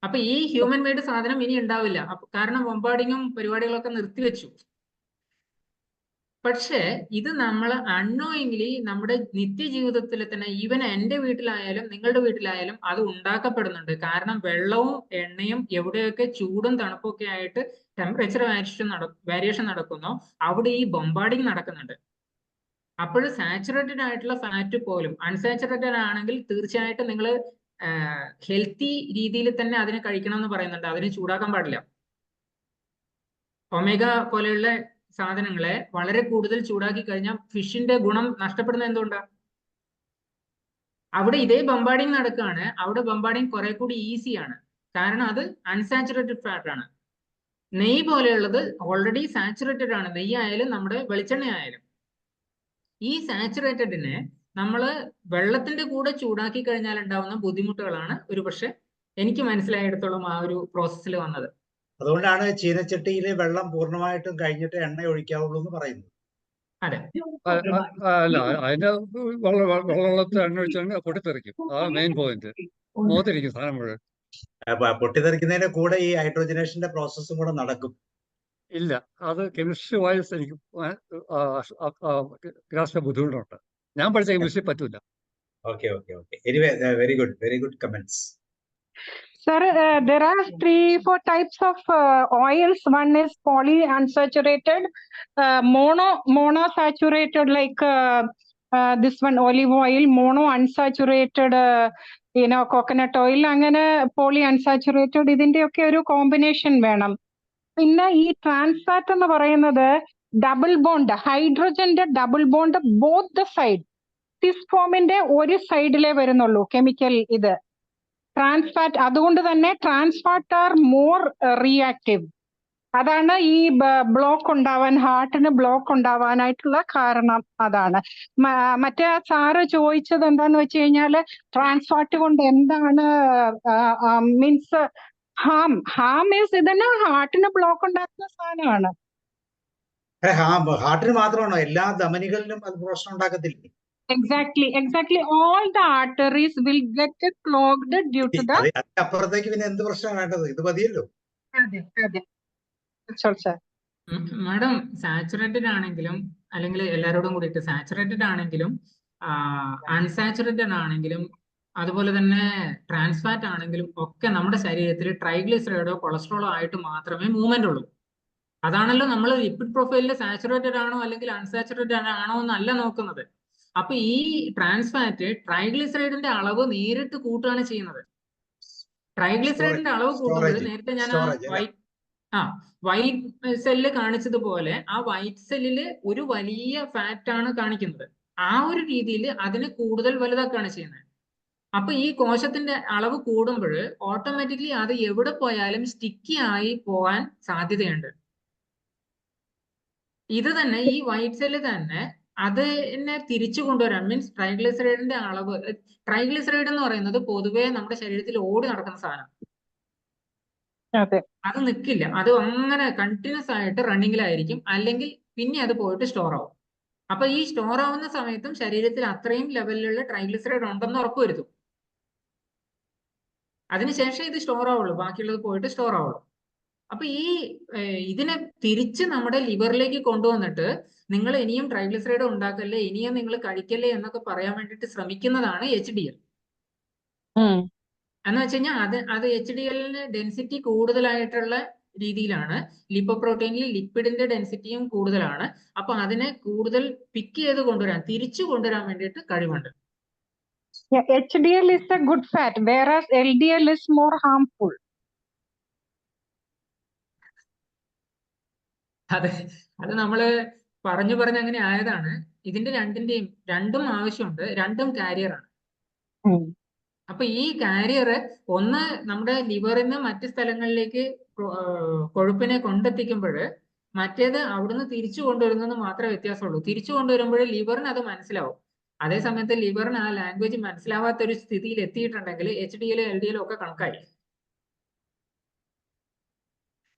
അപ്പൊ ഈ ഹ്യൂമൻ മെയ്ഡ് സാധനം ഇനി ഉണ്ടാവില്ല. കാരണം ബോംബാർഡിങ്ങും പരിപാടികളൊക്കെ നിർത്തിവെച്ചു. പക്ഷേ ഇത് നമ്മൾ അൺനോയിങ്ലി നമ്മുടെ നിത്യജീവിതത്തിൽ തന്നെ ഈവൻ എൻ്റെ വീട്ടിലായാലും നിങ്ങളുടെ വീട്ടിലായാലും അത് ഉണ്ടാക്കപ്പെടുന്നുണ്ട്. കാരണം വെള്ളവും എണ്ണയും എവിടെയൊക്കെ ചൂടും തണുപ്പൊക്കെ ആയിട്ട് ടെമ്പറേച്ചർ വേരിയേഷൻ നടക്കുന്നോ അവിടെ ഈ ബോംബാർഡിങ് നടക്കുന്നുണ്ട്. അപ്പോൾ സാച്ചുറേറ്റഡ് ആയിട്ടുള്ള ഫാറ്റ് പോലും അൺസാച്ചുറേറ്റഡ് ആണെങ്കിൽ തീർച്ചയായിട്ടും നിങ്ങൾ ഹെൽത്തി രീതിയിൽ തന്നെ അതിനെ കഴിക്കണം എന്ന് പറയുന്നുണ്ട്. അതിനെ ചൂടാക്കാൻ പാടില്ല. ഒമേഗ പോലെയുള്ള സാധനങ്ങളെ വളരെ കൂടുതൽ ചൂടാക്കി കഴിഞ്ഞാൽ ഫിഷിന്റെ ഗുണം നഷ്ടപ്പെടുന്നത് എന്തുകൊണ്ടാണ്? അവിടെ ഇതേ ബോംബാർഡിങ് നടക്കുകയാണ്. അവിടെ ബോംബാർഡിങ് കുറെ കൂടി ഈസിയാണ്. കാരണം അത് അൺസാച്ചുറേറ്റഡ് ഫാറ്റ് ആണ്. നെയ്യ് പോലെയുള്ളത് ഓൾറെഡി സാച്ചുറേറ്റഡ് ആണ്. നെയ്യായാലും നമ്മുടെ വെളിച്ചെണ്ണ ആയാലും. ഈ സാച്ചുറേറ്റഡിനെ നമ്മൾ വെള്ളത്തിന്റെ കൂടെ ചൂടാക്കി കഴിഞ്ഞാൽ ഉണ്ടാവുന്ന ബുദ്ധിമുട്ടുകളാണ് ഒരുപക്ഷെ എനിക്ക് മനസ്സിലായിടത്തോളം ആ ഒരു പ്രോസസ്സിൽ വന്നത്. അതുകൊണ്ടാണ് ചീനച്ചട്ടിയിൽ വെള്ളം പൂർണ്ണമായിട്ടും കഴിഞ്ഞിട്ട് എണ്ണ ഒഴിക്കാവുള്ളൂ എന്ന് പറയുന്നത്. അതെ. അല്ല, അതിന്റെ വെള്ളത്തിൽ എണ്ണ ഒഴിച്ചാൽ പൊട്ടിത്തെറിക്കും. ആ മെയിൻ പോയിന്റ്. മോതിരിക്കും സാധനം മുഴുവൻ. പൊട്ടിത്തെറിക്കുന്നതിന്റെ കൂടെ ഈ ഹൈഡ്രോജനേഷന്റെ പ്രോസസ്സും കൂടെ നടക്കും. ഇല്ല, അത് കെമിസ്ട്രി വൈസ് എനിക്ക് ഗ്രാസ്പിക്കാൻ ബുദ്ധിമുട്ടുണ്ട്. ഞാൻ പഠിച്ച കെമിസ്ട്രി പറ്റൂല. Okay. Anyway very good comments. Sir, there are 3-4 types of oils. One is polyunsaturated, monosaturated, like this one olive oil, monounsaturated, coconut oil, അങ്ങനെ polyunsaturated. ഇതിന്റെയൊക്കെ ഒരു കോമ്പിനേഷൻ വേണം. പിന്നെ ഈ ട്രാൻസ്ഫാറ്റ് എന്ന് പറയുന്നത് ഡബിൾ ബോണ്ട്, ഹൈഡ്രോജന്റെ double bond both the side. Cis ഫോമിന്റെ ഒരു സൈഡിലേ വരുന്നുള്ളൂ കെമിക്കൽ ഇത്. ട്രാൻസ്ഫാറ്റ് അതുകൊണ്ട് തന്നെ ട്രാൻസ്ഫാറ്റ് ആർ മോർ റിയാക്റ്റീവ്. അതാണ് ഈ ബ്ലോക്ക് ഉണ്ടാവാൻ, ഹാർട്ടിന് ബ്ലോക്ക് ഉണ്ടാവാനായിട്ടുള്ള കാരണം അതാണ്. മറ്റേ സാറ് ചോദിച്ചത് എന്താന്ന് വെച്ച് കഴിഞ്ഞാല് ട്രാൻസ്ഫാറ്റ് കൊണ്ട് എന്താണ് മീൻസ് ഹാം മീൻസ് ഇതന്നെ ഹാർട്ടിന് ബ്ലോക്ക് ഉണ്ടാക്കുന്ന സാധനമാണ്. ഹാർട്ടിന് മാത്രമാണോ? എല്ലാ ധമനികളിലും അത് പ്രശ്നം ഉണ്ടാക്കത്തില്ലേ? Exactly. All the arteries will get clogged due to the. അപ്പുറത്തേക്ക് പിന്നെ എന്ത് പ്രശ്നമാണ് വേണ്ടത്? ഇത് മതിയല്ലോ. മാഡം സാച്ചുറേറ്റഡ് ആണെങ്കിലും അല്ലെങ്കിൽ എല്ലാവരോടും കൂടിയിട്ട് സാച്ചുറേറ്റഡ് ആണെങ്കിലും അൺസാച്ചുറേറ്റഡ് ആണെങ്കിലും അതുപോലെ തന്നെ ട്രാൻസ്ഫാറ്റ് ആണെങ്കിലും ഒക്കെ നമ്മുടെ ശരീരത്തിൽ ട്രൈഗ്ലിസറൈഡോ കൊളസ്ട്രോളോ ആയിട്ട് മാത്രമേ മൂവ്മെന്റ് ഉള്ളൂ. അതാണല്ലോ നമ്മൾ ലിപ്പിഡ് പ്രൊഫൈലിൽ സാച്ചുറേറ്റഡ് ആണോ അല്ലെങ്കിൽ അൺസാച്ചുറേറ്റഡ് ആണോ എന്നല്ല നോക്കുന്നത്. അപ്പൊ ഈ ട്രാൻസ്ഫാറ്റ് ട്രൈഗ്ലിസറൈഡിന്റെ അളവ് നേരിട്ട് കൂട്ടുകയാണ് ചെയ്യുന്നത്. ട്രൈഗ്ലിസറൈഡിന്റെ അളവ് കൂട്ടുമ്പോൾ നേരത്തെ ഞാൻ വൈറ്റ് സെല്ല് കാണിച്ചതുപോലെ ആ വൈറ്റ് സെല്ലില് ഒരു വലിയ ഫാറ്റ് ആണ് കാണിക്കുന്നത്. ആ ഒരു രീതിയിൽ അതിനെ കൂടുതൽ വലുതാക്കുകയാണ് ചെയ്യുന്നത്. അപ്പൊ ഈ കോശത്തിന്റെ അളവ് കൂടുമ്പോൾ ഓട്ടോമാറ്റിക്കലി അത് എവിടെ പോയാലും സ്റ്റിക്കി ആയി പോകാൻ സാധ്യതയുണ്ട്. ഇത് തന്നെ ഈ വൈറ്റ് സെല്ല് തന്നെ അതിനെ തിരിച്ചു കൊണ്ടുവരാൻ മീൻസ് ട്രൈഗ്ലിസറൈഡിന്റെ അളവ്. ട്രൈഗ്ലിസറൈഡ് എന്ന് പറയുന്നത് പൊതുവേ നമ്മുടെ ശരീരത്തിൽ ഓടി നടക്കുന്ന സാധനം. അതെ. അത് നിൽക്കില്ല, അത് അങ്ങനെ കണ്ടിന്യൂസ് ആയിട്ട് റണ്ണിങ്ങിലായിരിക്കും, അല്ലെങ്കിൽ പിന്നെ അത് പോയിട്ട് സ്റ്റോർ ആവും. അപ്പൊ ഈ സ്റ്റോർ ആവുന്ന സമയത്തും ശരീരത്തിൽ അത്രയും ലെവലിലുള്ള ട്രൈഗ്ലിസറൈഡ് ഉണ്ടെന്ന് ഉറപ്പുവരുത്തും. അതിനുശേഷം ഇത് സ്റ്റോർ ആവുള്ളൂ, ബാക്കിയുള്ളത് പോയിട്ട് സ്റ്റോർ ആവുള്ളൂ. അപ്പൊ ഈ ഇതിനെ തിരിച്ച് നമ്മുടെ ലിവറിലേക്ക് കൊണ്ടുവന്നിട്ട് നിങ്ങൾ ഇനിയും ട്രൈഗ്ലിസറൈഡ് ഉണ്ടാക്കല്ലേ, ഇനിയും നിങ്ങൾ കഴിക്കല്ലേ എന്നൊക്കെ പറയാൻ വേണ്ടിയിട്ട് ശ്രമിക്കുന്നതാണ് HDL. എന്ന് വെച്ച് കഴിഞ്ഞാൽ അത് HDL-ന് ഡെൻസിറ്റി കൂടുതലായിട്ടുള്ള രീതിയിലാണ്. ലിപ്പോപ്രോട്ടീനിൽ ലിപ്പിഡിന്റെ ഡെൻസിറ്റിയും കൂടുതലാണ്. അപ്പൊ അതിനെ കൂടുതൽ പിക്ക് ചെയ്ത് കൊണ്ടുവരാൻ, തിരിച്ചു കൊണ്ടുവരാൻ വേണ്ടിയിട്ട് കഴിവുണ്ട്. Yeah, HDL is a good fat, whereas LDL is more harmful. അത് നമ്മള് പറഞ്ഞു അങ്ങനെ ആയതാണ്. ഇതിന്റെ രണ്ടും ആവശ്യമുണ്ട്, രണ്ടും കാരിയറാണ്. അപ്പൊ ഈ കാരിയർ ഒന്ന് നമ്മുടെ ലിവറിൽ നിന്ന് മറ്റു സ്ഥലങ്ങളിലേക്ക് കൊഴുപ്പിനെ കൊണ്ടെത്തിക്കുമ്പോൾ മറ്റേത് അവിടുന്ന് തിരിച്ചു കൊണ്ടുവരുന്നത് മാത്രമേ വ്യത്യാസമുള്ളൂ. തിരിച്ചു കൊണ്ടുവരുമ്പോൾ ലിവറിന് അത് മനസ്സിലാവും. അതേ സമയത്ത് ലിവറിന് ആ ലാംഗ്വേജ് മനസ്സിലാവാത്ത ഒരു സ്ഥിതിയിൽ എത്തിയിട്ടുണ്ടെങ്കിൽ HDL LDL ഒക്കെ കണക്കായി.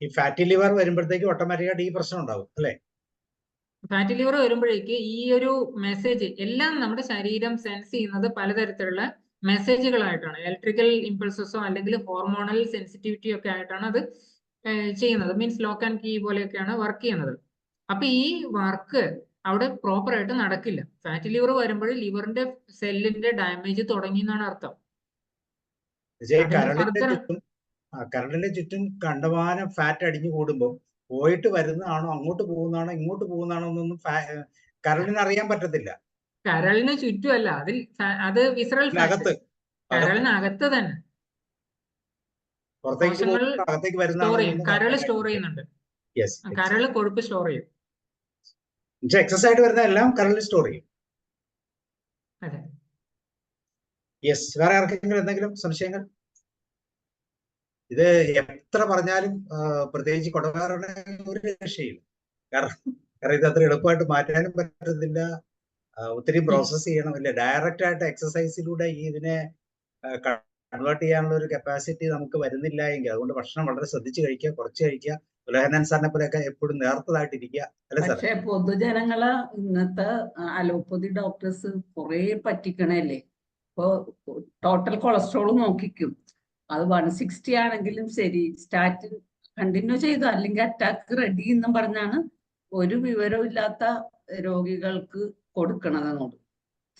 ഈ ഫാറ്റി ലിവർ വരുമ്പോഴത്തേക്ക് ഓട്ടോമാറ്റിക്കായിട്ട് ഈ പ്രശ്നം ഉണ്ടാവും അല്ലേ? ഫാറ്റി ലിവർ വരുമ്പോഴേക്ക് ഈ ഒരു മെസ്സേജ് എല്ലാം നമ്മുടെ ശരീരം സെൻസ് ചെയ്യുന്നത് പലതരത്തിലുള്ള മെസ്സേജുകളായിട്ടാണ്. ഇലക്ട്രിക്കൽ ഇമ്പൾസസോ അല്ലെങ്കിൽ ഹോർമോണൽ സെൻസിറ്റിവിറ്റി ഒക്കെ ആയിട്ടാണ് അത് ചെയ്യുന്നത്. മീൻസ് ലോക്ക് ആൻഡ് കീ പോലെയൊക്കെയാണ് വർക്ക് ചെയ്യുന്നത്. അപ്പൊ ഈ വർക്ക് അവിടെ പ്രോപ്പർ ആയിട്ട് നടക്കില്ല. ഫാറ്റി ലിവർ വരുമ്പോൾ ലിവറിന്റെ സെല്ലിന്റെ ഡാമേജ് തുടങ്ങി എന്നാണ് അർത്ഥം. കരളിന്റെ ചുറ്റും കണ്ടമാനം ഫാറ്റ് അടിഞ്ഞു കൂടുമ്പോൾ പോയിട്ട് വരുന്നതാണോ, അങ്ങോട്ട് പോകുന്നതാണോ, ഇങ്ങോട്ട് പോകുന്നതാണോ എന്നൊന്നും കരളിന് അറിയാൻ പറ്റത്തില്ല. കരളിന് ചുറ്റുമല്ല, അത് വിസറൽ ഫാറ്റ്, കരളിനകത്ത് തന്നെ കരള് സ്റ്റോർ ചെയ്യുന്നുണ്ട്. കരള് കൊഴുപ്പ് സ്റ്റോർ ചെയ്യും. എക്സസ് ആയിട്ട് വരുന്ന എല്ലാം കരളിൽ സ്റ്റോർ ചെയ്യും. അതെ. യെസ്. വേറെ ആർക്കെങ്കിലും എന്തെങ്കിലും സംശയങ്ങൾ? ഇത് എത്ര പറഞ്ഞാലും പ്രത്യേകിച്ച് കൊടകാരുടെ ഒരു രക്ഷയില്ല. കാരണം ഇത് അത്ര എളുപ്പമായിട്ട് മാറ്റാനും പറ്റത്തില്ല. ഒത്തിരി പ്രോസസ് ചെയ്യണമില്ല. ഡയറക്റ്റ് ആയിട്ട് എക്സസൈസിലൂടെ ഇതിനെ കൺവേർട്ട് ചെയ്യാനുള്ള ഒരു കപ്പാസിറ്റി നമുക്ക് വരുന്നില്ല എങ്കിൽ അതുകൊണ്ട് ഭക്ഷണം വളരെ ശ്രദ്ധിച്ച് കഴിക്കുക, കുറച്ച് കഴിക്കുക. ഉലഹനൻ സാറിനെ പോലെയൊക്കെ എപ്പോഴും നേർത്തതായിട്ടിരിക്കുക. അല്ലെ സാർ? പക്ഷെ പൊതുജനങ്ങളെ ഇന്നത്തെ അലോപ്പതി ഡോക്ടേഴ്സ് കുറെ പറ്റിക്കണല്ലേ. ഇപ്പൊ ടോട്ടൽ കൊളസ്ട്രോൾ നോക്കിക്കും, അത് 160 ആണെങ്കിലും ശരി സ്റ്റാറ്റിൻ കണ്ടിന്യൂ ചെയ്തു, അല്ലെങ്കിൽ അറ്റാക്ക് റെഡി എന്നും പറഞ്ഞാണ് ഒരു വിവരവും ഇല്ലാത്ത രോഗികൾക്ക് കൊടുക്കണത്. അങ്ങോട്ട്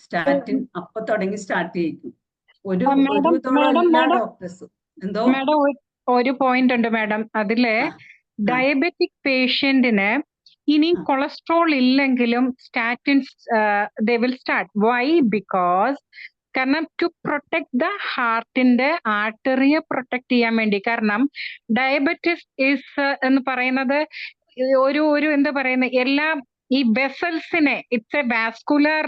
സ്റ്റാറ്റിൻ അപ്പൊ തുടങ്ങി സ്റ്റാർട്ട് ചെയ്യിക്കും. ഒരു പോയിന്റ് ഉണ്ട് മാഡം അതില്. ഡയബറ്റിക് പേഷ്യന്റിന് ഇനി കൊളസ്ട്രോൾ ഇല്ലെങ്കിലും statins they will start. Why? Because കാരണം ടു പ്രൊട്ടക്ട് ദ ഹാർട്ടിന്റെ ആർട്ടറിയെ പ്രൊട്ടക്ട് ചെയ്യാൻ വേണ്ടി. കാരണം ഡയബറ്റിസ് ഈസ് എന്ന് പറയുന്നത് ഒരു എന്താ പറയുന്നത്, എല്ലാ ഈ വെസൽസിനെ, ഇറ്റ്സ് എ വാസ്കുലർ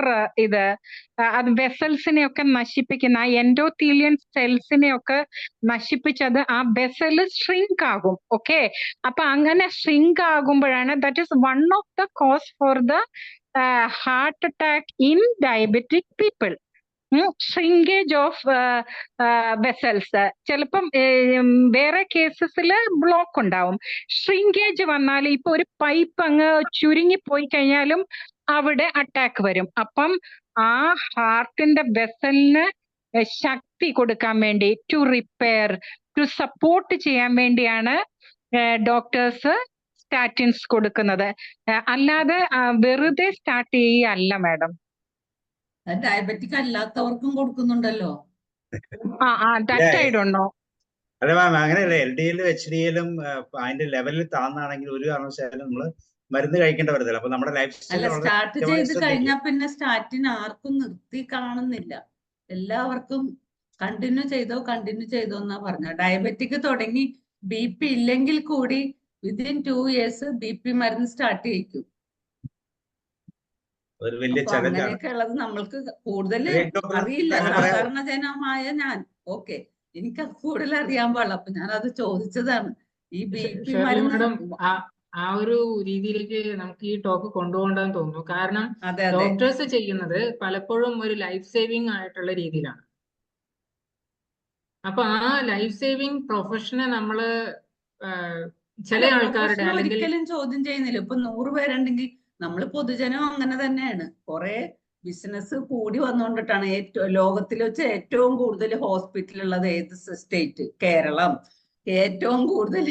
അത് വെസൽസിനെ ഒക്കെ നശിപ്പിക്കുന്ന, ആ എൻഡോത്തീലിയൻ സെൽസിനെ ഒക്കെ നശിപ്പിച്ചത് ആ വെസൽ ഷ്രിങ്ക് ആകും. ഓക്കെ, അപ്പൊ അങ്ങനെ ഷ്രിങ്ക് ആകുമ്പോഴാണ് that is one of the cause for the heart attack in diabetic people. Shrinkage of vessels. ചിലപ്പം വേറെ കേസസിൽ ബ്ലോക്ക് ഉണ്ടാവും. ഷ്രിങ്കേജ് വന്നാൽ ഇപ്പൊ ഒരു പൈപ്പ് അങ്ങ് ചുരുങ്ങിപ്പോയി കഴിഞ്ഞാലും അവിടെ അറ്റാക്ക് വരും. അപ്പം ആ ഹാർട്ടിന്റെ വെസലിന് ശക്തി കൊടുക്കാൻ വേണ്ടി, ടു റിപ്പയർ, ടു സപ്പോർട്ട് ചെയ്യാൻ വേണ്ടിയാണ് ഡോക്ടേഴ്സ് സ്റ്റാറ്റിൻസ് കൊടുക്കുന്നത്. അല്ലാതെ വെറുതെ സ്റ്റാർട്ട് ചെയ്യുകയല്ല മാഡം. ഡയബറ്റിക് അല്ലാത്തവർക്കും കൊടുക്കുന്നുണ്ടല്ലോ. അല്ല മാം, അങ്ങനെയല്ല. LDL HDL അതിന്റെ ലെവലിൽ താന്നാണെങ്കിൽ ഒരു കാരണവശാലും നമ്മള് മരുന്ന് കഴിക്കേണ്ട വരുന്നില്ല. അപ്പൊ നമ്മുടെ ലൈഫ് സ്റ്റൈൽ സ്റ്റാർട്ട് ചെയ്ത് കഴിഞ്ഞാൽ പിന്നെ സ്റ്റാറ്റിൻ ആർക്കും നിർത്തി കാണുന്നില്ല. എല്ലാവർക്കും കണ്ടിന്യൂ ചെയ്തോ എന്നാ പറഞ്ഞ. ഡയബറ്റിക് തുടങ്ങി BP ഇല്ലെങ്കിൽ കൂടി വിതിൻ 2 years BP മരുന്ന് സ്റ്റാർട്ട് ചെയ്യിക്കും. അങ്ങനെയൊക്കെ ഉള്ളത് നമ്മൾക്ക് കൂടുതൽ അറിയില്ല. സാധാരണ ജനമായ ഞാൻ എനിക്ക് കൂടുതൽ അറിയാൻ പാടില്ല. അപ്പൊ ഞാൻ അത് ചോദിച്ചതാണ്. ഈ BP മരുന്ന് ആ ഒരു രീതിയിലേക്ക് നമുക്ക് ഈ ടോക്ക് കൊണ്ടുപോകണ്ടെന്ന് തോന്നുന്നു. കാരണം ഡോക്ടേഴ്സ് ചെയ്യുന്നത് പലപ്പോഴും ഒരു ലൈഫ് സേവിങ് ആയിട്ടുള്ള രീതിയിലാണ്. അപ്പൊ ആ ലൈഫ് സേവിങ് പ്രൊഫഷനെ നമ്മള് ചില അല്ല, ആൾക്കാരുടെ പ്രൊഫഷണൽ അല്ലെങ്കിൽ ഒരിക്കലും ചോദ്യം ചെയ്യുന്നില്ല. ഇപ്പൊ 100 പേരുണ്ടെങ്കിൽ നമ്മൾ പൊതുജനം അങ്ങനെ തന്നെയാണ്. കുറെ ബിസിനസ് കൂടി വന്നുകൊണ്ടിട്ടാണ് ലോകത്തിൽ വെച്ച് ഏറ്റവും കൂടുതൽ ഹോസ്പിറ്റൽ ഉള്ളത് ഏത് സ്റ്റേറ്റ്? കേരളം. ഏറ്റവും കൂടുതൽ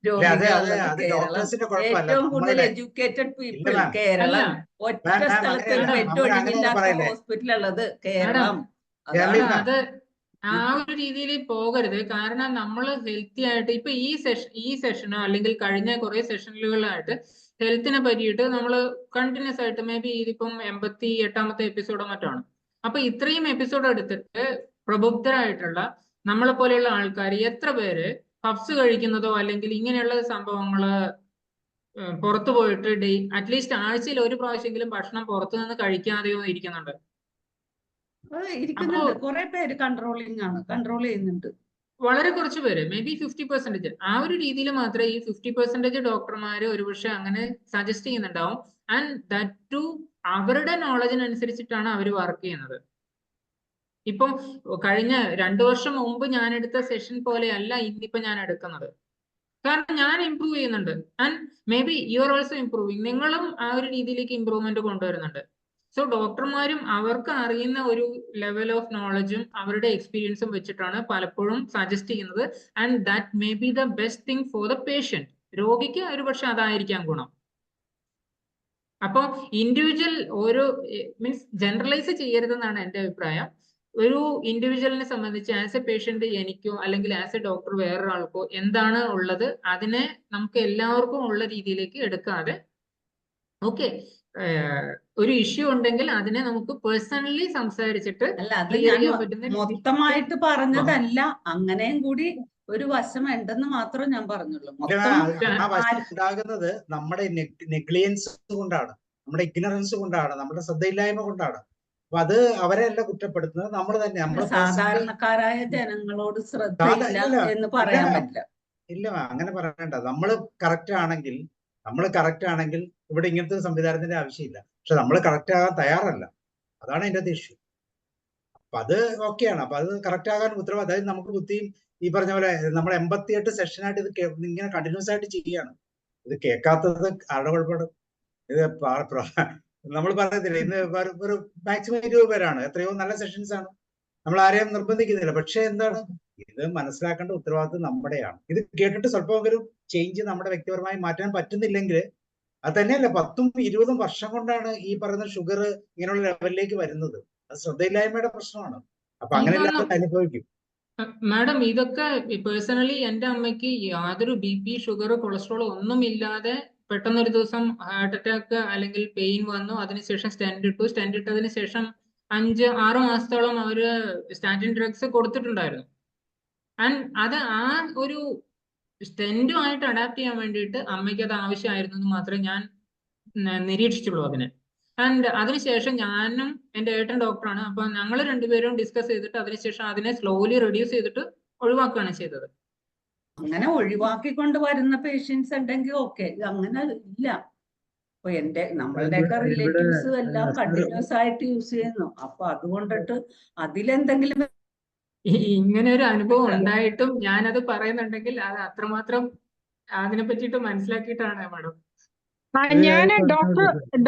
രോഗികളുള്ളത് കേരളം. ഡോക്ടേഴ്സിന്റെ കുഴപ്പമല്ല, ഏറ്റവും കൂടുതൽ നമ്മളുടെ എഡ്യൂക്കേറ്റഡ് ഇല്ല പീപ്പിൾ മാം. കേരളം. അല്ല ഒറ്റ മാം സ്ഥലത്ത് ഒരു അങ്ങനെയല്ല, ബെഡ് അങ്ങനെ അങ്ങനെയൊന്നും ഒഴിവില്ലാത്ത പറയല്ലേ ഹോസ്പിറ്റൽ ഉള്ളത് മാഡം കേരളം. കേരളീയ അതാണ് മാം. അത് ആ ഒരു രീതിയിൽ പോകരുത്. കാരണം നമ്മൾ ഹെൽത്തി ആയിട്ട് ഇപ്പൊ ഈ സെഷനോ അല്ലെങ്കിൽ കഴിഞ്ഞ കുറെ സെഷനുകളായിട്ട് ഹെൽത്തിനെ പറ്റിയിട്ട് നമ്മൾ കണ്ടിന്യൂസ് ആയിട്ട് മേ ബി ഇതിപ്പം 88ാമത്തെ എപ്പിസോഡോ മറ്റാണ്. അപ്പൊ ഇത്രയും എപ്പിസോഡ് എടുത്തിട്ട് പ്രബുദ്ധരായിട്ടുള്ള നമ്മളെ പോലെയുള്ള ആൾക്കാർ എത്ര പേര് പഫ്സ് കഴിക്കുന്നതോ അല്ലെങ്കിൽ ഇങ്ങനെയുള്ള സംഭവങ്ങള് പുറത്തു പോയിട്ട് അറ്റ്ലീസ്റ്റ് ആഴ്ചയിൽ ഒരു പ്രാവശ്യമെങ്കിലും ഭക്ഷണം പുറത്തു നിന്ന് കഴിക്കാതെയോ ഇരിക്കുന്നുണ്ട്. ഇരിക്കുന്നുണ്ട്. കുറെ പേര് കൺട്രോൾ ചെയ്യുന്നുണ്ട്. വളരെ കുറച്ച് പേര്, മേ ബി 50%. ആ ഒരു രീതിയിൽ മാത്രമേ ഈ 50% ഡോക്ടർമാര് ഒരുപക്ഷെ അങ്ങനെ സജസ്റ്റ് ചെയ്യുന്നുണ്ടാവും. ആൻഡ് ദാറ്റ് ടു അവരുടെ നോളജിനനുസരിച്ചിട്ടാണ് അവർ വർക്ക് ചെയ്യുന്നത്. ഇപ്പം കഴിഞ്ഞ 2 വർഷം മുമ്പ് ഞാൻ എടുത്ത സെഷൻ പോലെയല്ല ഇന്നിപ്പോ ഞാൻ എടുക്കുന്നത്. കാരണം ഞാൻ ഇമ്പ്രൂവ് ചെയ്യുന്നുണ്ട്. And may be you are also improving. നിങ്ങളും ആ ഒരു രീതിയിലേക്ക് ഇമ്പ്രൂവ്മെന്റ് കൊണ്ടുവരുന്നുണ്ട്. സോ ഡോക്ടർമാരും അവർക്ക് അറിയുന്ന ഒരു ലെവൽ ഓഫ് നോളജും അവരുടെ എക്സ്പീരിയൻസും വെച്ചിട്ടാണ് പലപ്പോഴും സജസ്റ്റ് ചെയ്യുന്നത്. And that may be the best thing for the patient. രോഗിക്ക് ഒരുപക്ഷെ അതായിരിക്കാം ഗുണം. അപ്പോൾ ഇൻഡിവിജ്വൽ ഓരോ മീൻസ് ജനറലൈസ് ചെയ്യരുതെന്നാണ് എൻ്റെ അഭിപ്രായം. ഒരു ഇൻഡിവിജ്വലിനെ സംബന്ധിച്ച് ആസ് എ പേഷ്യന്റ് എനിക്കോ അല്ലെങ്കിൽ ആസ് എ ഡോക്ടർ വേറൊരാൾക്കോ എന്താണ് ഉള്ളത് അതിനെ നമുക്ക് എല്ലാവർക്കും ഉള്ള രീതിയിലേക്ക് എടുക്കാതെ ഓക്കെ ഒരു ഇഷ്യൂ ഉണ്ടെങ്കിൽ അതിനെ നമുക്ക് പേഴ്സണലി സംസാരിച്ചിട്ട് അല്ല, അത് ക്ലിയർ ഞാൻ ചെയ്യാൻ പറ്റുന്ന മൊത്തമായിട്ട് പറഞ്ഞതല്ല. അങ്ങനെയും കൂടി ഒരു വശം ഉണ്ടെന്ന് മാത്രം ഞാൻ പറഞ്ഞുള്ളൂ. ആ വശം ഉണ്ടാകുന്നത് നമ്മുടെ നെഗ്ലിയൻസ് കൊണ്ടാണ്, നമ്മുടെ ഇഗ്നറൻസ് കൊണ്ടാണ്, നമ്മുടെ ശ്രദ്ധയില്ലായ്മ കൊണ്ടാണ്. അപ്പൊ അത് അവരെയല്ല കുറ്റപ്പെടുത്തുന്നത്, നമ്മൾ തന്നെ. നമ്മൾ സാധാരണക്കാരായ ജനങ്ങളോട് ശ്രദ്ധയില്ല എന്ന് പറയാൻ പറ്റില്ല. ഇല്ല, അങ്ങനെ പറയണ്ട. നമ്മൾ കറക്റ്റ് ആണെങ്കിൽ ഇവിടെ ഇങ്ങനത്തെ സംവിധാനത്തിന്റെ ആവശ്യമില്ല. പക്ഷെ നമ്മൾ കറക്റ്റ് ആകാൻ തയ്യാറല്ല. അതാണ് അതിന്റെ ഇഷ്യൂ. അപ്പൊ അത് ഓക്കെയാണ്. അപ്പൊ അത് കറക്റ്റ് ആകാൻ ഉത്തരവാദിത്തം, അതായത് നമുക്ക് ബുദ്ധിയും ഈ പറഞ്ഞ പോലെ നമ്മൾ 88 സെഷനായിട്ട് ഇത് ഇങ്ങനെ കണ്ടിന്യൂസ് ആയിട്ട് ചെയ്യാണ്. ഇത് കേൾക്കാത്തത് ആരുടെ കുഴപ്പമാണ്? ഇത് നമ്മൾ പറയത്തില്ല, ഇന്ന് ഒരു മാക്സിമം 20 പേരാണ്, എത്രയോ നല്ല സെഷൻസ് ആണ്, നമ്മൾ ആരെയും നിർബന്ധിക്കുന്നില്ല. പക്ഷെ എന്താണ്, ഇത് മനസ്സിലാക്കേണ്ട ഉത്തരവാദിത്വം നമ്മുടെയാണ്. ഇത് കേട്ടിട്ട് സ്വല്പമെങ്കിലും ചേഞ്ച് നമ്മുടെ വ്യക്തിപരമായി മാറ്റാൻ പറ്റുന്നില്ലെങ്കിൽ അത് തന്നെയല്ല 10-20 വർഷം കൊണ്ടാണ് ഈ പറയുന്ന ഷുഗർ ഇങ്ങനെയുള്ള ലെവലിലേക്ക് വരുന്നത്. അത് ശ്രദ്ധയില്ലായ്മയുടെ പ്രശ്നമാണ്. അപ്പൊ അങ്ങനെയല്ലാതെ അനുഭവിക്കും. മാഡം ഇതൊക്കെ പേഴ്സണലി എൻ്റെ അമ്മയ്ക്ക് യാതൊരു BP, ഷുഗർ, കൊളസ്ട്രോൾ ഒന്നും ഇല്ലാതെ പെട്ടെന്നൊരു ദിവസം ഹാർട്ട് അറ്റാക്ക് അല്ലെങ്കിൽ പെയിൻ വന്നു. അതിനുശേഷം സ്റ്റെന്റ് ഇട്ടു. സ്റ്റെന്റ് ഇട്ടതിന് ശേഷം 5-6 മാസത്തോളം അവര് സ്റ്റാറ്റിൻ ഡ്രഗ്സ് കൊടുത്തിട്ടുണ്ടായിരുന്നു. ആൻഡ് അത് ആ ഒരു സ്റ്റെന്റുമായിട്ട് അഡാപ്റ്റ് ചെയ്യാൻ വേണ്ടിയിട്ട് അമ്മയ്ക്ക് അത് ആവശ്യമായിരുന്നു എന്ന് മാത്രമേ ഞാൻ നിരീക്ഷിച്ചുള്ളൂ അതിനെ. ആൻഡ് അതിനുശേഷം ഞാനും എൻ്റെ ഏട്ടൻ ഡോക്ടറാണ്. അപ്പൊ ഞങ്ങൾ രണ്ടുപേരും ഡിസ്കസ് ചെയ്തിട്ട് അതിനുശേഷം അതിനെ സ്ലോലി റെഡ്യൂസ് ചെയ്തിട്ട് ഒഴിവാക്കുകയാണ് ചെയ്തത്. അങ്ങനെ ഒഴിവാക്കിക്കൊണ്ട് വരുന്ന പേഷ്യൻസ് ഉണ്ടെങ്കിൽ ഓക്കെ. അങ്ങനെ ഇല്ല. അപ്പൊ നമ്മളുടെയൊക്കെ റിലേറ്റീവ്സ് എല്ലാം കണ്ടിന്യൂസ് ആയിട്ട് യൂസ് ചെയ്യുന്നു. അപ്പൊ അതുകൊണ്ടിട്ട് അതിലെന്തെങ്കിലും ഇങ്ങനെ ഒരു അനുഭവം ഉണ്ടായിട്ടും ഞാനത് പറയുന്നുണ്ടെങ്കിൽ അത് അത്രമാത്രം അതിനെ പറ്റിയിട്ട് മനസ്സിലാക്കിയിട്ടാണ് മാഡം. ഞാൻ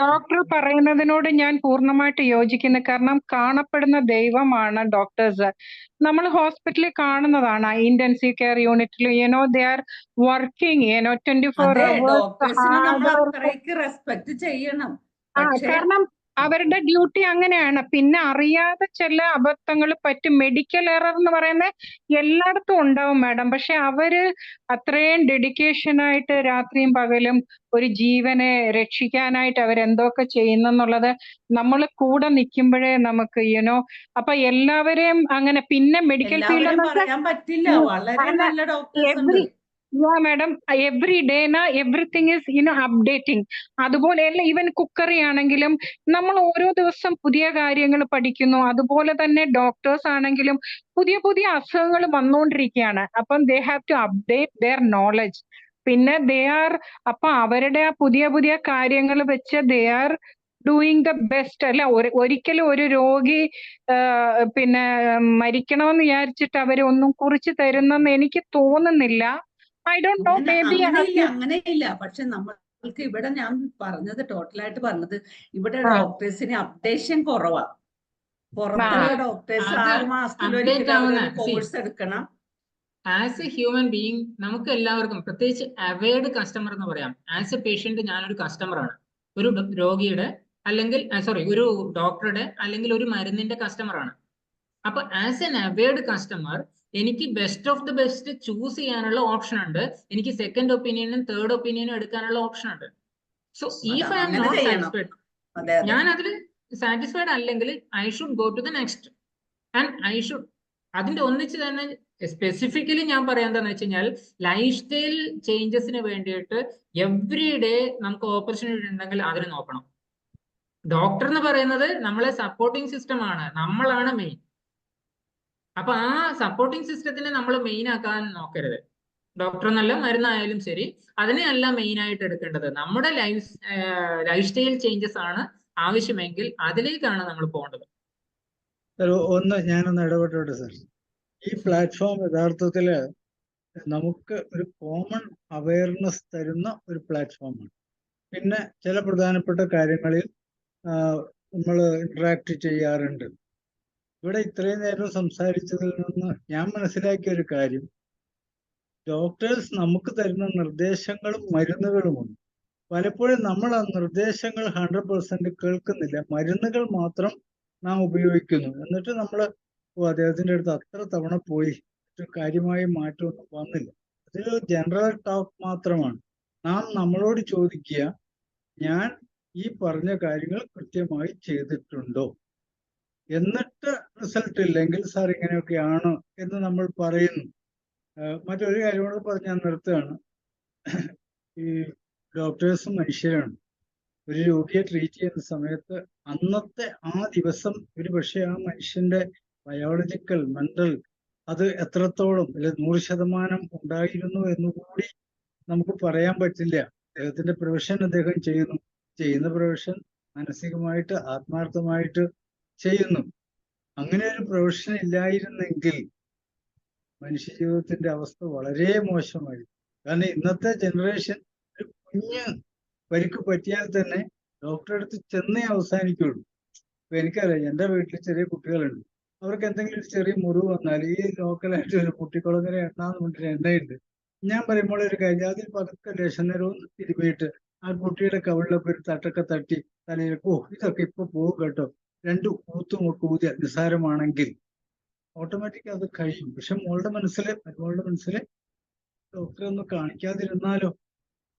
ഡോക്ടർ പറയുന്നതിനോട് ഞാൻ പൂർണ്ണമായിട്ട് യോജിക്കുന്നു. കാരണം കാണപ്പെടുന്ന ദൈവമാണ് ഡോക്ടേഴ്സ്. നമ്മൾ ഹോസ്പിറ്റലിൽ കാണുന്നതാണ്, ഇന്റൻസീവ് കെയർ യൂണിറ്റിൽ they are working 24 hours. Respect ചെയ്യണം. കാരണം അവരുടെ ഡ്യൂട്ടി അങ്ങനെയാണ്. പിന്നെ അറിയാതെ ചില അബദ്ധങ്ങൾ പറ്റും. മെഡിക്കൽ എറർ എന്ന് പറയുന്നത് എല്ലായിടത്തും ഉണ്ടാവും മാഡം. പക്ഷെ അവര് അത്രയും ഡെഡിക്കേഷനായിട്ട് രാത്രിയും പകലും ഒരു ജീവനെ രക്ഷിക്കാനായിട്ട് അവരെന്തൊക്കെ ചെയ്യുന്നെന്നുള്ളത് നമ്മൾ കൂടെ നിൽക്കുമ്പോഴേ നമുക്ക് അപ്പൊ എല്ലാവരെയും അങ്ങനെ. പിന്നെ മെഡിക്കൽ ഫീൽഡ് പറയാൻ പറ്റില്ല. വളരെ നല്ല ഡോക്ടേഴ്സ് ഉണ്ട്. Madam, every day everything is updating. അതുപോലെയല്ല, ഈവൻ കുക്കറി ആണെങ്കിലും നമ്മൾ ഓരോ ദിവസം പുതിയ കാര്യങ്ങൾ പഠിക്കുന്നു. അതുപോലെ തന്നെ ഡോക്ടേഴ്സ് ആണെങ്കിലും പുതിയ പുതിയ അസുഖങ്ങൾ വന്നുകൊണ്ടിരിക്കുകയാണ്. അപ്പം they have to update their knowledge. പിന്നെ അപ്പൊ അവരുടെ ആ പുതിയ പുതിയ കാര്യങ്ങൾ വെച്ച് they are doing the best. അല്ല, ഒരിക്കലും ഒരു രോഗി പിന്നെ മരിക്കണമെന്ന് വിചാരിച്ചിട്ട് അവരൊന്നും കുറിച്ച് തരുന്നെന്ന് എനിക്ക് തോന്നുന്നില്ല. I don't know, maybe I have to. അങ്ങനെയില്ല. പക്ഷെ നമ്മൾക്ക് ഇവിടെ ഞാൻ പറഞ്ഞത് ടോട്ടലായിട്ട് പറഞ്ഞത് ഇവിടെ ആ. ഡോക്ടേഴ്സിന് അപ്ഡേഷൻ കുറവാ. പുറത്തുള്ള ഡോക്ടേഴ്സ് അത് 6 മാസത്തിലൊരിക്കൽ update ആവുന്ന, അവരൊരു കോഴ്സ് എടുക്കണം. ആസ് എ ഹ്യൂമൻ ബീയിങ് നമുക്ക് എല്ലാവർക്കും, പ്രത്യേകിച്ച് അവേർഡ് കസ്റ്റമർ എന്ന് പറയാം. ആസ് എ പേഷ്യന്റ് ഞാനൊരു കസ്റ്റമറാണ്, ഒരു രോഗിയുടെ അല്ലെങ്കിൽ ഒരു ഡോക്ടറുടെ അല്ലെങ്കിൽ ഒരു മരുന്നിന്റെ കസ്റ്റമറാണ്. അപ്പൊ ആസ് എൻ അവേർഡ് കസ്റ്റമർ എനിക്ക് best of the best choose ചെയ്യാനുള്ള ഓപ്ഷൻ ഉണ്ട്. എനിക്ക് സെക്കൻഡ് ഒപ്പീനിയനും തേർഡ് ഒപ്പീനിയനും എടുക്കാനുള്ള ഓപ്ഷൻ ഉണ്ട്. സോ ഇഫ് ഐ ആം അങ്ങനെ നോട്ട് ചെയ്യണം. സാറ്റിസ്ഫൈഡ്, അതെ അതെ. ഞാൻ അതിൽ സാറ്റിസ്ഫൈഡ് അല്ലെങ്കിൽ I should go to the next and I should അതിന്റെ ഒന്നിച്ച് തന്നെ സ്പെസിഫിക്കലി ഞാൻ പറയാൻ എന്താണെന്ന് വെച്ച് കഴിഞ്ഞാൽ ലൈഫ് സ്റ്റൈൽ ചേഞ്ചസിന് വേണ്ടിയിട്ട് എവ്രി ഡേ നമുക്ക് ഓപ്പർച്യൂണിറ്റി ഉണ്ടെങ്കിൽ അതിന് നോക്കണം. ഡോക്ടർ എന്ന് പറയുന്നത് നമ്മളെ സപ്പോർട്ടിംഗ് സിസ്റ്റം ആണ്, നമ്മളാണ് മെയിൻ. അപ്പൊ ആ സപ്പോർട്ടിംഗ് സിസ്റ്റത്തിനെ നമ്മൾ മെയിൻ ആക്കാൻ നോക്കരുത്. ഡോക്ടർ എന്നല്ല, മരുന്നായാലും ശരി, അതിനെയല്ല മെയിൻ ആയിട്ട് എടുക്കേണ്ടത്. നമ്മുടെ ലൈഫ് സ്റ്റൈൽ ചേഞ്ചസ് ആണ് ആവശ്യമെങ്കിൽ അതിലേക്കാണ് നമ്മൾ പോകേണ്ടത്. ഞാനൊന്ന് ഇടപെട്ടോട്ടെ സാർ. ഈ പ്ലാറ്റ്ഫോം യഥാർത്ഥത്തില് നമുക്ക് ഒരു കോമൺ അവയർനെസ് തരുന്ന ഒരു പ്ലാറ്റ്ഫോമാണ്. പിന്നെ ചില പ്രധാനപ്പെട്ട കാര്യങ്ങളിൽ നമ്മൾ ഇന്ററാക്ട് ചെയ്യാറുണ്ട്. ഇവിടെ ഇത്രയും നേരം സംസാരിച്ചതിൽ നിന്ന് ഞാൻ മനസ്സിലാക്കിയ ഒരു കാര്യം, ഡോക്ടേഴ്സ് നമുക്ക് തരുന്ന നിർദ്ദേശങ്ങളും മരുന്നുകളുമുണ്ട്. പലപ്പോഴും നമ്മൾ ആ നിർദ്ദേശങ്ങൾ 100% കേൾക്കുന്നില്ല, മരുന്നുകൾ മാത്രം നാം ഉപയോഗിക്കുന്നു. എന്നിട്ട് നമ്മൾ അദ്ദേഹത്തിന്റെ അടുത്ത് അത്ര തവണ പോയി കാര്യമായ മാറ്റമൊന്നും വന്നില്ല. അതൊരു ജനറൽ ടോക്ക് മാത്രമാണ്. നാം നമ്മളോട് ചോദിക്കുക, ഞാൻ ഈ പറഞ്ഞ കാര്യങ്ങൾ കൃത്യമായി ചെയ്തിട്ടുണ്ടോ? എന്നിട്ട് റിസൾട്ട് ഇല്ലെങ്കിൽ സാർ ഇങ്ങനെയൊക്കെയാണ് എന്ന് നമ്മൾ പറയുന്നു. മറ്റൊരു കാര്യം കൂടെ പറഞ്ഞ് ഞാൻ നിർത്തുകയാണ്. ഈ ഡോക്ടേഴ്സും മനുഷ്യരാണ്. ഒരു രോഗിയെ ട്രീറ്റ് ചെയ്യുന്ന സമയത്ത് അന്നത്തെ ആ ദിവസം ഒരു പക്ഷേ ആ മനുഷ്യന്റെ ബയോളജിക്കൽ, മെന്റൽ അത് എത്രത്തോളം അല്ലെ 100% ഉണ്ടായിരുന്നു എന്നുകൂടി നമുക്ക് പറയാൻ പറ്റില്ല. അദ്ദേഹത്തിന്റെ പ്രൊഫഷൻ അദ്ദേഹം ചെയ്യുന്ന പ്രൊഫഷൻ മാനസികമായിട്ട് ആത്മാർത്ഥമായിട്ട് ചെയ്യുന്നു. അങ്ങനെ ഒരു പ്രൊഫഷൻ ഇല്ലായിരുന്നെങ്കിൽ മനുഷ്യ ജീവിതത്തിന്റെ അവസ്ഥ വളരെ മോശമായി. കാരണം ഇന്നത്തെ ജനറേഷൻ ഒരു കുഞ്ഞ് പരിക്ക് പറ്റിയാൽ തന്നെ ഡോക്ടറെ അടുത്ത് ചെന്നേ അവസാനിക്കുള്ളൂ. ഇപ്പൊ എനിക്കറിയാം, എൻ്റെ വീട്ടിൽ ചെറിയ കുട്ടികളുണ്ട്. അവർക്ക് എന്തെങ്കിലും ഒരു ചെറിയ മുറിവ് വന്നാൽ ഈ ലോക്കലായിട്ട് ഒരു കുട്ടിക്കുളങ്ങര എണ്ണാന്ന് പറഞ്ഞിട്ട് എണ്ണയുണ്ട്. ഞാൻ പറയുമ്പോൾ ഒരു കാര്യം, അതിൽ പതുക്കെ ലേശനേരവും തിരുമിയിട്ട് ആ കുട്ടിയുടെ കവിളിലൊക്കെ ഒരു തട്ടൊക്കെ തട്ടി തലയിൽ, ഇതൊക്കെ ഇപ്പൊ പോകും കേട്ടോ, 2 ഊത്തുമൊക്കെ ഊതിയ നിസ്സാരമാണെങ്കിൽ ഓട്ടോമാറ്റിക് അത് കഴിയും. പക്ഷെ മോളുടെ മനസ്സിൽ ഡോക്ടറെ ഒന്ന് കാണിക്കാതിരുന്നാലോ?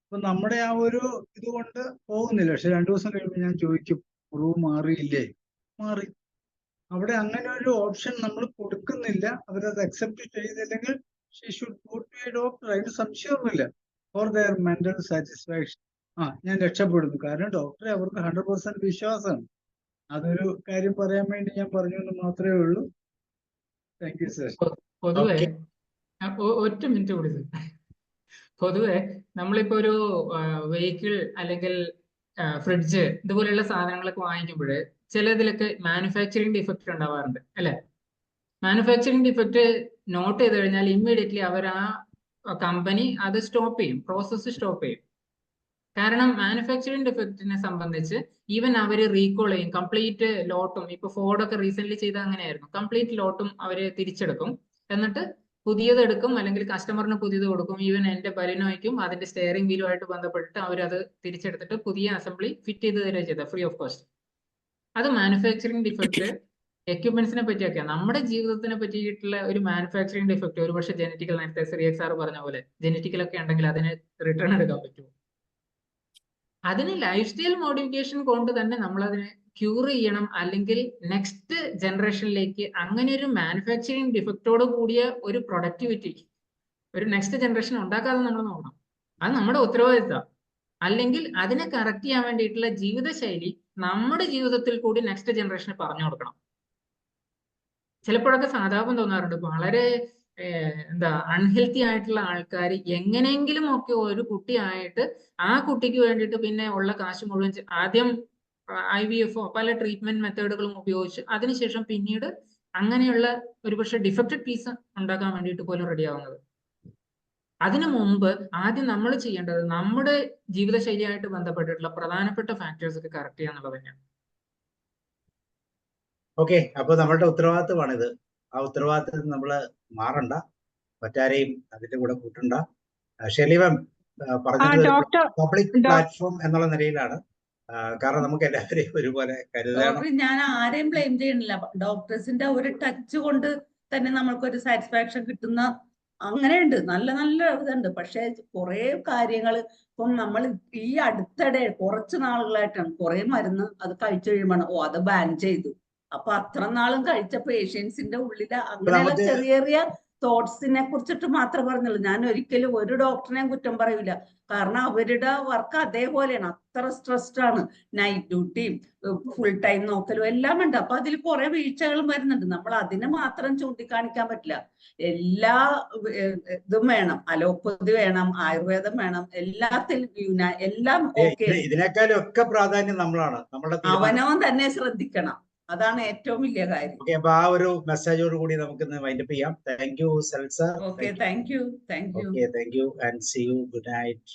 അപ്പൊ നമ്മുടെ ആ ഒരു ഇതുകൊണ്ട് പോകുന്നില്ല. പക്ഷെ 2 ദിവസം കഴിയുമ്പോൾ ഞാൻ ചോദിക്കും, മുറിവ് മാറിയില്ലേ? മാറി. അവിടെ അങ്ങനെ ഒരു ഓപ്ഷൻ നമ്മൾ കൊടുക്കുന്നില്ല. അവരത് അക്സെപ്റ്റ് ചെയ്തില്ലെങ്കിൽ she should go to a doctor. അതിന് സംശയമൊന്നുമില്ല. For their mental satisfaction. ഞാൻ രക്ഷപ്പെടുന്നു. കാരണം ഡോക്ടറെ അവർക്ക് 100% വിശ്വാസമാണ്. അതൊരു കാര്യം പറയാൻ വേണ്ടി ഞാൻ പറഞ്ഞു എന്ന് മാത്രമേ ഉള്ളൂ. Thank you sir. പൊതുവെ ഒറ്റ മിനിറ്റ് കൂടി സർ. പൊതുവെ നമ്മളിപ്പോ ഒരു വെഹിക്കിൾ അല്ലെങ്കിൽ ഫ്രിഡ്ജ് ഇതുപോലെയുള്ള സാധനങ്ങളൊക്കെ വാങ്ങിക്കുമ്പോൾ ചിലതിലൊക്കെ മാനുഫാക്ചറിങ് ഡിഫക്റ്റ് ഉണ്ടാവാറുണ്ട് അല്ലെ? മാനുഫാക്ചറിങ് ഡിഫക്റ്റ് നോട്ട് ചെയ്ത് കഴിഞ്ഞാൽ ഇമ്മീഡിയറ്റ്ലി അവർ ആ കമ്പനി അത് സ്റ്റോപ്പ് ചെയ്യും, പ്രോസസ്സ് സ്റ്റോപ്പ് ചെയ്യും. കാരണം മാനുഫാക്ചറിങ് ഡിഫക്റ്റിനെ സംബന്ധിച്ച് ഈവൻ അവർ റീകോൾ ചെയ്യും. കംപ്ലീറ്റ് ലോട്ടും, ഇപ്പൊ ഫോർഡൊക്കെ റീസെന്റ് ചെയ്ത അങ്ങനെയായിരുന്നു, കംപ്ലീറ്റ് ലോട്ടും അവര് തിരിച്ചെടുക്കും. എന്നിട്ട് പുതിയത് എടുക്കും, അല്ലെങ്കിൽ കസ്റ്റമറിന് പുതിയത് കൊടുക്കും. ഈവൻ എന്റെ ബലിനോയ്ക്കും അതിന്റെ സ്റ്റെയറിംഗ് വീലുമായിട്ട് ബന്ധപ്പെട്ടിട്ട് അവരത് തിരിച്ചെടുത്തിട്ട് പുതിയ അസംബ്ലി ഫിറ്റ് ചെയ്ത് തരിക ചെയ്ത ഫ്രീ ഓഫ് കോസ്റ്റ്. അത് മാനുഫാക്ചറിങ് ഡിഫക്റ്റ് എക്യുപ്മെന്റ്സിനെ പറ്റിയൊക്കെ. നമ്മുടെ ജീവിതത്തിനെ പറ്റിയിട്ടുള്ള ഒരു മാനുഫാക്ചറിങ് ഡിഫക്റ്റ് ഒരു പക്ഷേ ജനറ്റിക്കൽ, നേരത്തെ സിറിയക് സാർ പറഞ്ഞ പോലെ ജനറ്റിക്കലൊക്കെ ഉണ്ടെങ്കിൽ അതിന് റിട്ടേൺ എടുക്കാൻ പറ്റും. അതിന് ലൈഫ് സ്റ്റൈൽ മോഡിഫിക്കേഷൻ കൊണ്ട് തന്നെ നമ്മൾ അതിനെ ക്യൂർ ചെയ്യണം, അല്ലെങ്കിൽ നെക്സ്റ്റ് ജനറേഷനിലേക്ക് അങ്ങനെ ഒരു മാനുഫാക്ചറിങ് ഡിഫക്റ്റോട് കൂടിയ ഒരു പ്രൊഡക്ടിവിറ്റി ഒരു നെക്സ്റ്റ് ജനറേഷൻ ഉണ്ടാക്കാതെ നമ്മൾ നോക്കണം. അത് നമ്മുടെ ഉത്തരവാദിത്തം. അല്ലെങ്കിൽ അതിനെ കറക്റ്റ് ചെയ്യാൻ വേണ്ടിയിട്ടുള്ള ജീവിതശൈലി നമ്മുടെ ജീവിതത്തിൽ കൂടി നെക്സ്റ്റ് ജനറേഷന് പറഞ്ഞു കൊടുക്കണം. ചിലപ്പോഴൊക്കെ സാധാപം തോന്നാറുണ്ട്, വളരെ അൺഹെൽത്തി ആയിട്ടുള്ള ആൾക്കാർ എങ്ങനെയെങ്കിലും ഒക്കെ ഒരു കുട്ടിയായിട്ട് ആ കുട്ടിക്ക് വേണ്ടിയിട്ട് പിന്നെ ഉള്ള കാശ് മുഴുവൻ ആദ്യം IVF പല ട്രീറ്റ്മെന്റ് മെത്തേഡുകളും ഉപയോഗിച്ച് അതിനുശേഷം പിന്നീട് അങ്ങനെയുള്ള ഒരുപക്ഷെ ഡിഫക്റ്റഡ് പീസ് ഉണ്ടാക്കാൻ വേണ്ടിയിട്ട് പോലും റെഡി ആവുന്നത്. അതിനു മുമ്പ് ആദ്യം നമ്മൾ ചെയ്യേണ്ടത് നമ്മുടെ ജീവിതശൈലിയായിട്ട് ബന്ധപ്പെട്ടിട്ടുള്ള പ്രധാനപ്പെട്ട ഫാക്ടേഴ്സ് ഒക്കെ കറക്റ്റ് ചെയ്യുക എന്നുള്ളത് തന്നെയാണ്. ഓക്കെ, അപ്പൊ നമ്മളുടെ ഉത്തരവാദിത്തമാണിത്. ആ ഉത്തരവാദിത്തത്തിൽ നമ്മൾ മാറണ്ട, മറ്റാരെയും അതിന്റെ കൂടെ കൂട്ടണ്ട. ഷെലീവം പറഞ്ഞത് ഡോക്ടർ പബ്ലിക് പ്ലാറ്റ്ഫോം എന്നുള്ള നിലയിലാണ്. കാരണം നമുക്ക് എല്ലാവരെയും ഒരുപോലെ കരുതണം. ഡോക്ടർ, ഞാൻ ആരെയും ബ്ലെയിം ചെയ്യണില്ല. ഡോക്ടേഴ്സിന്റെ ഒരു ടച്ച് കൊണ്ട് തന്നെ നമ്മൾക്കൊരു സാറ്റിസ്ഫാക്ഷൻ കിട്ടുന്ന അങ്ങനെയുണ്ട്, നല്ല നല്ല ഇതുണ്ട്. പക്ഷെ കുറെ കാര്യങ്ങൾ ഇപ്പം നമ്മൾ ഈ അടുത്തിടെ കുറച്ച് നാളുകളായിട്ടാണ് കുറെ മരുന്ന് അത് കഴിച്ചു കഴിയുമ്പോൾ അത് ബാൻ ചെയ്തു. അപ്പൊ അത്ര നാളും കഴിച്ച പേഷ്യൻസിന്റെ ഉള്ളിൽ അങ്ങനെയുള്ള ചെറിയ ചെറിയ തോട്ട്സിനെ കുറിച്ചിട്ട് മാത്രമേ പറഞ്ഞുള്ളൂ. ഞാൻ ഒരിക്കലും ഒരു ഡോക്ടറിനെയും കുറ്റം പറയൂല. കാരണം അവരുടെ വർക്ക് അതേപോലെയാണ്, അത്ര സ്ട്രെസ്ഡ് ആണ്. നൈറ്റ് ഡ്യൂട്ടിയും ഫുൾ ടൈം നോക്കലും എല്ലാം ഉണ്ട്. അപ്പൊ അതിൽ കുറെ വീഴ്ചകളും വരുന്നുണ്ട്. നമ്മൾ അതിനെ മാത്രം ചൂണ്ടിക്കാണിക്കാൻ പറ്റില്ല. എല്ലാ ഇതും വേണം, അലോപ്പതി വേണം, ആയുർവേദം വേണം, എല്ലാത്തിലും എല്ലാം ഓക്കെ. ഇതിനേക്കാളും ഒക്കെ പ്രാധാന്യം നമ്മളാണ്, നമ്മുടെ അവനവൻ തന്നെ ശ്രദ്ധിക്കണം. അതാണ് ഏറ്റവും വലിയ കാര്യം. ഓക്കെ, അപ്പൊ ആ ഒരു മെസ്സേജോട് കൂടി നമുക്ക് വൈൻഡപ്പ് ചെയ്യാം. താങ്ക് യു സെൽ sir. Okay, thank you. Okay, thank you and see you. Good night.